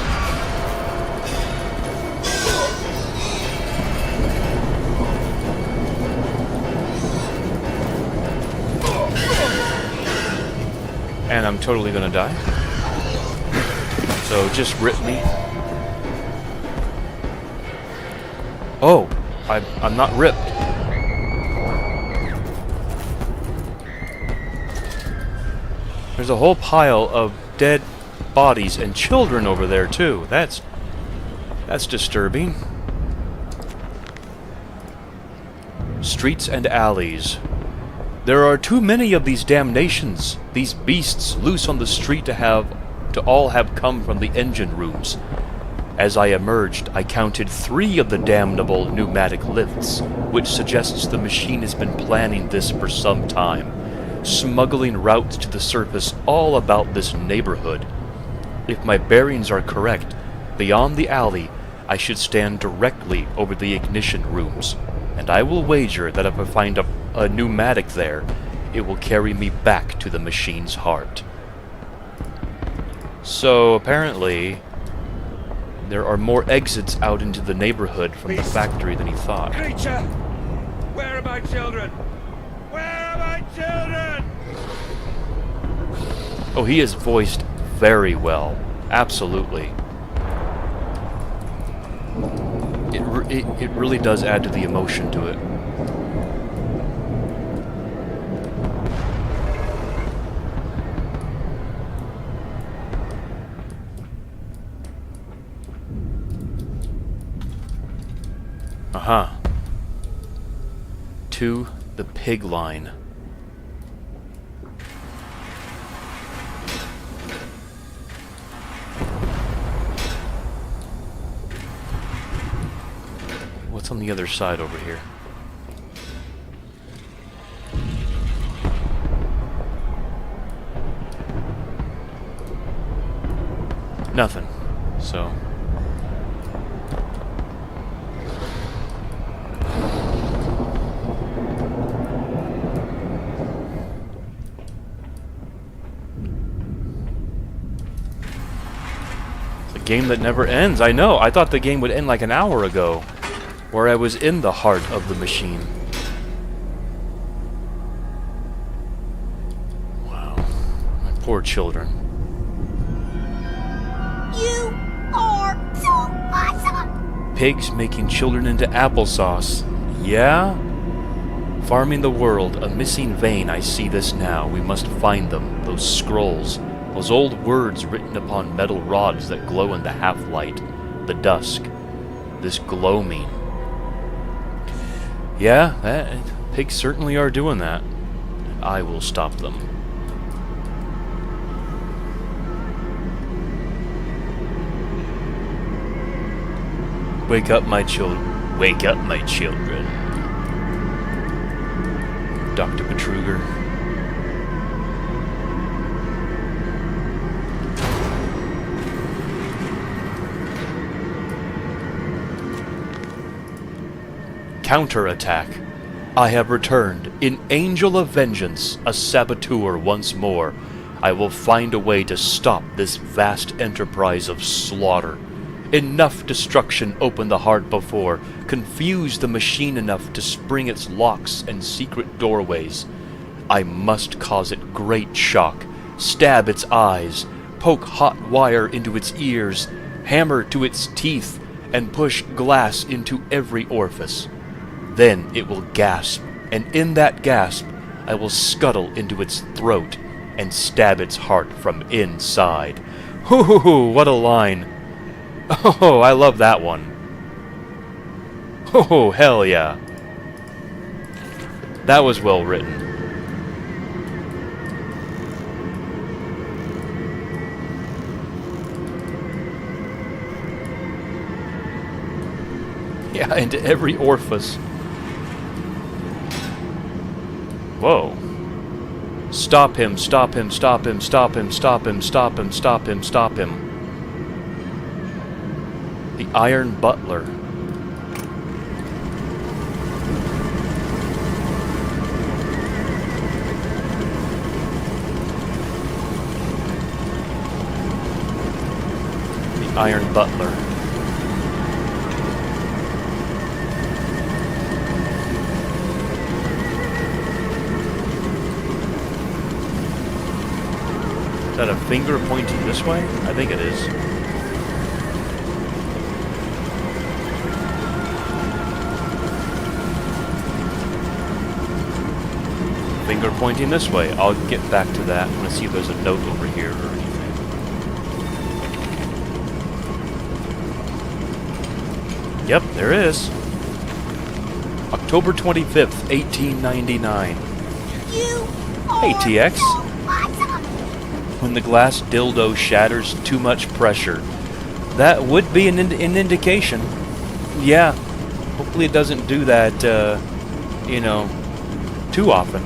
And I'm totally gonna die. So just rip me. Oh, I'm not ripped. There's a whole pile of dead bodies and children over there too. That's disturbing. Streets and alleys. There are too many of these damnations, these beasts loose on the street to all have come from the engine rooms. As I emerged, I counted 3 of the damnable pneumatic lifts, which suggests the machine has been planning this for some time, smuggling routes to the surface all about this neighborhood. If my bearings are correct, beyond the alley, I should stand directly over the ignition rooms, and I will wager that if I find a pneumatic there, it will carry me back to the machine's heart. So, apparently, there are more exits out into the neighborhood from the factory than he thought.
Creature! Where are my children? Where are my children?
Oh, he is voiced very well. Absolutely. It really does add to the emotion to it. Aha. To the pig line. What's on the other side over here? Nothing. So... game that never ends. I know. I thought the game would end like an hour ago, where I was in the heart of the machine. Wow. My poor children.
You are so awesome!
Pigs making children into applesauce. Yeah? Farming the world, a missing vein. I see this now. We must find them. Those scrolls. Those old words written upon metal rods that glow in the half-light, the dusk. This gloaming. Yeah, pigs certainly are doing that. I will stop them. Wake up, my children. Wake up, my children. Dr. Betruger. Counterattack. I have returned, in Angel of Vengeance, a saboteur once more. I will find a way to stop this vast enterprise of slaughter. Enough destruction opened the heart before, confused the machine enough to spring its locks and secret doorways. I must cause it great shock, stab its eyes, poke hot wire into its ears, hammer to its teeth, and push glass into every orifice. Then it will gasp, and in that gasp, I will scuttle into its throat and stab its heart from inside. Hoo hoo hoo, what a line. Oh, I love that one. Oh, hell yeah. That was well written. Yeah, into every orifice. Whoa. Stop him, stop him, stop him, stop him, stop him, stop him, stop him, stop him. The Iron Butler. The Iron Butler. Is that a finger pointing this way? I think it is. Finger pointing this way. I'll get back to that. I'm gonna see if there's a note over here or anything. Yep, there is. October 25th, 1899.
You
Hey,
are
TX.
so awesome.
When the glass dildo shatters too much pressure. That would be an indication. Yeah. Hopefully it doesn't do that, you know, too often.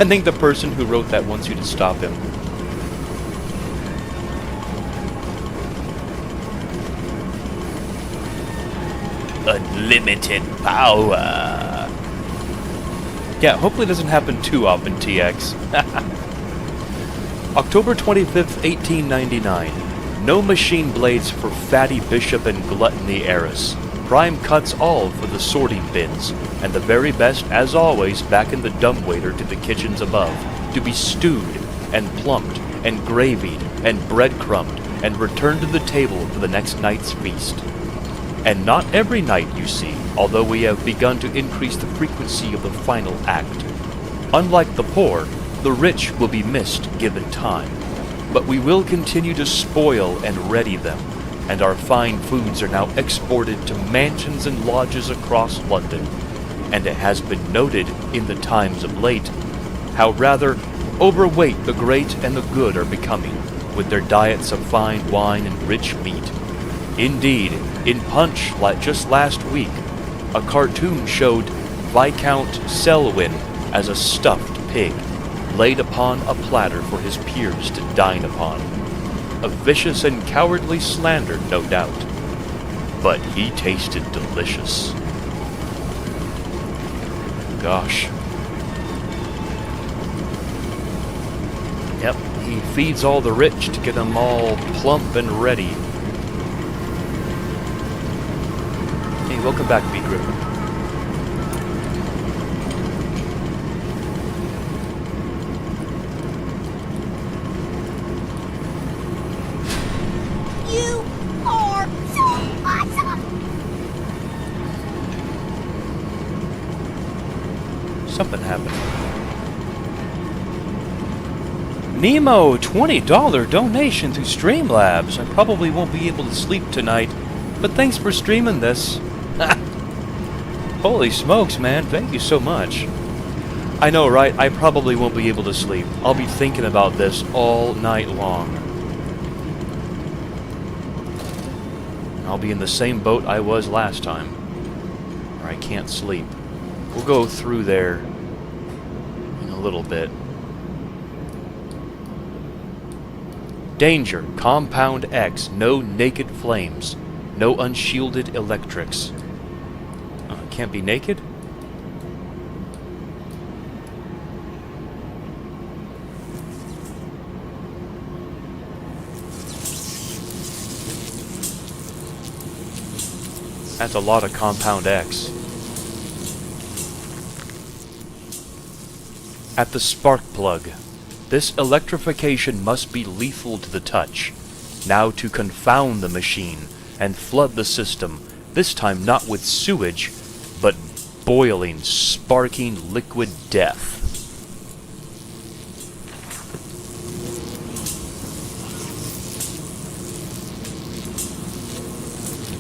I think the person who wrote that wants you to stop him. Unlimited power. Yeah, hopefully it doesn't happen too often, TX. October 25th, 1899. No machine blades for Fatty Bishop and Gluttony Heiress. Prime cuts all for the sorting bins, and the very best, as always, back in the dumbwaiter to the kitchens above, to be stewed, and plumped, and gravied, and breadcrumbed, and returned to the table for the next night's feast. And not every night, you see, although we have begun to increase the frequency of the final act. Unlike the poor, the rich will be missed given time, but we will continue to spoil and ready them, and our fine foods are now exported to mansions and lodges across London. And it has been noted in the times of late how rather overweight the great and the good are becoming, with their diets of fine wine and rich meat. Indeed, in Punch, like just last week, a cartoon showed Viscount Selwyn as a stuffed pig, laid upon a platter for his peers to dine upon. A vicious and cowardly slander, no doubt, but he tasted delicious. Gosh. Yep, he feeds all the rich to get them all plump and ready. Hey, welcome back, B. Griffin.
You are so awesome.
Something happened. Nemo, $20 donation through Streamlabs. I probably won't be able to sleep tonight, but thanks for streaming this. Holy smokes, man. Thank you so much. I know, right? I probably won't be able to sleep. I'll be thinking about this all night long. I'll be in the same boat I was last time. I can't sleep. We'll go through there in a little bit. Danger. Compound X. No naked flames. No unshielded electrics. Can't be naked? That's a lot of Compound X. At the spark plug. This electrification must be lethal to the touch. Now to confound the machine and flood the system, this time not with sewage, but boiling, sparking liquid death.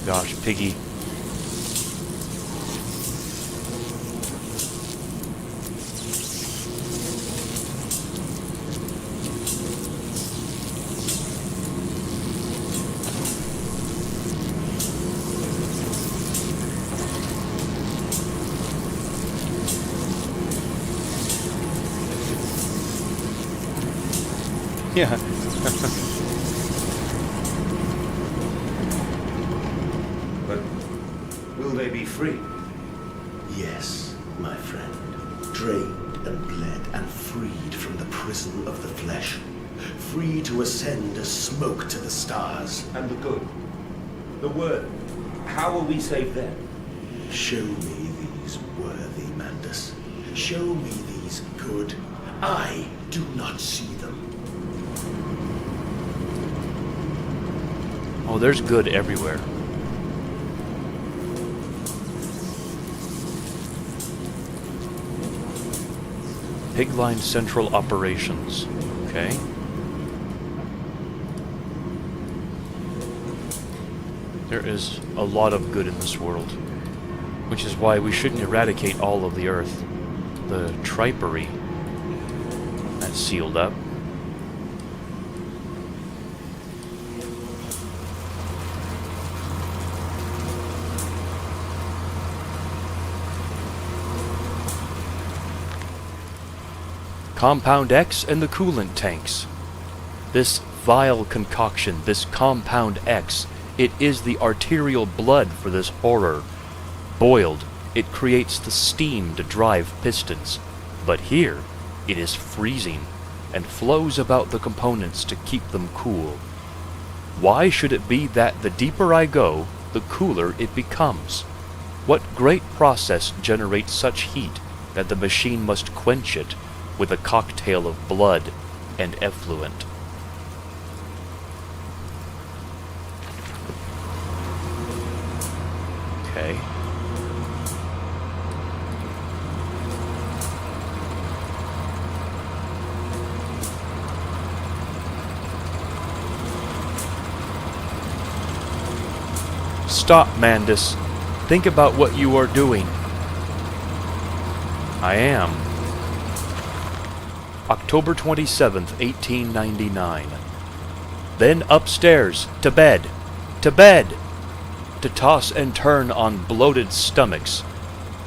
Gosh, Piggy. Yeah.
But will they be free?
Yes, my friend. Drained and bled and freed from the prison of the flesh. Free to ascend as smoke to the stars.
And the good? The word? How will we save them?
Show me these worthy, Mandus. Show me these good. I do not see them.
Oh, there's good everywhere. Pigline Central Operations. Okay. There is a lot of good in this world, which is why we shouldn't eradicate all of the Earth. The Tripery. That's sealed up. Compound X and the coolant tanks. This vile concoction, this Compound X, it is the arterial blood for this horror. Boiled, it creates the steam to drive pistons. But here, it is freezing, and flows about the components to keep them cool. Why should it be that the deeper I go, the cooler it becomes? What great process generates such heat that the machine must quench it with a cocktail of blood and effluent? Okay. Stop, Mandus. Think about what you are doing. I am. October 27th, 1899. Then upstairs, to bed, to bed, to toss and turn on bloated stomachs,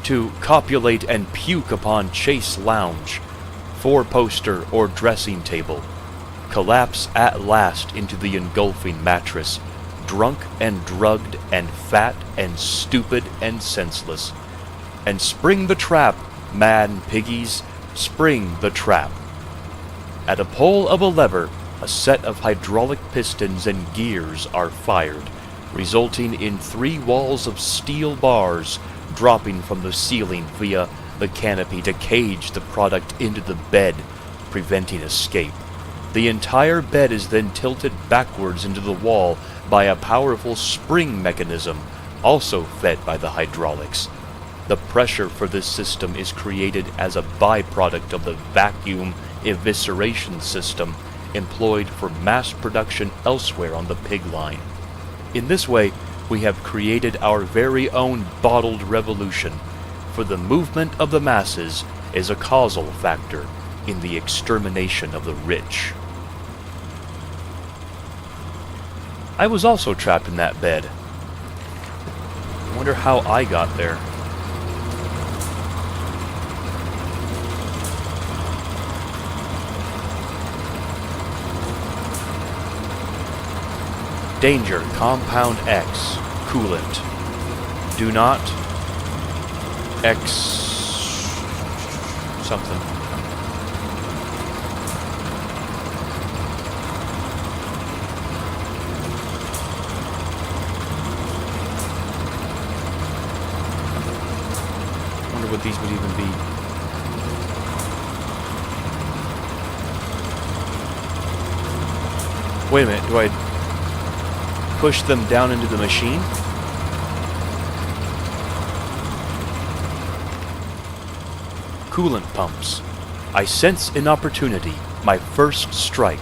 to copulate and puke upon Chase Lounge, four-poster or dressing table, collapse at last into the engulfing mattress, drunk and drugged and fat and stupid and senseless, and spring the trap, mad piggies, spring the trap. At a pull of a lever, a set of hydraulic pistons and gears are fired, resulting in 3 walls of steel bars dropping from the ceiling via the canopy to cage the product into the bed, preventing escape. The entire bed is then tilted backwards into the wall by a powerful spring mechanism, also fed by the hydraulics. The pressure for this system is created as a byproduct of the vacuum evisceration system employed for mass production elsewhere on the pig line. In this way, we have created our very own bottled revolution, for the movement of the masses is a causal factor in the extermination of the rich. I was also trapped in that bed. I wonder how I got there. Danger, Compound X, coolant. Do not X something. Wonder what these would even be. Wait a minute, do I push them down into the machine? Coolant pumps. I sense an opportunity, my first strike.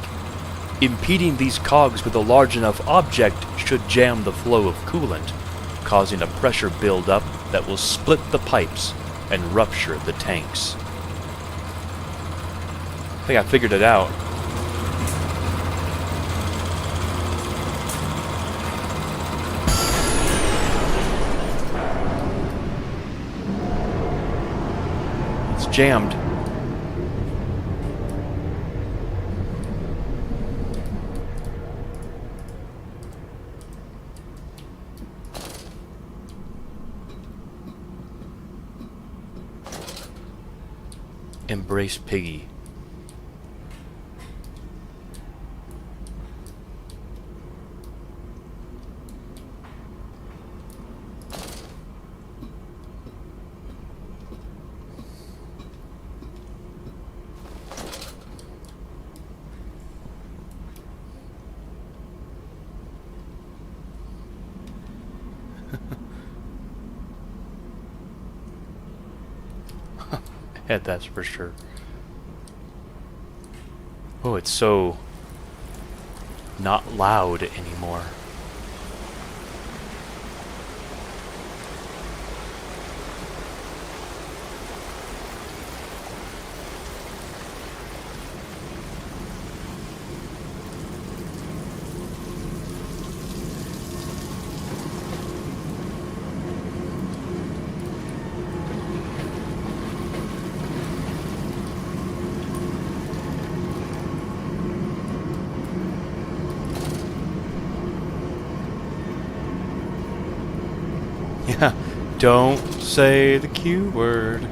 Impeding these cogs with a large enough object should jam the flow of coolant, causing a pressure buildup that will split the pipes and rupture the tanks. I think I figured it out. It's jammed. Embrace Piggy. Yeah, that's for sure. Oh, it's so not loud anymore. Yeah, don't say the Q word.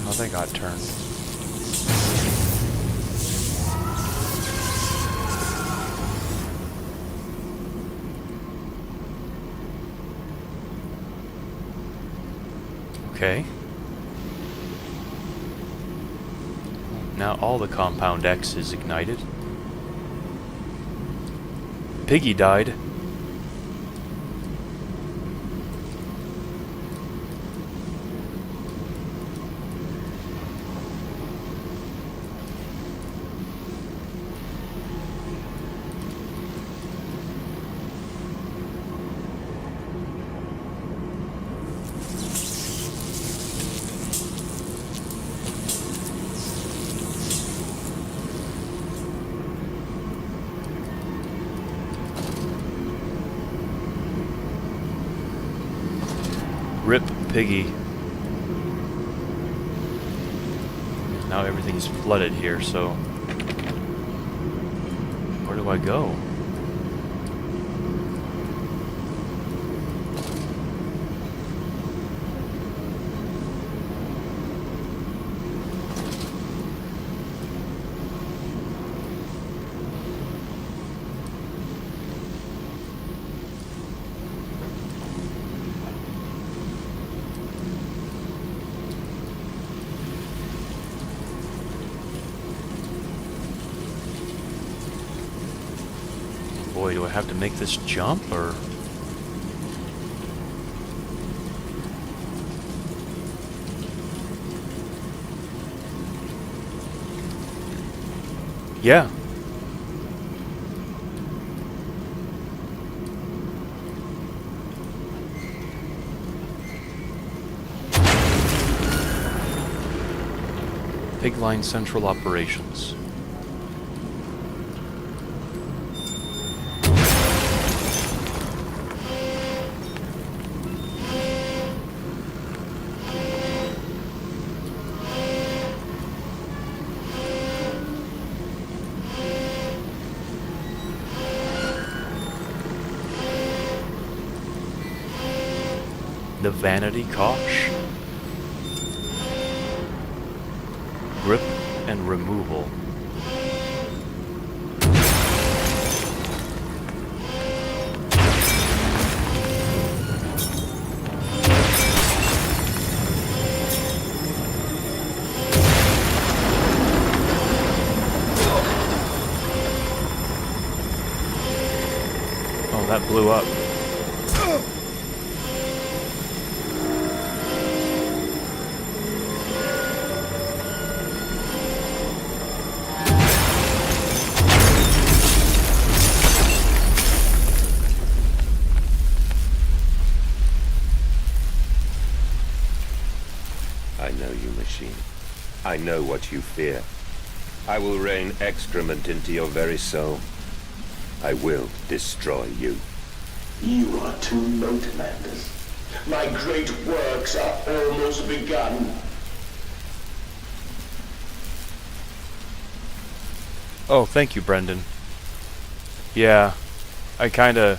Oh, they got turned. Okay. Now all the Compound X is ignited. Piggy died. Rip Piggy. Now everything's flooded here, so where do I go? Boy, do I have to make this jump, or... Yeah. Pigline Central Operations. The vanity kosh. Grip and removal. Oh, that blew up.
I know you, machine. I know what you fear. I will rain excrement into your very soul. I will destroy you.
You are too late, Mandus. My great works are almost begun.
Oh, thank you, Brendan. Yeah, I kinda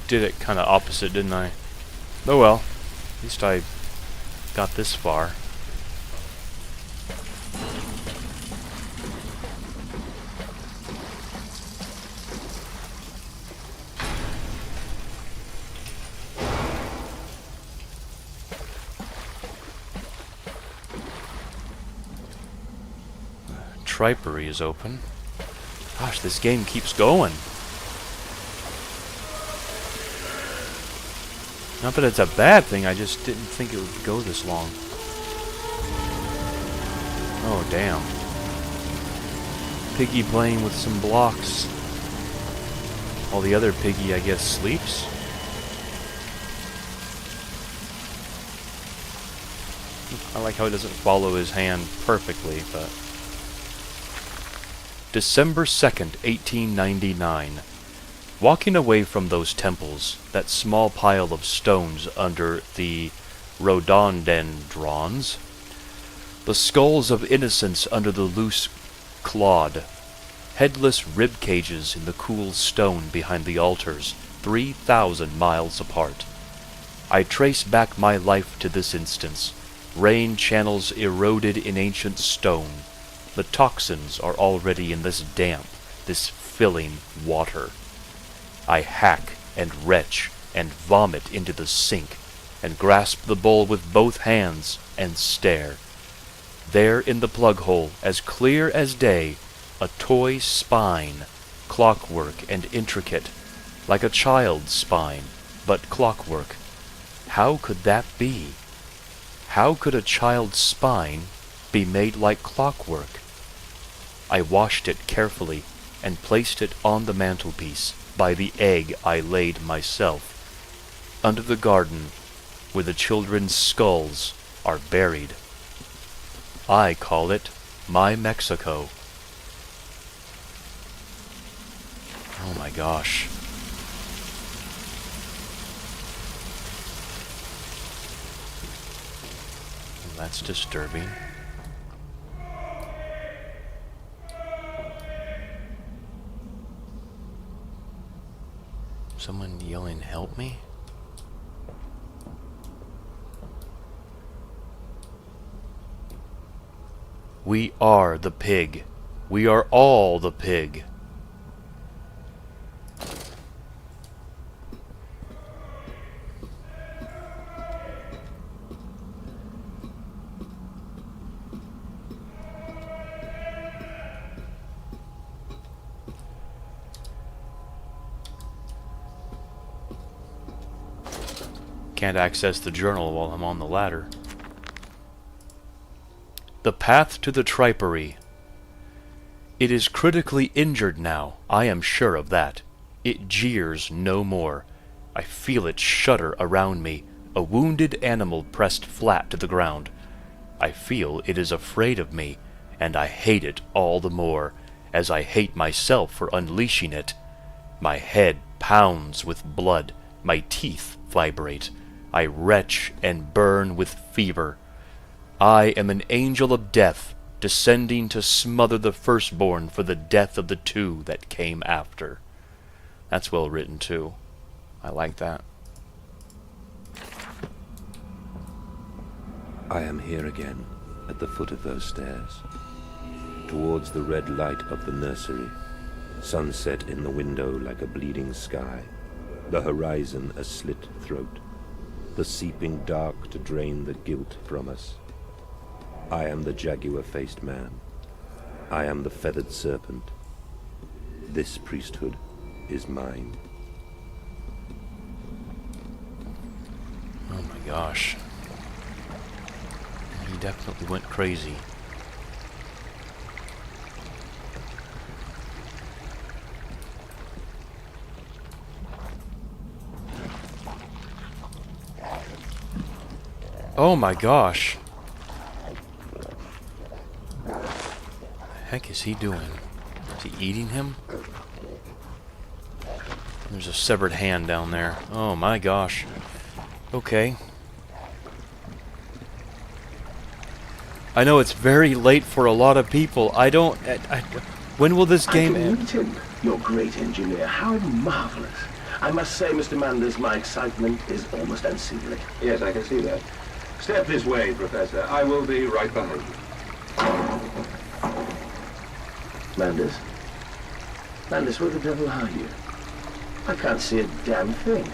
did it kinda opposite, didn't I? Oh well, at least I got this far. Tripery is open. Gosh, this game keeps going. Not that it's a bad thing, I just didn't think it would go this long. Oh, damn. Piggy playing with some blocks. While the other piggy, I guess, sleeps? I like how it doesn't follow his hand perfectly, but... December 2nd, 1899. Walking away from those temples, that small pile of stones under the rhododendrons, the skulls of innocents under the loose clod, headless rib cages in the cool stone behind the altars, 3,000 miles apart. I trace back my life to this instance, rain channels eroded in ancient stone. The toxins are already in this damp, this filling water. I hack and retch and vomit into the sink, and grasp the bowl with both hands and stare. There in the plug hole, as clear as day, a toy spine, clockwork and intricate, like a child's spine, but clockwork. How could that be? How could a child's spine be made like clockwork? I washed it carefully and placed it on the mantelpiece by the egg I laid myself, under the garden where the children's skulls are buried. I call it my Mexico. Oh my gosh. That's disturbing. Someone yelling, "Help me?" We are the pig. We are all the pig. Can't access the journal while I'm on the ladder. The path to the tripery. It is critically injured now, I am sure of that. It jeers no more. I feel it shudder around me, a wounded animal pressed flat to the ground. I feel it is afraid of me, and I hate it all the more, as I hate myself for unleashing it. My head pounds with blood, my teeth vibrate. I retch and burn with fever. I am an angel of death, descending to smother the firstborn for the death of the two that came after. That's well written, too. I like that.
I am here again, at the foot of those stairs. Towards the red light of the nursery, sunset in the window like a bleeding sky, the horizon a slit throat, the seeping dark to drain the guilt from us. I am the jaguar-faced man. I am the feathered serpent. This priesthood is mine.
Oh my gosh. He definitely went crazy. Oh my gosh. What the heck is he doing? Is he eating him? There's a severed hand down there. Oh my gosh. Okay. I know it's very late for a lot of people. When will this game end?
Meet him, your great engineer. How marvelous. I must say, Mr. Manders, my excitement is almost unseemly.
Yes, I can see that. Step this way, Professor. I will be right behind you.
Manders? Manders, where the devil are you? I can't see a damn thing.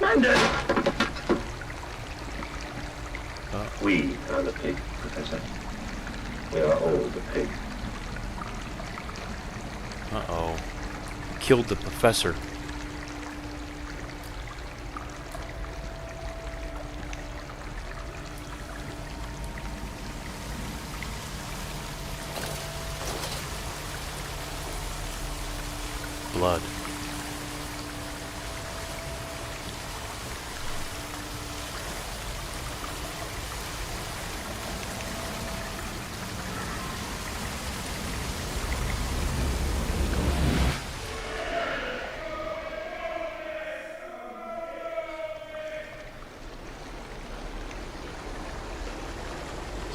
Manders! We are the pig, Professor. We are all the pig.
Uh-oh. Killed the professor. Blood.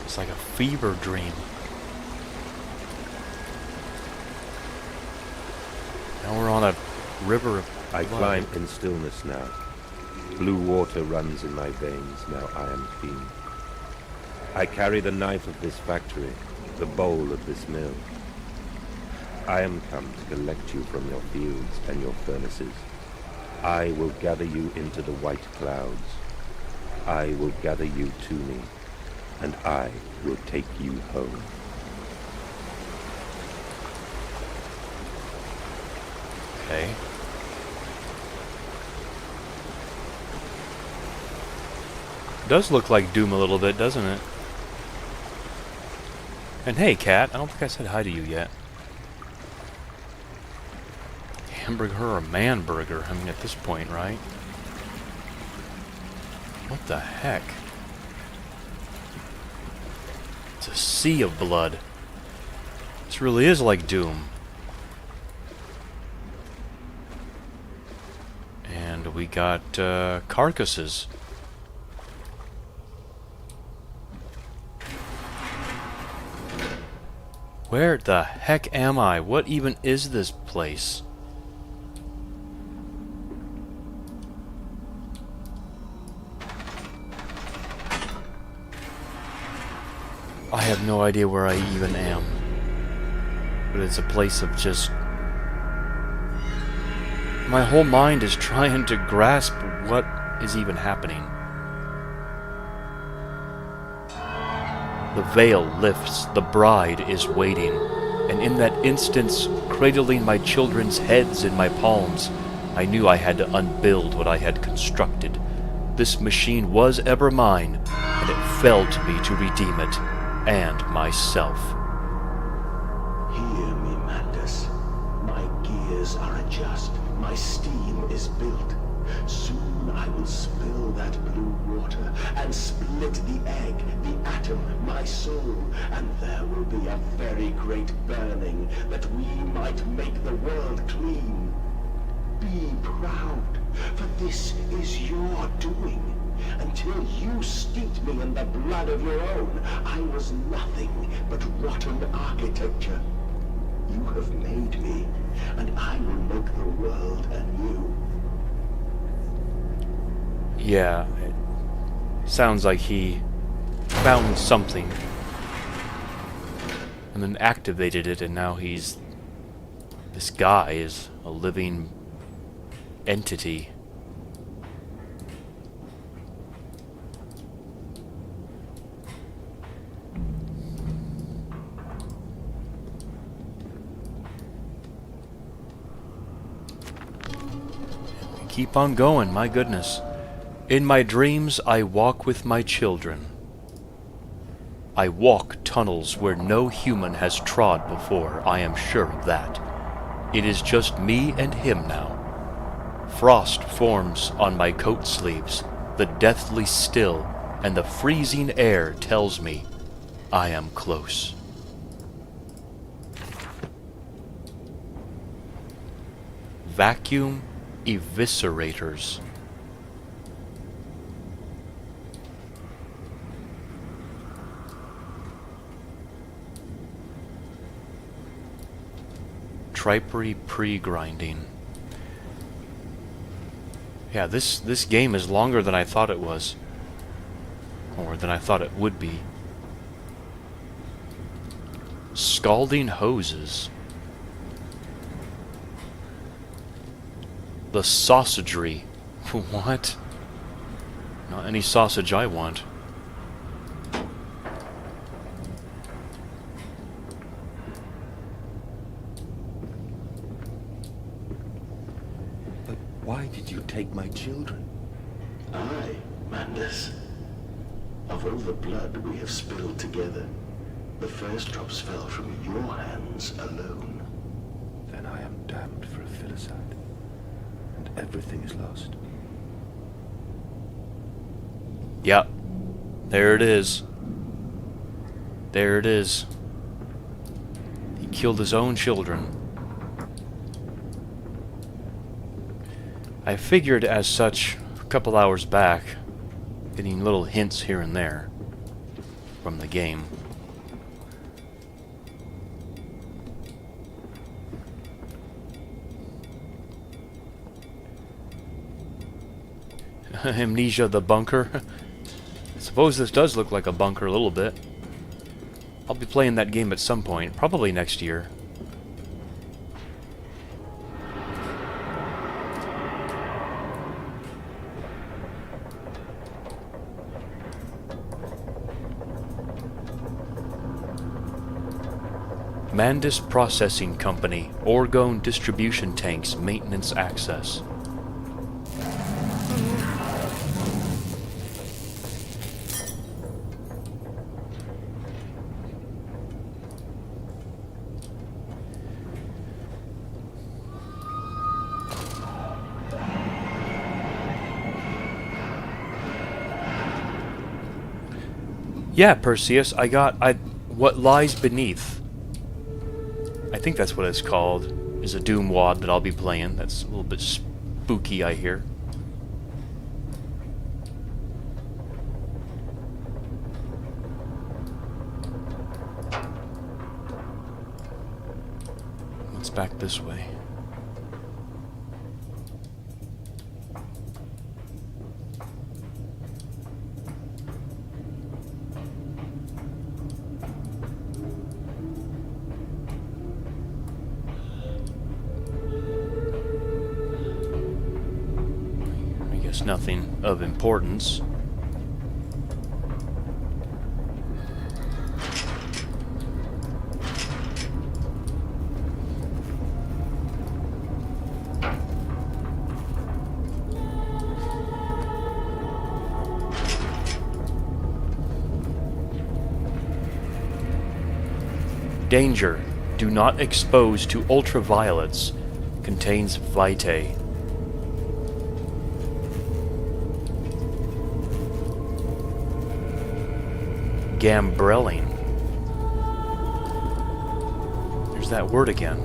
It's like a fever dream. Now we're on a river of
I
blood.
climb in stillness now. Blue water runs in my veins, now I am clean. I carry the knife of this factory, the bowl of this mill. I am come to collect you from your fields and your furnaces. I will gather you into the white clouds. I will gather you to me, and I will take you home.
Okay. Does look like Doom a little bit, doesn't it? And hey, cat, I don't think I said hi to you yet. Hamburger or man burger? I mean, at this point, right? What the heck? It's a sea of blood. This really is like Doom. And we got carcasses. Where the heck am I? What even is this place? I have no idea where I even am. But it's a place of just... My whole mind is trying to grasp what is even happening. The veil lifts, the bride is waiting, and in that instance, cradling my children's heads in my palms, I knew I had to unbuild what I had constructed. This machine was ever mine, and it fell to me to redeem it, and myself.
Hear me, Mandus. My gears are adjust. My steam is built. Soon I will spill that blue water and split the egg, the atom, my soul, and there will be a very great burning that we might make the world clean. Be proud, for this is your doing. Until you steeped me in the blood of your own, I was nothing but rotten architecture. You have made me, and I will make the world anew.
Yeah, it sounds like he found something. And then activated it, and now he's... This guy is a living entity. Keep on going, my goodness. In my dreams, I walk with my children. I walk tunnels where no human has trod before, I am sure of that. It is just me and him now. Frost forms on my coat sleeves, the deathly still, and the freezing air tells me I am close. Vacuum eviscerators. Tripery pre-grinding. Yeah, this game is longer than I thought it was. Or than I thought it would be. Scalding hoses. The sausagery. What? Not any sausage I want.
But why did you take my children?
Aye, Mandus. Of all the blood we have spilled together, the first drops fell from your hands alone.
Then I am damned for a filicide. And everything is lost.
Yep. There it is. There it is. He killed his own children. I figured as such a couple hours back, getting little hints here and there from the game. Amnesia the bunker. I suppose this does look like a bunker a little bit. I'll be playing that game at some point, probably next year. Mandus Processing Company, Orgone Distribution Tanks, Maintenance Access. Yeah, Perseus, I what lies beneath. I think that's what it's called. Is a Doom wad that I'll be playing. That's a little bit spooky, I hear. Let's back this way. Nothing of importance. Danger. Do not expose to ultraviolets. Contains vitae. Gambrelling. There's that word again.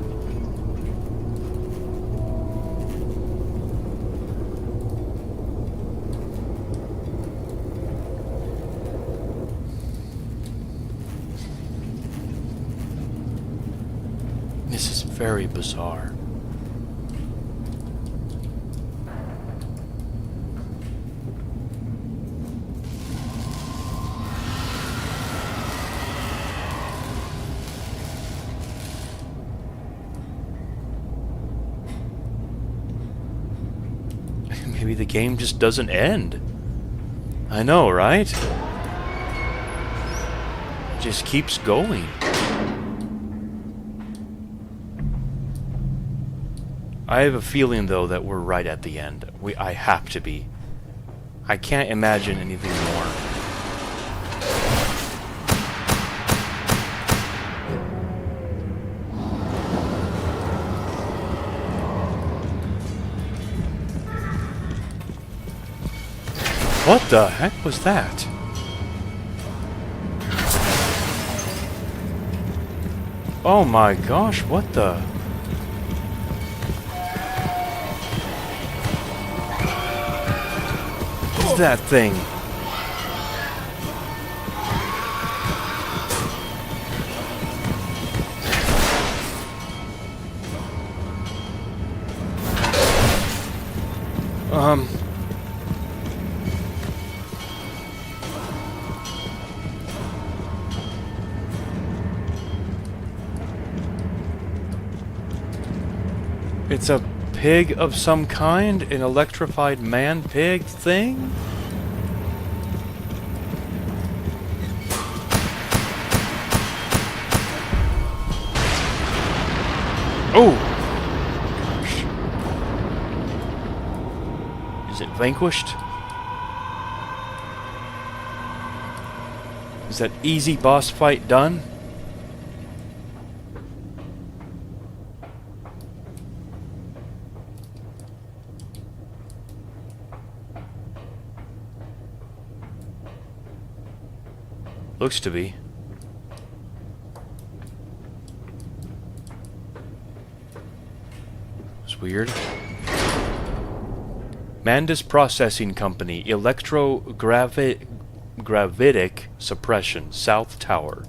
This is very bizarre. Maybe the game just doesn't end. I know, right? It just keeps going. I have a feeling, though, that we're right at the end. I have to be. I can't imagine anything more. What the heck was that? Oh my gosh, what the? What's that thing? It's a pig of some kind? An electrified man-pig thing? Oh! Gosh. Is it vanquished? Is that easy boss fight done? Looks to be. It's weird. Mandus Processing Company, Electrogravitic Suppression, South Tower.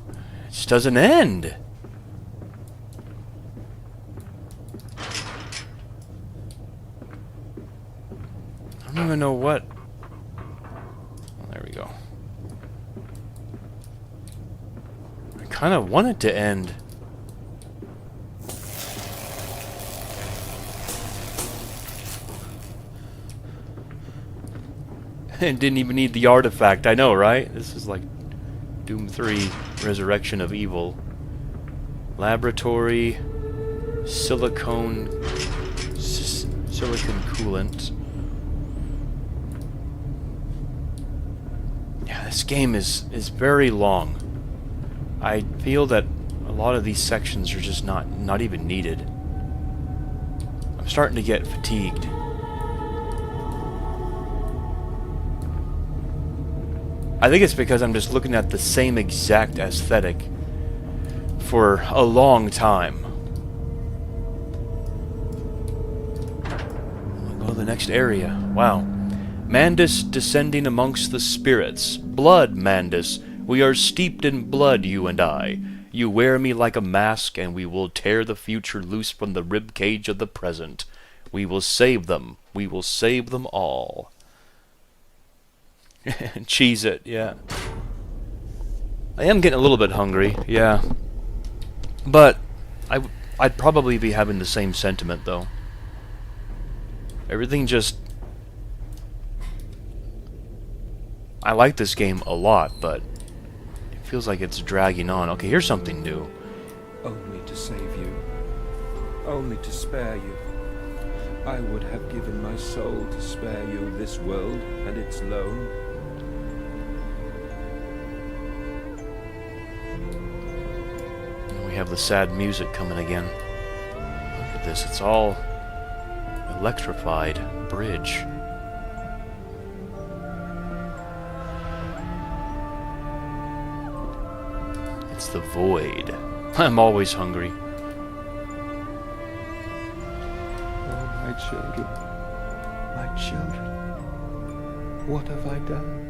It just doesn't end. I don't even know what. Oh, there we go. I kind of want it to end. And didn't even need the artifact. I know, right? This is like Doom 3, Resurrection of Evil. Laboratory, silicone coolant. Yeah, this game is very long. I feel that a lot of these sections are just not even needed. I'm starting to get fatigued. I think it's because I'm just looking at the same exact aesthetic for a long time. I'll go to the next area. Wow. Mandus descending amongst the spirits. Blood, Mandus. We are steeped in blood, you and I. You wear me like a mask, and we will tear the future loose from the ribcage of the present. We will save them. We will save them all. Cheese it, yeah. I am getting a little bit hungry, yeah. But I'd probably be having the same sentiment, though. Everything just... I like this game a lot, but it feels like it's dragging on. Okay, here's something new.
Only to save you. Only to spare you. I would have given my soul to spare you this world and its loan.
We have the sad music coming again. Look at this, it's all electrified bridge. It's the void. I'm always hungry.
Oh, my children. My children. What have I done?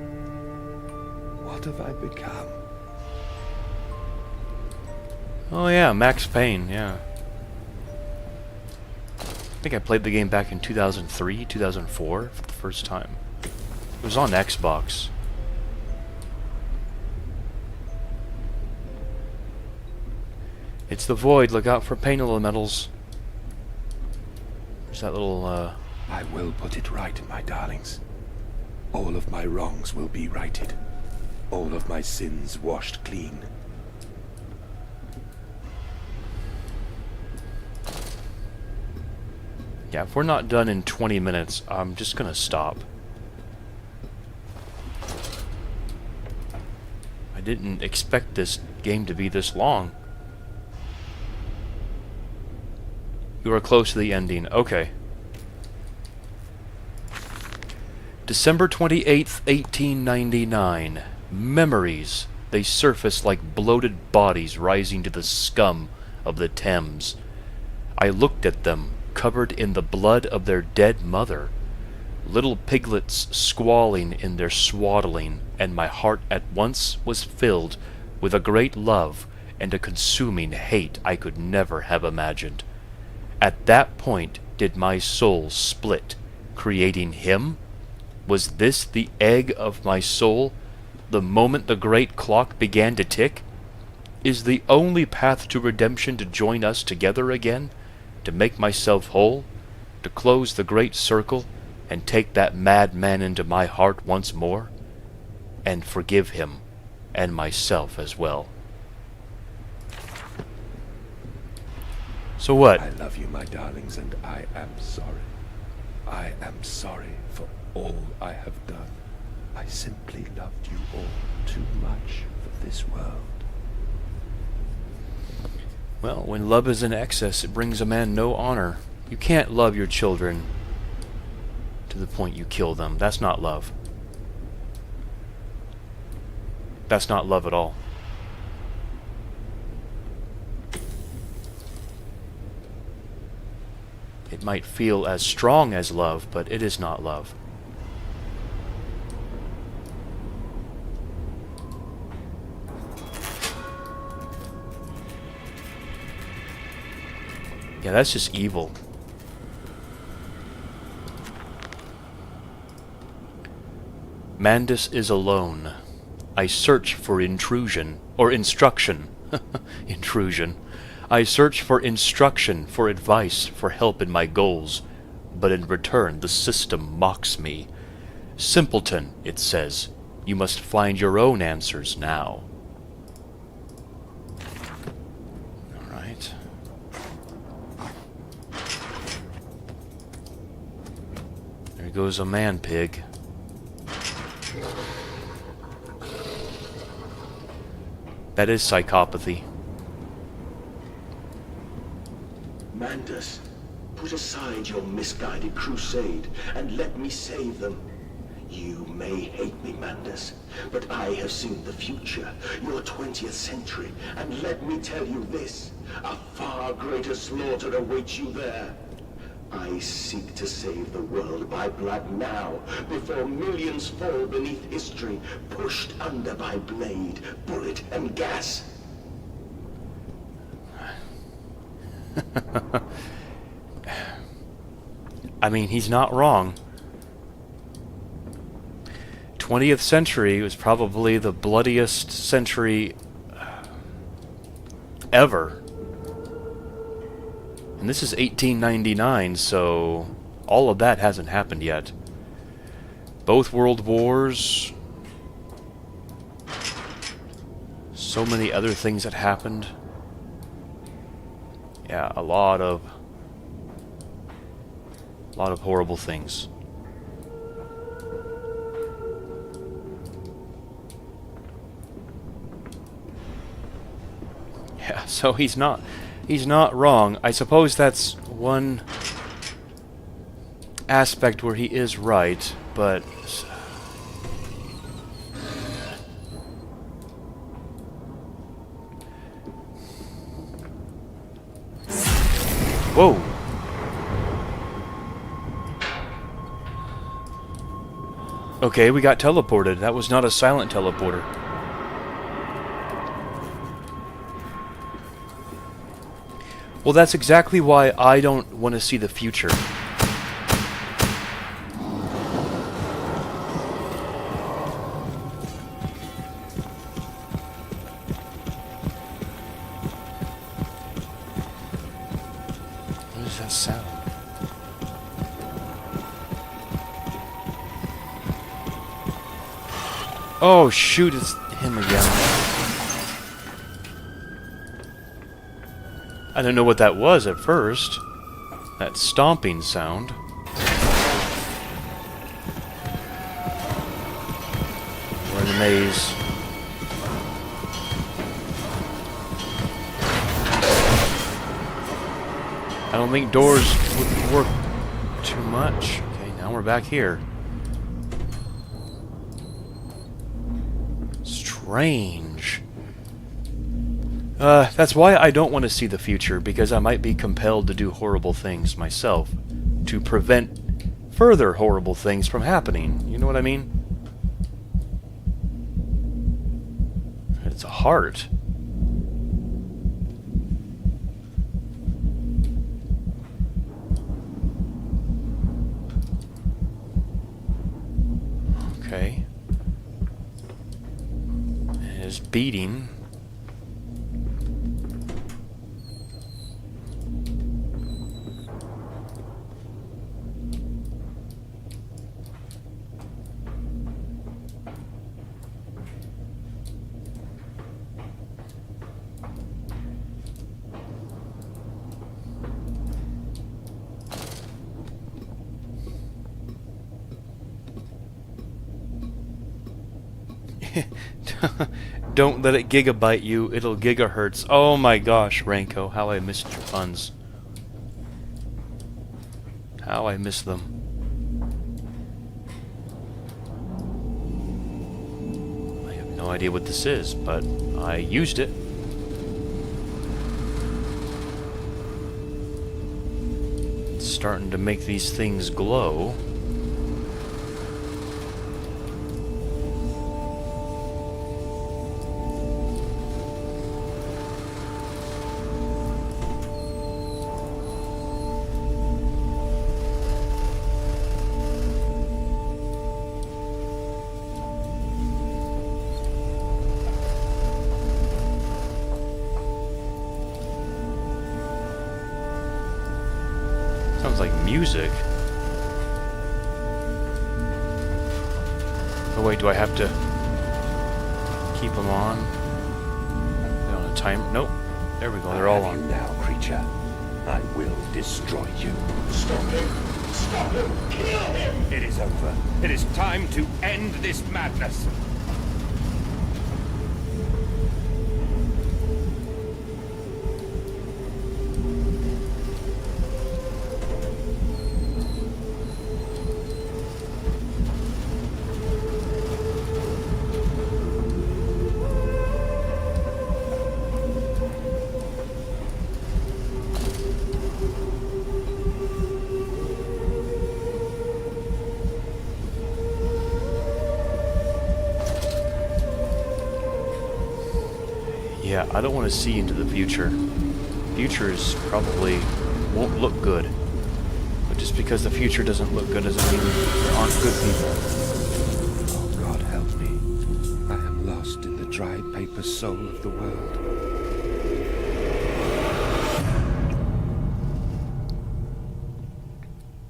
What have I become?
Oh yeah, Max Payne, yeah. I think I played the game back in 2003, 2004 for the first time. It was on Xbox. It's the void, look out for pain elementals. There's that little
I will put it right, my darlings. All of my wrongs will be righted. All of my sins washed clean.
Yeah, if we're not done in 20 minutes, I'm just gonna stop. I didn't expect this game to be this long. You are close to the ending. Okay. December 28th, 1899. Memories. They surface like bloated bodies rising to the scum of the Thames. I looked at them, covered in the blood of their dead mother, little piglets squalling in their swaddling, and my heart at once was filled with a great love and a consuming hate I could never have imagined. At that point did my soul split, creating him? Was this the egg of my soul, the moment the great clock began to tick? Is the only path to redemption to join us together again? To make myself whole? To close the great circle and take that madman into my heart once more? And forgive him, and myself as well. So what?
I love you, my darlings, and I am sorry. I am sorry for all I have done. I simply loved you all too much for this world.
Well, when love is in excess, it brings a man no honor. You can't love your children to the point you kill them. That's not love. That's not love at all. It might feel as strong as love, but it is not love. Yeah, that's just evil. Mandus is alone. I search for intrusion, or instruction. Intrusion. I search for instruction, for advice, for help in my goals, but in return the system mocks me. Simpleton, it says, you must find your own answers now. Alright. There goes a man-pig. That is psychopathy.
Mandus, put aside your misguided crusade and let me save them. You may hate me, Mandus, but I have seen the future, your 20th century, and let me tell you this, a far greater slaughter awaits you there. I seek to save the world by blood now, before millions fall beneath history, pushed under by blade, bullet, and gas.
I mean, he's not wrong. 20th century was probably the bloodiest century ever. And this is 1899, so all of that hasn't happened yet. Both world wars, so many other things that happened. Yeah, a lot of horrible things. Yeah, so he's not wrong. I suppose that's one aspect where he is right, but whoa. Okay, we got teleported. That was not a silent teleporter. Well, that's exactly why I don't want to see the future. What is that sound? Oh shoot, it's him again. I didn't know what that was at first. That stomping sound. We're in the maze. I don't think doors would work too much. Okay, now we're back here. Strange. That's why I don't want to see the future, because I might be compelled to do horrible things myself to prevent further horrible things from happening. You know what I mean? It's a heart. Okay. It is beating. Don't let it gigabyte you, it'll gigahertz. Oh my gosh, Ranko, how I missed your puns. How I miss them. I have no idea what this is, but I used it. It's starting to make these things glow. Sounds like music. Oh wait, do I have to keep them on? They're on a timer? Nope. There we go, they're all on.
Now, creature, I will destroy you.
Stop him! Stop him! Kill him!
It is over. It is time to end this madness.
Yeah, I don't want to see into the future. Future is probably won't look good. But just because the future doesn't look good doesn't mean there aren't good people.
Oh, God help me. I am lost in the dry paper soul of the world.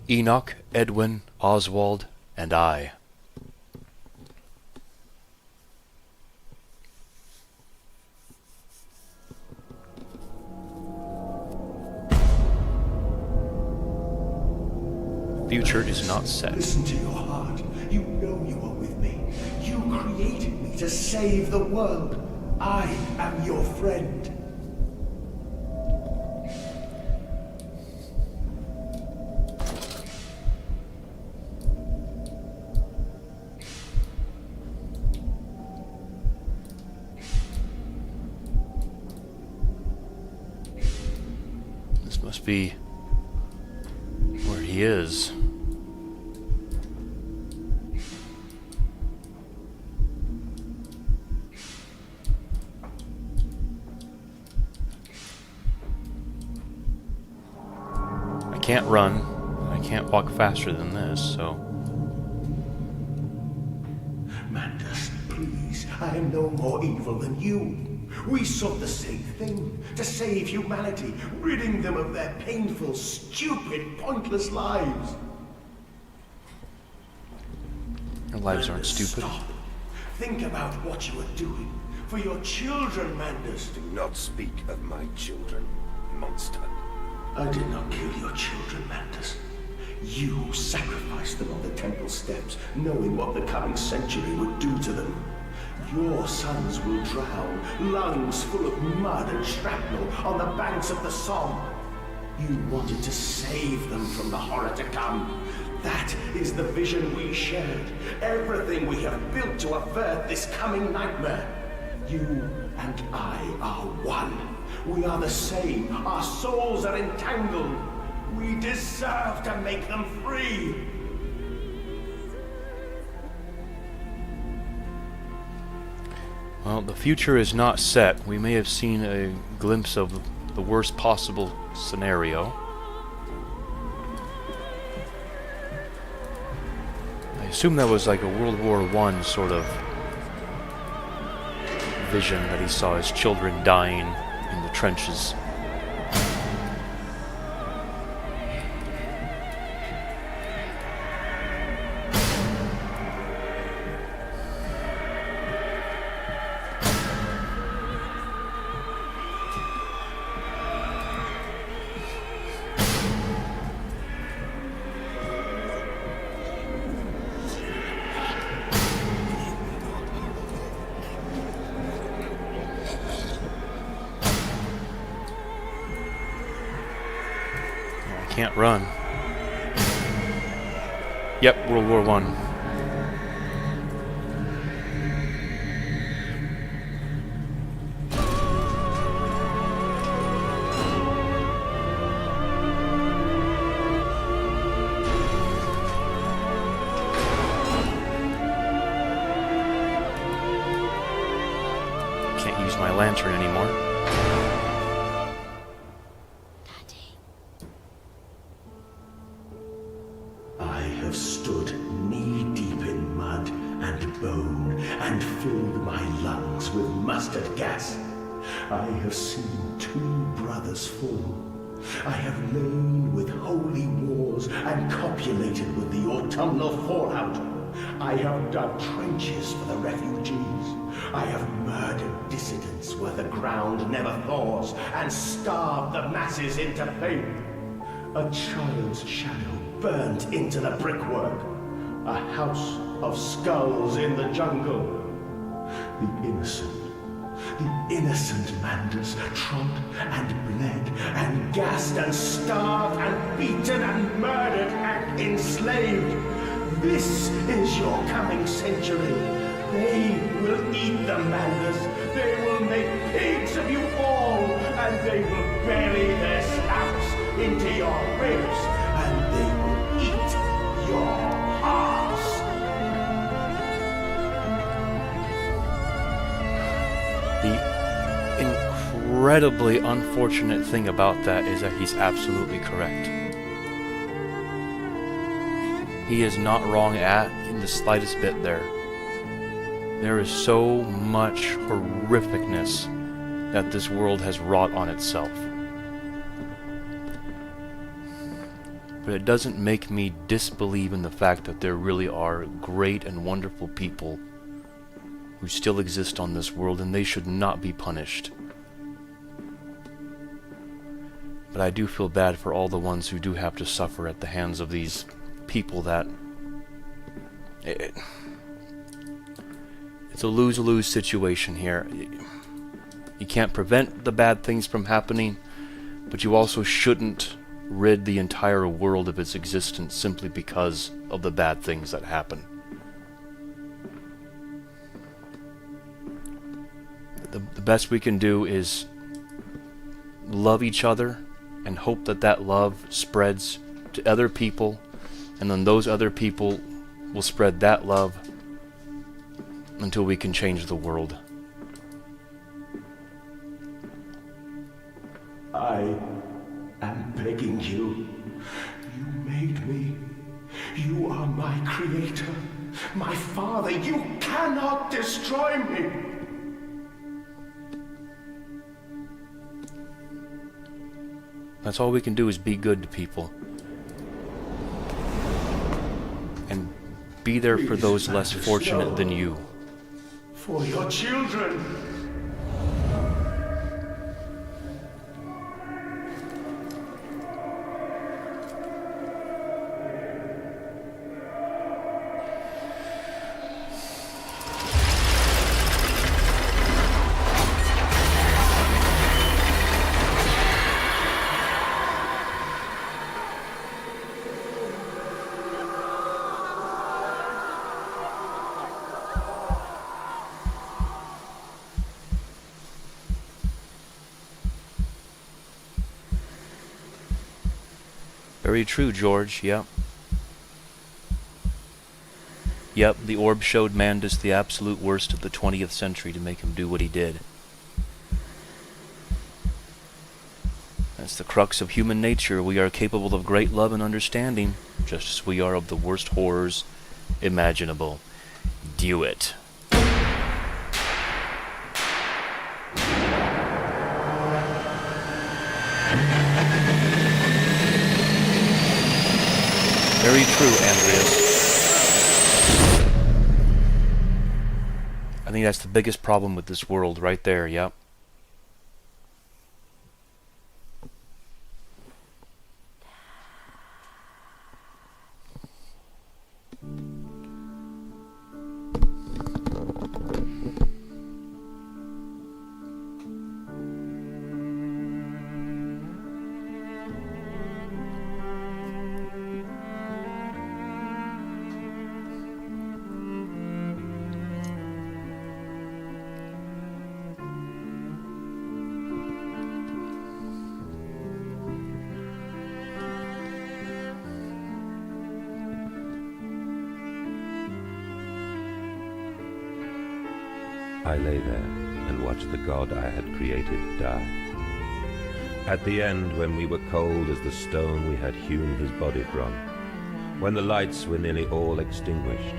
Enoch, Edwin, Oswald, and I. Future is not set.
Listen to your heart. You know you are with me. You created me to save the world. I am your friend.
This must be where he is. I can't run. I can't walk faster than this, so...
Mandas, please. I am no more evil than you. We sought the same thing, to save humanity, ridding them of their painful, stupid, pointless lives.
Their lives aren't stupid.
Stop.
Think about what you are doing for your children, Mandus.
Do not speak of my children, monster.
I did not kill your children, Mandus. You sacrificed them on the temple steps, knowing what the coming century would do to them. Your sons will drown, lungs full of mud and shrapnel, on the banks of the Somme. You wanted to save them from the horror to come. That is the vision we shared. Everything we have built to avert this coming nightmare. You and I are one. We are the same. Our souls are entangled. We deserve to make them free.
Well, the future is not set. We may have seen a glimpse of the worst possible scenario. I assume that was like a World War I sort of vision that he saw his children dying in the trenches. Can't run. Yep, World War I. Can't use my lantern anymore.
Stood knee-deep in mud and bone, and filled my lungs with mustard gas. I have seen 2 brothers fall. I have lain with holy wars and copulated with the autumnal fallout. I have dug trenches for the refugees. I have murdered dissidents where the ground never thaws, and starved the masses into faith. A child's shadow burnt into the brickwork. A house of skulls in the jungle. The innocent Mandus trod and bled and gassed and starved and beaten and murdered and enslaved. This is your coming century. They will eat the Mandus. They will make pigs of you all, and they will bury their snouts into your ribs, and they will eat your hearts.
The incredibly unfortunate thing about that is that he's absolutely correct. He is not wrong in the slightest bit there. There is so much horrificness that this world has wrought on itself. But it doesn't make me disbelieve in the fact that there really are great and wonderful people who still exist on this world, and they should not be punished. But I do feel bad for all the ones who do have to suffer at the hands of these people that... It's a lose-lose situation here. You can't prevent the bad things from happening, but you also shouldn't rid the entire world of its existence simply because of the bad things that happen. The best we can do is love each other and hope that that love spreads to other people, and then those other people will spread that love until we can change the world.
I am begging you. You made me. You are my creator, my father. You cannot destroy me.
That's all we can do, is be good to people. And be there for those less fortunate than you.
For your children.
Very true, George, yep. Yep, the orb showed Mandus the absolute worst of the 20th century to make him do what he did. That's the crux of human nature. We are capable of great love and understanding, just as we are of the worst horrors imaginable. Do it. Very true, Andreas. I think that's the biggest problem with this world right there, yep.
I lay there and watched the god I had created die. At the end, when we were cold as the stone we had hewn his body from, when the lights were nearly all extinguished,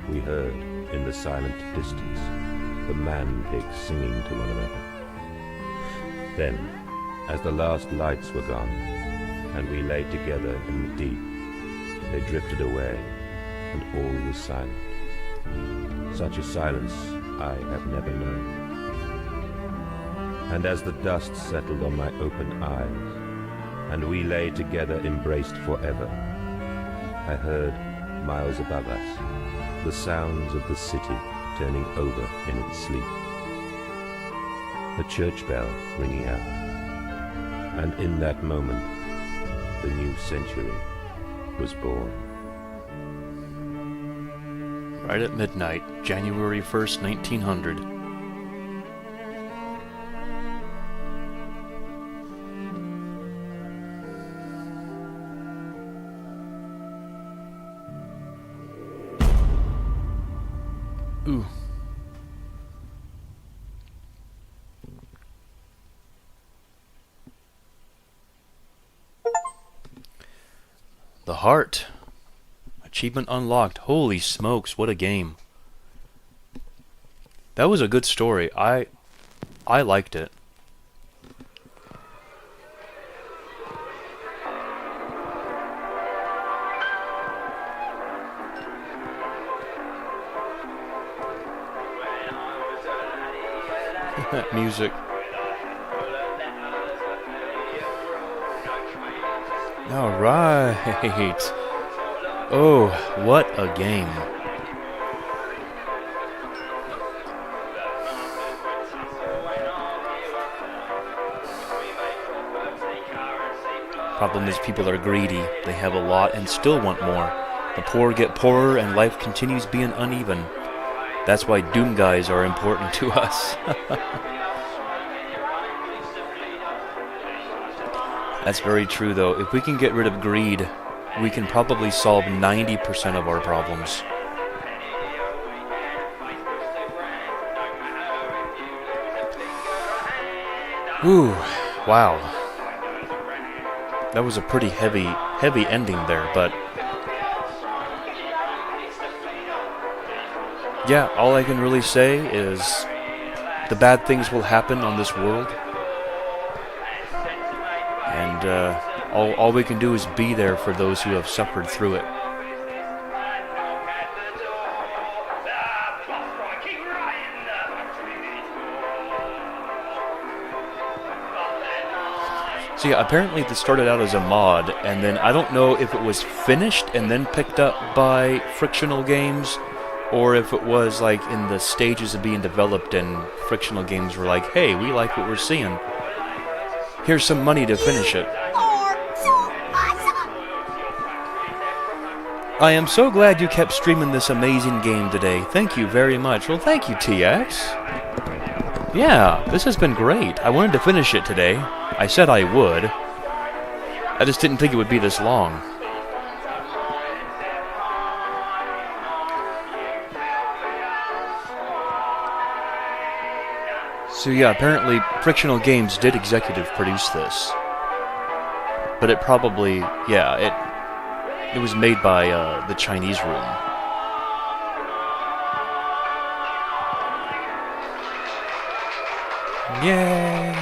we heard, in the silent distance, the man-pigs singing to one another. Then, as the last lights were gone, and we lay together in the deep, they drifted away, and all was silent. Such a silence I have never known. And as the dust settled on my open eyes, and we lay together embraced forever, I heard, miles above us, the sounds of the city turning over in its sleep. The church bell ringing out. And in that moment, the new century was born.
Right at midnight, January 1st, 1900. Ooh. The heart. Achievement unlocked. Holy smokes, what a game. That was a good story. I liked it. That music. All right. Oh, what a game. Problem is people are greedy. They have a lot and still want more. The poor get poorer and life continues being uneven. That's why Doom guys are important to us. That's very true though. If we can get rid of greed, we can probably solve 90% of our problems. Ooh, wow. That was a pretty heavy ending there, but yeah, all I can really say is the bad things will happen on this world. And all we can do is be there for those who have suffered through it. So yeah, apparently this started out as a mod, and then I don't know if it was finished and then picked up by Frictional Games, or if it was like in the stages of being developed and Frictional Games were like, hey, we like what we're seeing. Here's some money to finish it.
Are so awesome.
I am so glad you kept streaming this amazing game today. Thank you very much. Well, thank you, TX. Yeah, this has been great. I wanted to finish it today. I said I would. I just didn't think it would be this long. So yeah, apparently Frictional Games did executive produce this. But it probably, yeah, it was made by the Chinese room. Yay!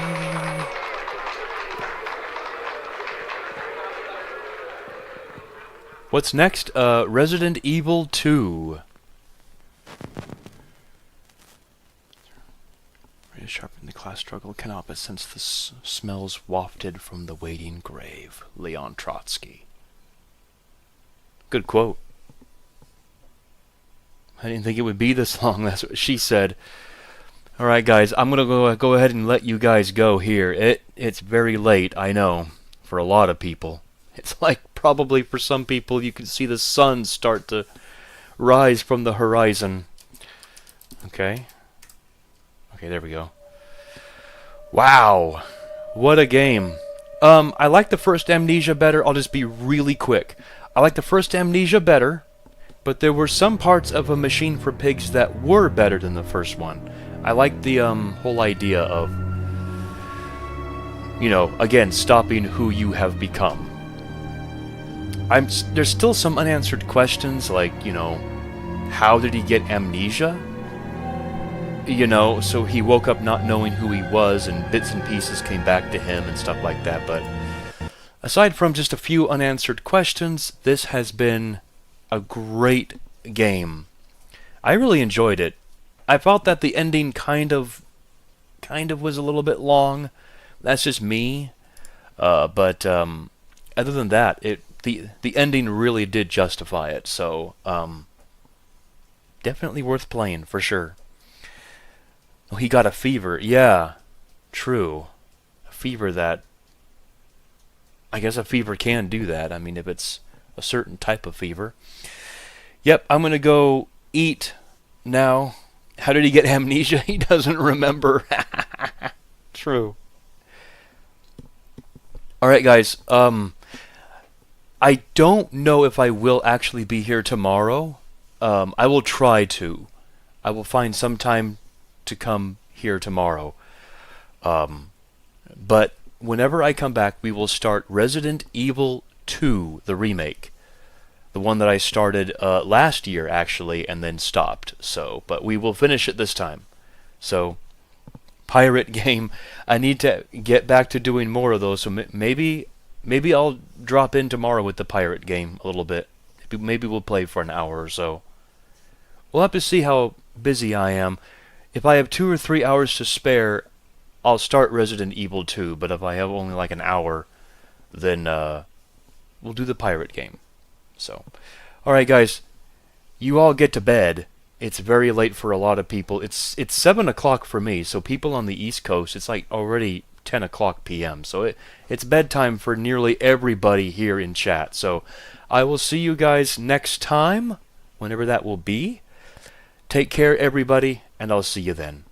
What's next? Resident Evil 2. Ready to sharpen the class struggle cannot but sense the smells wafted from the waiting grave. Leon Trotsky. Good quote. I didn't think it would be this long. That's what she said. Alright guys, I'm gonna go ahead and let you guys go here. It's very late, I know, for a lot of people. It's like probably for some people you can see the sun start to rise from the horizon. Okay. Okay, there we go. Wow. What a game. I like the first Amnesia better. I'll just be really quick. I like the first Amnesia better, but there were some parts of A Machine for Pigs that were better than the first one. I like the whole idea of, you know, again, stopping who you have become. There's still some unanswered questions, like, you know, how did he get amnesia? You know, so he woke up not knowing who he was, and bits and pieces came back to him and stuff like that. But aside from just a few unanswered questions, this has been a great game. I really enjoyed it. I felt that the ending kind of was a little bit long. That's just me. But other than that, the ending really did justify it. So definitely worth playing for sure. Oh, he got a fever. Yeah, true. A fever that, I guess a fever can do that. I mean, if it's a certain type of fever. Yep, I'm gonna go eat now. How did he get amnesia? He doesn't remember. True. Alright guys, I don't know if I will actually be here tomorrow. I will try to. I will find some time to come here tomorrow. But whenever I come back, we will start Resident Evil 2, the remake. The one that I started last year, actually, and then stopped. So, but we will finish it this time. So, pirate game. I need to get back to doing more of those. So maybe I'll drop in tomorrow with the pirate game a little bit. Maybe we'll play for an hour or so. We'll have to see how busy I am. If I have 2 or 3 hours to spare, I'll start Resident Evil 2. But if I have only like an hour, then we'll do the pirate game. So, alright guys, you all get to bed. It's very late for a lot of people. It's 7 o'clock for me, so people on the East Coast, it's like already 10 o'clock p.m. So it's bedtime for nearly everybody here in chat. So I will see you guys next time, whenever that will be. Take care everybody, and I'll see you then.